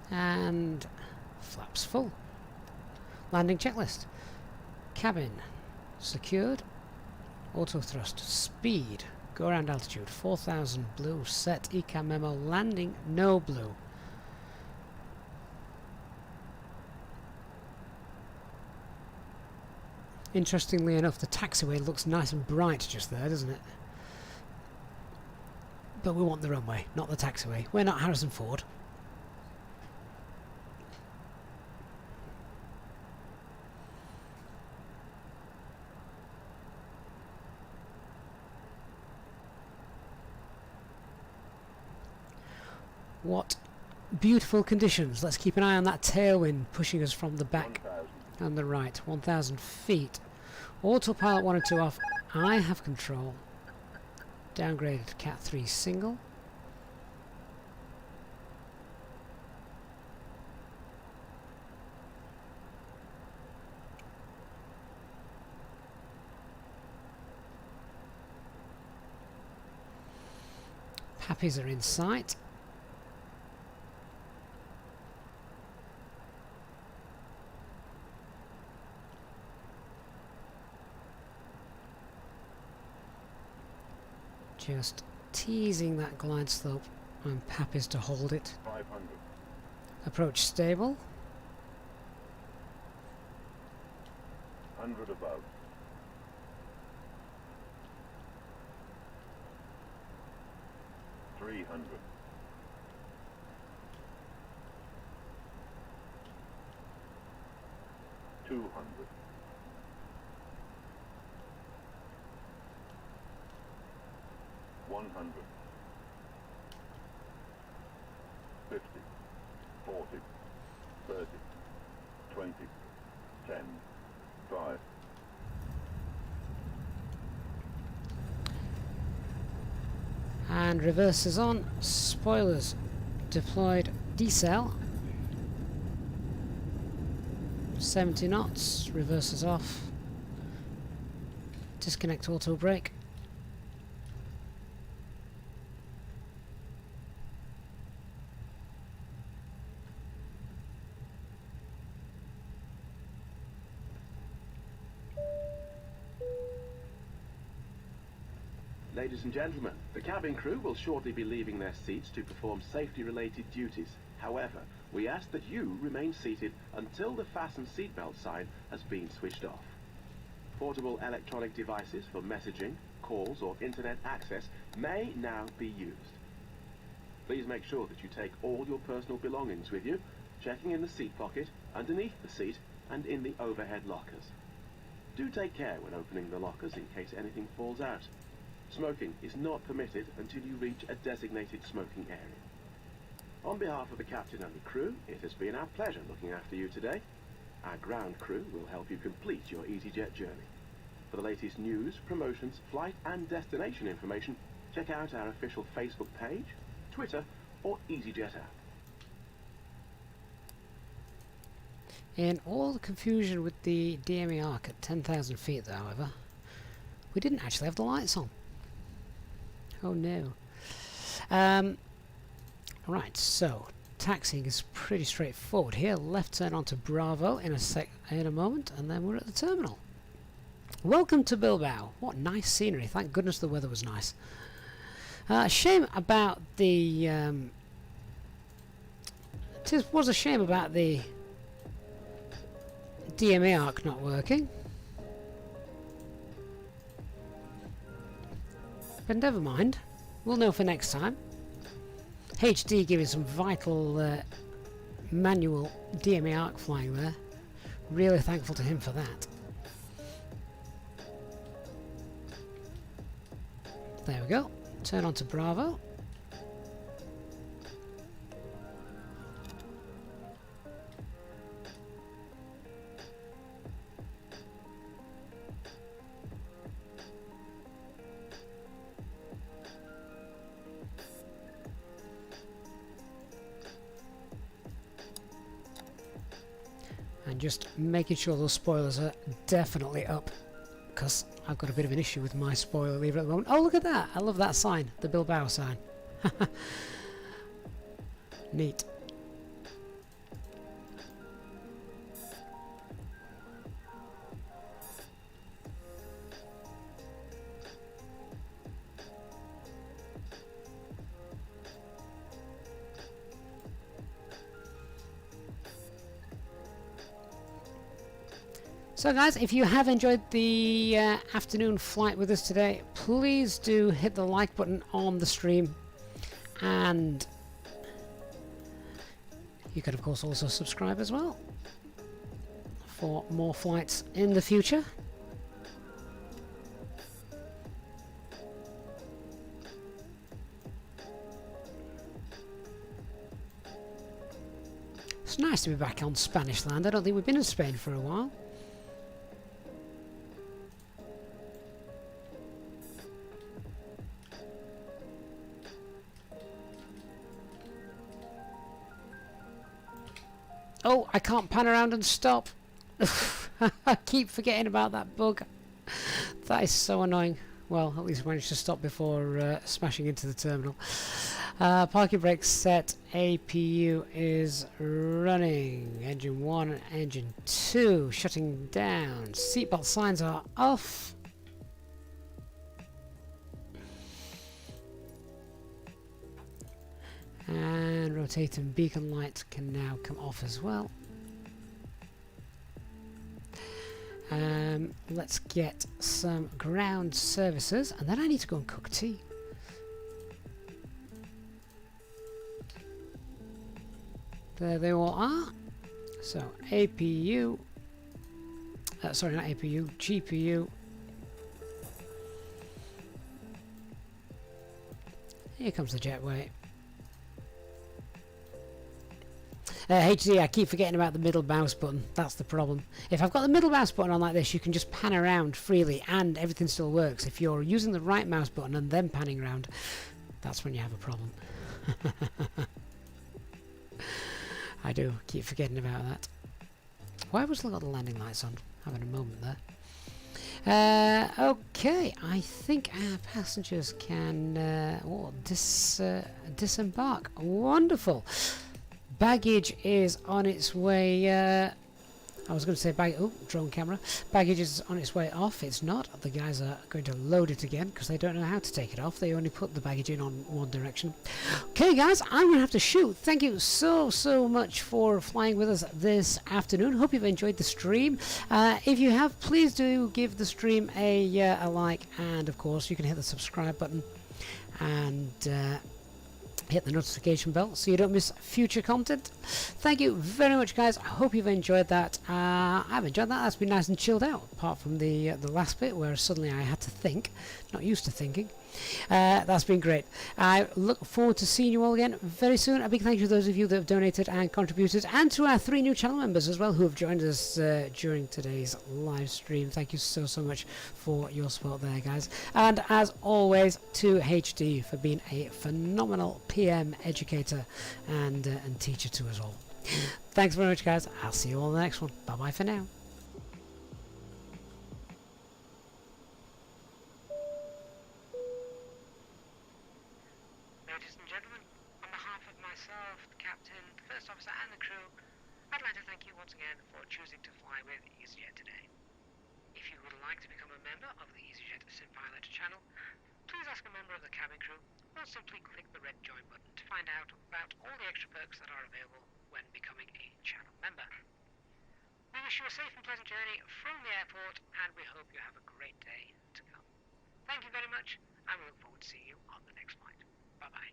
And flaps full. Landing checklist. Cabin secured. Auto thrust. Speed. Go around altitude. 4000 blue. Set ECAM memo. Landing no blue. Interestingly enough, the taxiway looks nice and bright just there, doesn't it? But we want the runway, not the taxiway. We're not Harrison Ford. What beautiful conditions. Let's keep an eye on that tailwind pushing us from the back and the right. 1000 feet. Autopilot 1 and 2 off. I have control. Downgraded Cat 3 single. Pappies are in sight. Just teasing that glide slope and Pappies to hold it. 500. Approach stable. 100 above. 300. 200. 100. 50. 40. 30. 20. 10. 5. And reverse is on. Spoilers deployed. Decel. 70 knots. Reverse is off. Disconnect auto brake. Ladies and gentlemen, the cabin crew will shortly be leaving their seats to perform safety-related duties. However, we ask that you remain seated until the fasten seatbelt sign has been switched off. Portable electronic devices for messaging, calls or internet access may now be used. Please make sure that you take all your personal belongings with you, checking in the seat pocket, underneath the seat and in the overhead lockers. Do take care when opening the lockers in case anything falls out. Smoking is not permitted until you reach a designated smoking area. On behalf of the captain and the crew, it has been our pleasure looking after you today. Our ground crew will help you complete your Easyjet journey. For the latest news, promotions, flight and destination information, check out our official Facebook page, Twitter or Easyjet app. In all the confusion with the DME arc at 10,000 feet, however, we didn't actually have the lights on. Oh no. Right, so taxiing is pretty straightforward here. Left turn onto Bravo in a moment, and then we're at the terminal. Welcome to Bilbao. What nice scenery. Thank goodness the weather was nice. Shame about the it was a shame about the DME arc not working. But never mind, we'll know for next time. HD giving some vital manual DME arc flying there. Really thankful to him for that. There we go. Turn on to Bravo. and just making sure those spoilers are definitely up, because I've got a bit of an issue with my spoiler lever at the moment. Oh, look at that! I love that sign, the Bilbao sign. Neat. So guys, if you have enjoyed the afternoon flight with us today, please do hit the like button on the stream, and you can of course also subscribe as well for more flights in the future. It's nice to be back on Spanish land. I don't think we've been in Spain for a while. Oh, I can't pan around and stop. I keep forgetting about that bug. That is so annoying. Well, at least I managed to stop before smashing into the terminal. Parking brake set. APU is running. Engine 1 and engine 2 shutting down. Seatbelt signs are off. And rotating beacon light can now come off as well. Let's get some ground services, and then I need to go and cook tea. There they all are. So APU, sorry, not APU, GPU. Here comes the jetway. HD, I keep forgetting about the middle mouse button. That's the problem. If I've got the middle mouse button on like this, you can just pan around freely and everything still works. If you're using the right mouse button and then panning around, that's when you have a problem. I do keep forgetting about that. Why was I got the landing lights on? Having a moment there. Okay, I think our passengers can disembark. Wonderful. Baggage is on its way. I was going to say drone camera. Baggage is on its way off. It's not. The guys are going to load it again because they don't know how to take it off. They only put the baggage in on one direction. Okay, guys, I'm going to have to shoot. Thank you so much for flying with us this afternoon. Hope you've enjoyed the stream. If you have, please do give the stream a like, and of course you can hit the subscribe button and hit the notification bell so you don't miss future content. Thank you very much, guys. I hope you've enjoyed that. I've enjoyed that. That's been nice and chilled out, apart from the last bit where suddenly I had to think. Not used to thinking. That's been great. I look forward to seeing you all again very soon. A big thank you to those of you that have donated and contributed, and to our 3 new channel members as well who have joined us during today's live stream. Thank you so much for your support there, guys. And as always, to HD for being a phenomenal PM educator and teacher to us all. Thanks very much, guys. I'll see you all in the next one. Bye bye for now. Choosing to fly with Easyjet today. If you would like to become a member of the Easyjetsimpilot channel, please ask a member of the cabin crew, or simply click the red join button to find out about all the extra perks that are available when becoming a channel member. We wish you a safe and pleasant journey from the airport, and we hope you have a great day to come. Thank you very much, and we look forward to seeing you on the next flight. Bye bye.